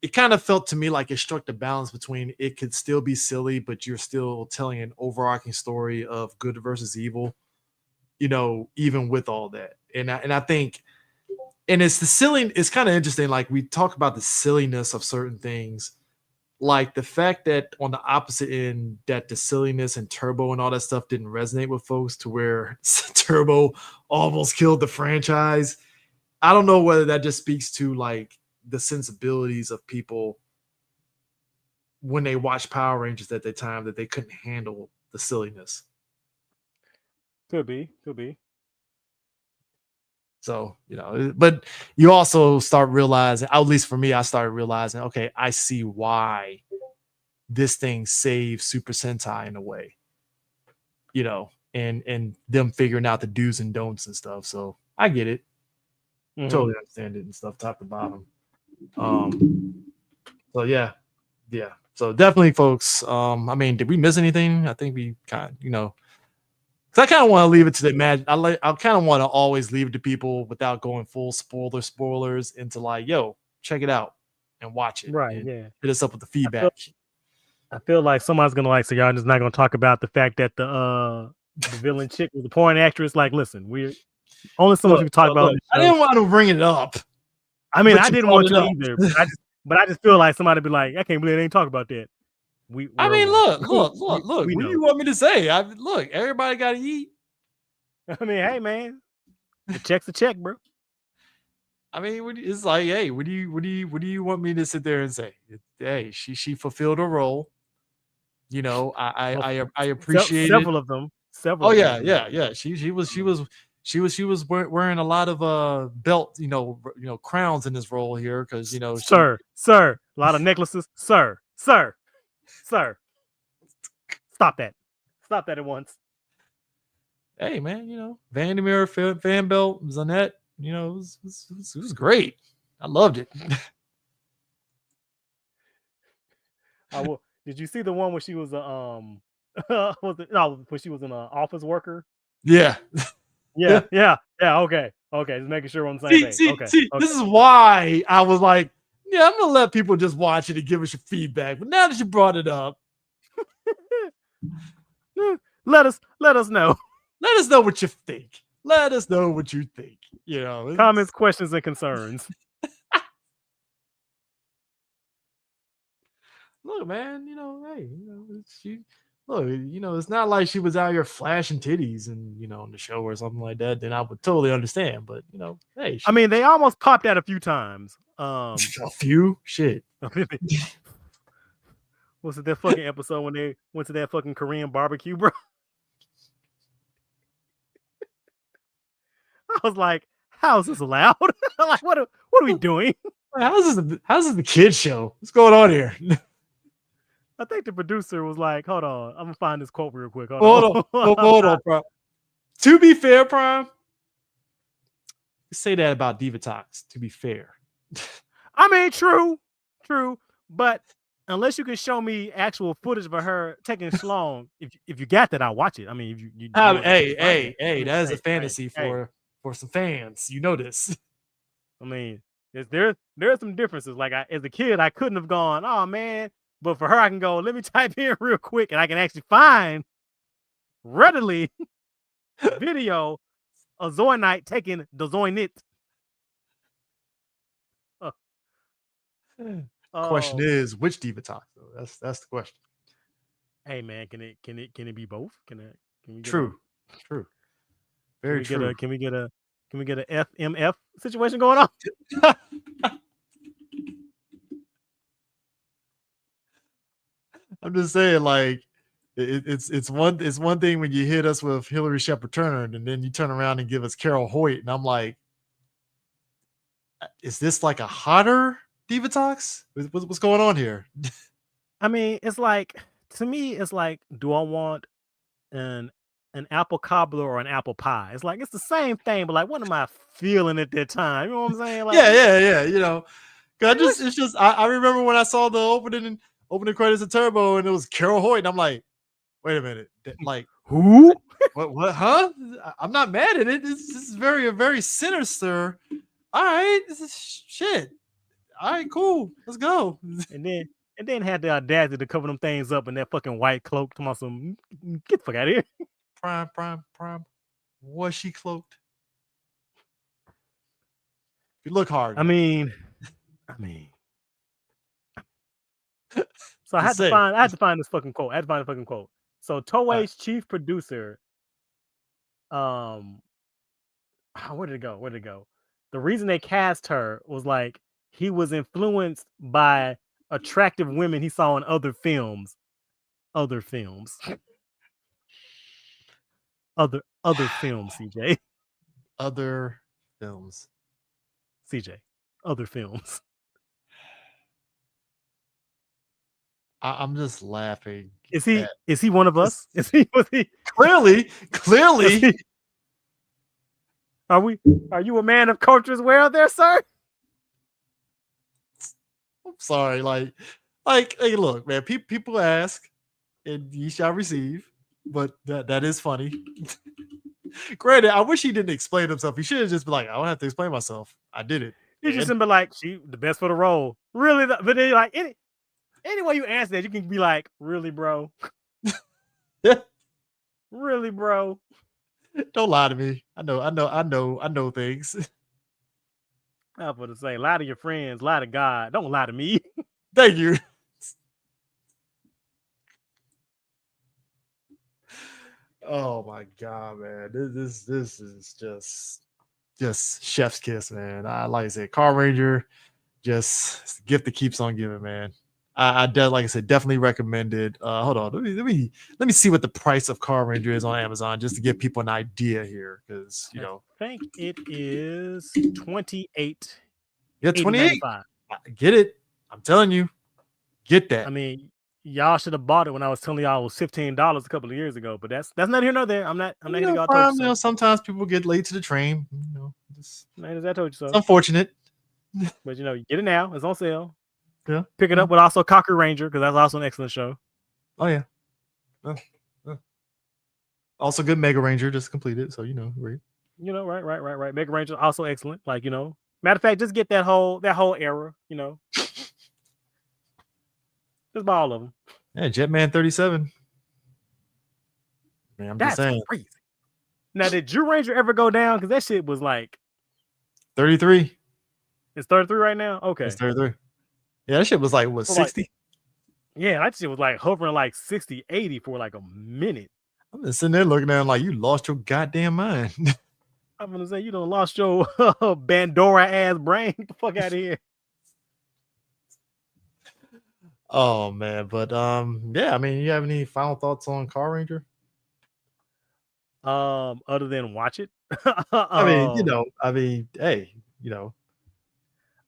[SPEAKER 1] It kind of felt to me like it struck the balance between it could still be silly, but you're still telling an overarching story of good versus evil, even with all that. And I think. And it's kind of interesting. Like we talk about the silliness of certain things, like the fact that on the opposite end, that the silliness and Turbo and all that stuff didn't resonate with folks to where Turbo almost killed the franchise. I don't know whether that just speaks to like the sensibilities of people when they watch Power Rangers at the time, that they couldn't handle the silliness.
[SPEAKER 2] Could be.
[SPEAKER 1] So, but you also start realizing, at least for me, I started realizing, okay, I see why this thing saves Super Sentai in a way, and them figuring out the do's and don'ts and stuff. So I get it. Mm-hmm. Totally understand it and stuff, top to bottom. So yeah. So definitely, folks. I mean, did we miss anything? I think we kind of, because I kind of want to leave it to the imagine. I kind of want to always leave it to people without going full spoilers into like, yo, check it out and watch it.
[SPEAKER 2] Right.
[SPEAKER 1] And
[SPEAKER 2] yeah.
[SPEAKER 1] hit us up with the feedback.
[SPEAKER 2] I feel like somebody's gonna like, so y'all just not gonna talk about the fact that the villain chick was the porn actress. Like, listen, we're only so much we talk about.
[SPEAKER 1] I didn't want to bring it up.
[SPEAKER 2] I mean, I didn't want to either. But I just feel like somebody be like, I can't believe they ain't talk about that.
[SPEAKER 1] Look. What do you want me to say? Look, everybody got to eat.
[SPEAKER 2] I mean, hey, man, the check's a check, bro.
[SPEAKER 1] I mean, it's like, hey, what do you want me to sit there and say? Hey, she fulfilled her role. I appreciate
[SPEAKER 2] several of them.
[SPEAKER 1] Several. Oh yeah. She was wearing a lot of belt, crowns in this role here because
[SPEAKER 2] sir, a lot of necklaces, sir. Stop that at once.
[SPEAKER 1] Hey man, Vandermeer fan belt, Zanette, it was great. I loved it.
[SPEAKER 2] Did you see the one where she was when she was an office worker?
[SPEAKER 1] Yeah.
[SPEAKER 2] Okay. Just making sure we're on the same page. Okay.
[SPEAKER 1] This is why I was like, yeah, I'm gonna let people just watch it and give us your feedback. But now that you brought it up,
[SPEAKER 2] let us know.
[SPEAKER 1] Let us know what you think. Let us know what you think.
[SPEAKER 2] Comments, questions, and concerns.
[SPEAKER 1] Look, man, hey, look, it's not like she was out here flashing titties and on the show or something like that. Then I would totally understand. But hey,
[SPEAKER 2] I mean, they almost popped that a few times.
[SPEAKER 1] a few shit.
[SPEAKER 2] Was it that fucking episode when they went to that fucking Korean barbecue, bro? I was like, how is this allowed? Like, what are we doing?
[SPEAKER 1] How's this the kids show? What's going on here?
[SPEAKER 2] I think the producer was like, hold on, I'm gonna find this quote real quick.
[SPEAKER 1] Hold on, Prime. To be fair, Prime, say that about Divatox, to be fair.
[SPEAKER 2] I mean, true, but unless you can show me actual footage of her taking schlong, if you got that, I'll watch it. I mean, if you
[SPEAKER 1] hey, that is a fantasy for some fans. You know this.
[SPEAKER 2] I mean, there are some differences. Like as a kid, I couldn't have gone, oh man, but for her, I can go. Let me type in real quick, and I can actually find readily video of Zoinite taking the Zoinit.
[SPEAKER 1] Question is, which Divatox though? That's the question.
[SPEAKER 2] Hey man, can it be both? Can we get
[SPEAKER 1] true. Very true.
[SPEAKER 2] Can we get a FMF situation going on?
[SPEAKER 1] I'm just saying, like, it's one thing when you hit us with Hillary Shepard Turner, and then you turn around and give us Carol Hoyt, and I'm like, is this like a hotter Divatox? What's going on here?
[SPEAKER 2] I mean, it's like, to me, it's like, do I want an apple cobbler or an apple pie? It's like, it's the same thing, but like, what am I feeling at that time? You know what I'm saying? Like,
[SPEAKER 1] yeah. I remember when I saw the opening credits of Turbo, and it was Carol Hoyt, and I'm like, wait a minute, like
[SPEAKER 2] who?
[SPEAKER 1] what? Huh? I'm not mad at it. This is very, very sinister. All right, this is shit. All right, cool. Let's go.
[SPEAKER 2] And then had the audacity to cover them things up in that fucking white cloak. Come on, some get the fuck out of here.
[SPEAKER 1] Prime. Was she cloaked? You look hard.
[SPEAKER 2] I mean. So I had to find this fucking quote. So Toei's chief producer, where did it go? The reason they cast her was like he was influenced by attractive women he saw in other films. Other films, CJ.
[SPEAKER 1] Other films.
[SPEAKER 2] CJ. Other films.
[SPEAKER 1] I'm just laughing.
[SPEAKER 2] Is he one of us? Was he
[SPEAKER 1] clearly?
[SPEAKER 2] Are you a man of culture as well there, sir?
[SPEAKER 1] I'm sorry. Like, hey, look, man, people ask and ye shall receive, but that is funny. Granted, I wish he didn't explain himself. He should have just been like, I don't have to explain myself. I did it.
[SPEAKER 2] He just been like, she the best for the role. Really? But then like any way you answer that, you can be like, really, bro? Really, bro?
[SPEAKER 1] Don't lie to me. I know things.
[SPEAKER 2] I was going to say, lie to your friends, lie to God. Don't lie to me.
[SPEAKER 1] Thank you. Oh my God, man. This is just chef's kiss, man. Like I said, Carranger, just gift that keeps on giving, man. Like I said, definitely recommended. Hold on, let me see what the price of Carranger is on Amazon, just to give people an idea here, because
[SPEAKER 2] I think it is 28.
[SPEAKER 1] Yeah, 28. Get it? I'm telling you, get that.
[SPEAKER 2] I mean, y'all should have bought it when I was telling y'all it was $15 a couple of years ago, but that's not here nor there. I'm not here to go.
[SPEAKER 1] Sometimes people get late to the train.
[SPEAKER 2] As I told you so.
[SPEAKER 1] It's unfortunate,
[SPEAKER 2] but you get it now. It's on sale.
[SPEAKER 1] Yeah,
[SPEAKER 2] pick it up with also Cocker Ranger, because that's also an excellent show.
[SPEAKER 1] Oh yeah. Also good Mega Ranger just completed, so right.
[SPEAKER 2] Right. Mega Ranger also excellent. Like matter of fact, just get that whole era. Just buy all of them.
[SPEAKER 1] Yeah, Jetman 37. Man, I'm just saying.
[SPEAKER 2] Crazy. Now, did Jew Ranger ever go down? Because that shit was like
[SPEAKER 1] 33.
[SPEAKER 2] It's 33 right now. Okay,
[SPEAKER 1] it's 33. Yeah, that shit was like what, 60?
[SPEAKER 2] Yeah, that shit was like hovering like 60, 80 for like a minute.
[SPEAKER 1] I'm just sitting there looking at him like you lost your goddamn mind.
[SPEAKER 2] I'm gonna say you done lost your Bandora ass brain. Get the fuck out of here.
[SPEAKER 1] Oh man, but yeah, I mean, you have any final thoughts on Car Ranger?
[SPEAKER 2] Other than watch it.
[SPEAKER 1] I mean,
[SPEAKER 2] um,
[SPEAKER 1] hey, you know,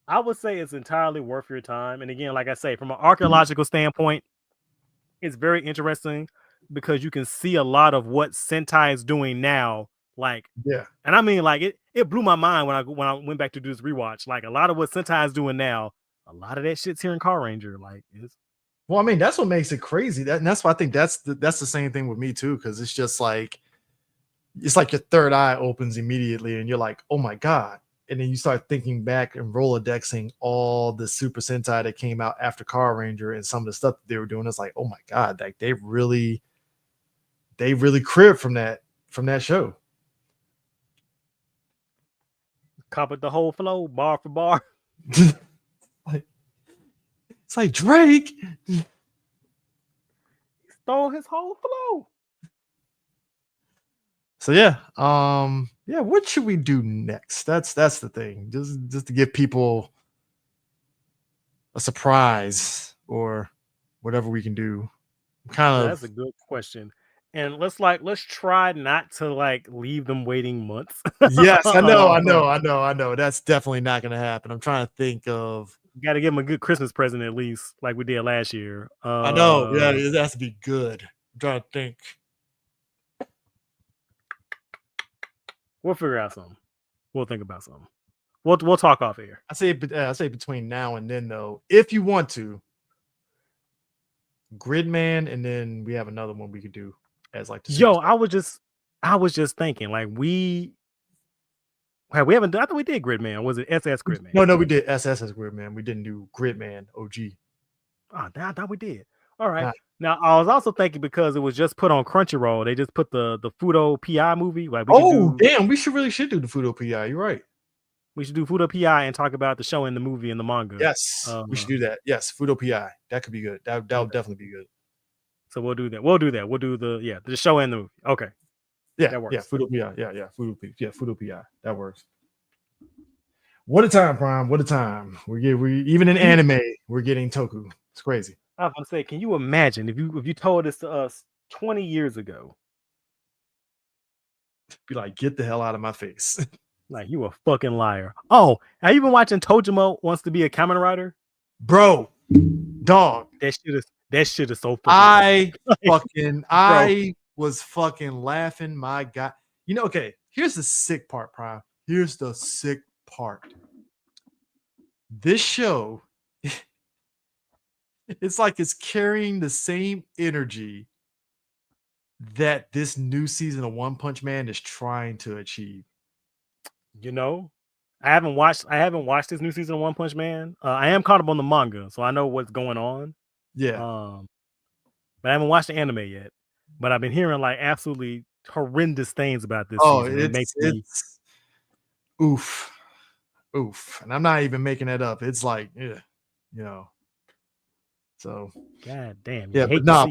[SPEAKER 2] I would say it's entirely worth your time. And again, like I say, from an archaeological standpoint, it's very interesting because you can see a lot of what Sentai is doing now. Like,
[SPEAKER 1] yeah.
[SPEAKER 2] and I mean, like it blew my mind when I went back to do this rewatch. Like a lot of what Sentai is doing now, a lot of that shit's here in Car Ranger. Like, it's
[SPEAKER 1] Well, I mean, that's what makes it crazy. And that's why I think that's the same thing with me too, because it's just like it's like your third eye opens immediately, and you're like, oh my god. And then you start thinking back and Rolodexing all the Super Sentai that came out after Car Ranger and some of the stuff that they were doing. It's like, oh my god, like they really cribbed from that show.
[SPEAKER 2] copied the whole flow, bar for bar.
[SPEAKER 1] Like, it's like Drake
[SPEAKER 2] Stole his whole flow.
[SPEAKER 1] So yeah, yeah. What should we do next? That's the thing. Just to give people a surprise or whatever we can do. Kind
[SPEAKER 2] That's
[SPEAKER 1] of.
[SPEAKER 2] a good question. And let's try not to like leave them waiting months.
[SPEAKER 1] Yes, I know.
[SPEAKER 2] Um,
[SPEAKER 1] That's definitely not going to happen. I'm trying to think of.
[SPEAKER 2] Got to give them a good Christmas present at least, like we did last year.
[SPEAKER 1] I know. Yeah, it has to be good. I'm trying to think.
[SPEAKER 2] We'll figure out something. We'll think about something. We'll talk off air.
[SPEAKER 1] I say between now and then though, if you want to, Gridman, and then we have another one we could do as like the
[SPEAKER 2] Yo,
[SPEAKER 1] Superstar.
[SPEAKER 2] I was just thinking, like we haven't done. I thought we did Gridman. Was it SS Gridman?
[SPEAKER 1] No, we did SSS Gridman. We didn't do Gridman OG.
[SPEAKER 2] Oh, I thought we did. All right. Now I was also thinking because it was just put on Crunchyroll, they just put the Fudo PI movie. Like
[SPEAKER 1] damn, we should do the Fudo PI. You're right.
[SPEAKER 2] We should do Fudo PI and talk about the show and the movie and the manga.
[SPEAKER 1] Yes, we should do that. Yes, Fudo PI. That could be good. That would definitely be good.
[SPEAKER 2] So we'll do that. We'll do the show and the movie. Okay.
[SPEAKER 1] Yeah, that works. Yeah, Fudo PI. Yeah, Fudo PI. That works. What a time, Prime. What a time. We even in anime, we're getting Toku. It's crazy.
[SPEAKER 2] I was gonna say, can you imagine if you told this to us 20 years ago?
[SPEAKER 1] Be like, get the hell out of my face.
[SPEAKER 2] Like, you a fucking liar. Oh, have you been watching Tojimo Wants to Be a Kamen Rider?
[SPEAKER 1] Bro, dog.
[SPEAKER 2] That shit is so
[SPEAKER 1] funny. I was fucking laughing. My God. You know, okay, here's the sick part, Prime. Here's the sick part. This show, it's like it's carrying the same energy that this new season of One Punch Man is trying to achieve.
[SPEAKER 2] You know, I haven't watched this new season of One Punch Man. I am caught up on the manga, so I know what's going on.
[SPEAKER 1] Yeah.
[SPEAKER 2] But I haven't watched the anime yet. But I've been hearing like absolutely horrendous things about this season. It makes me
[SPEAKER 1] oof. And I'm not even making that up. It's like, yeah, you know. So
[SPEAKER 2] God damn.
[SPEAKER 1] Yeah, but no,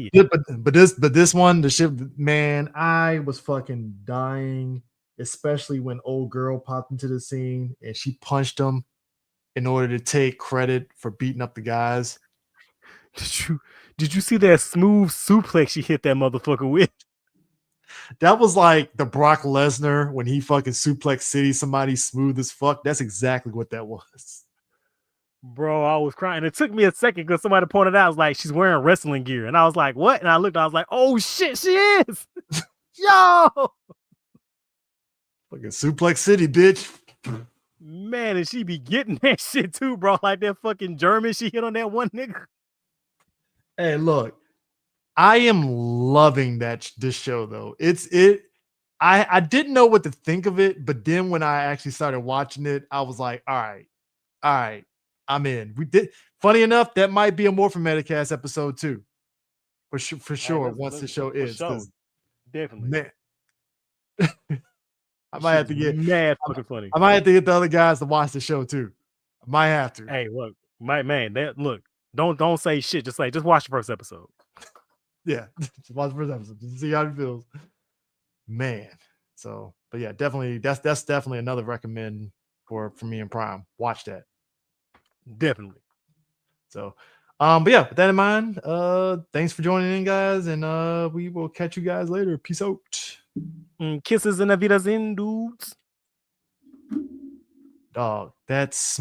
[SPEAKER 1] but this one, the shit, man, I was fucking dying. Especially when old girl popped into the scene and she punched him in order to take credit for beating up the guys.
[SPEAKER 2] Did you see that smooth suplex she hit that motherfucker with?
[SPEAKER 1] That was like the Brock Lesnar when he fucking suplex city somebody smooth as fuck. That's exactly what that was.
[SPEAKER 2] Bro, I was crying. It took me a second because somebody pointed out, I was like, she's wearing wrestling gear. And I was like, what? And I looked, I was like, oh shit, she is. Yo.
[SPEAKER 1] Fucking Suplex City, bitch.
[SPEAKER 2] Man, and she be getting that shit too, bro. Like that fucking German she hit on that one nigga.
[SPEAKER 1] Hey, look, I am loving this show though. I didn't know what to think of it, but then when I actually started watching it, I was like, all right, I'm in. We did. Funny enough, that might be a Morphin Metacast episode too, for sure. Once the show is,
[SPEAKER 2] definitely,
[SPEAKER 1] man. I might have to get
[SPEAKER 2] mad fucking funny.
[SPEAKER 1] I might have to get the other guys to watch the show too. I might have to.
[SPEAKER 2] Hey, look, my man, look, Don't say shit. Just watch the first episode.
[SPEAKER 1] Yeah, just watch the first episode. Just see how it feels. Man. So, but yeah, definitely that's definitely another recommend for me and Prime. Watch that.
[SPEAKER 2] Definitely.
[SPEAKER 1] So, but yeah, with that in mind, thanks for joining in, guys, and we will catch you guys later. Peace out.
[SPEAKER 2] Kisses and Wiedersehen, dudes.
[SPEAKER 1] Dog, that's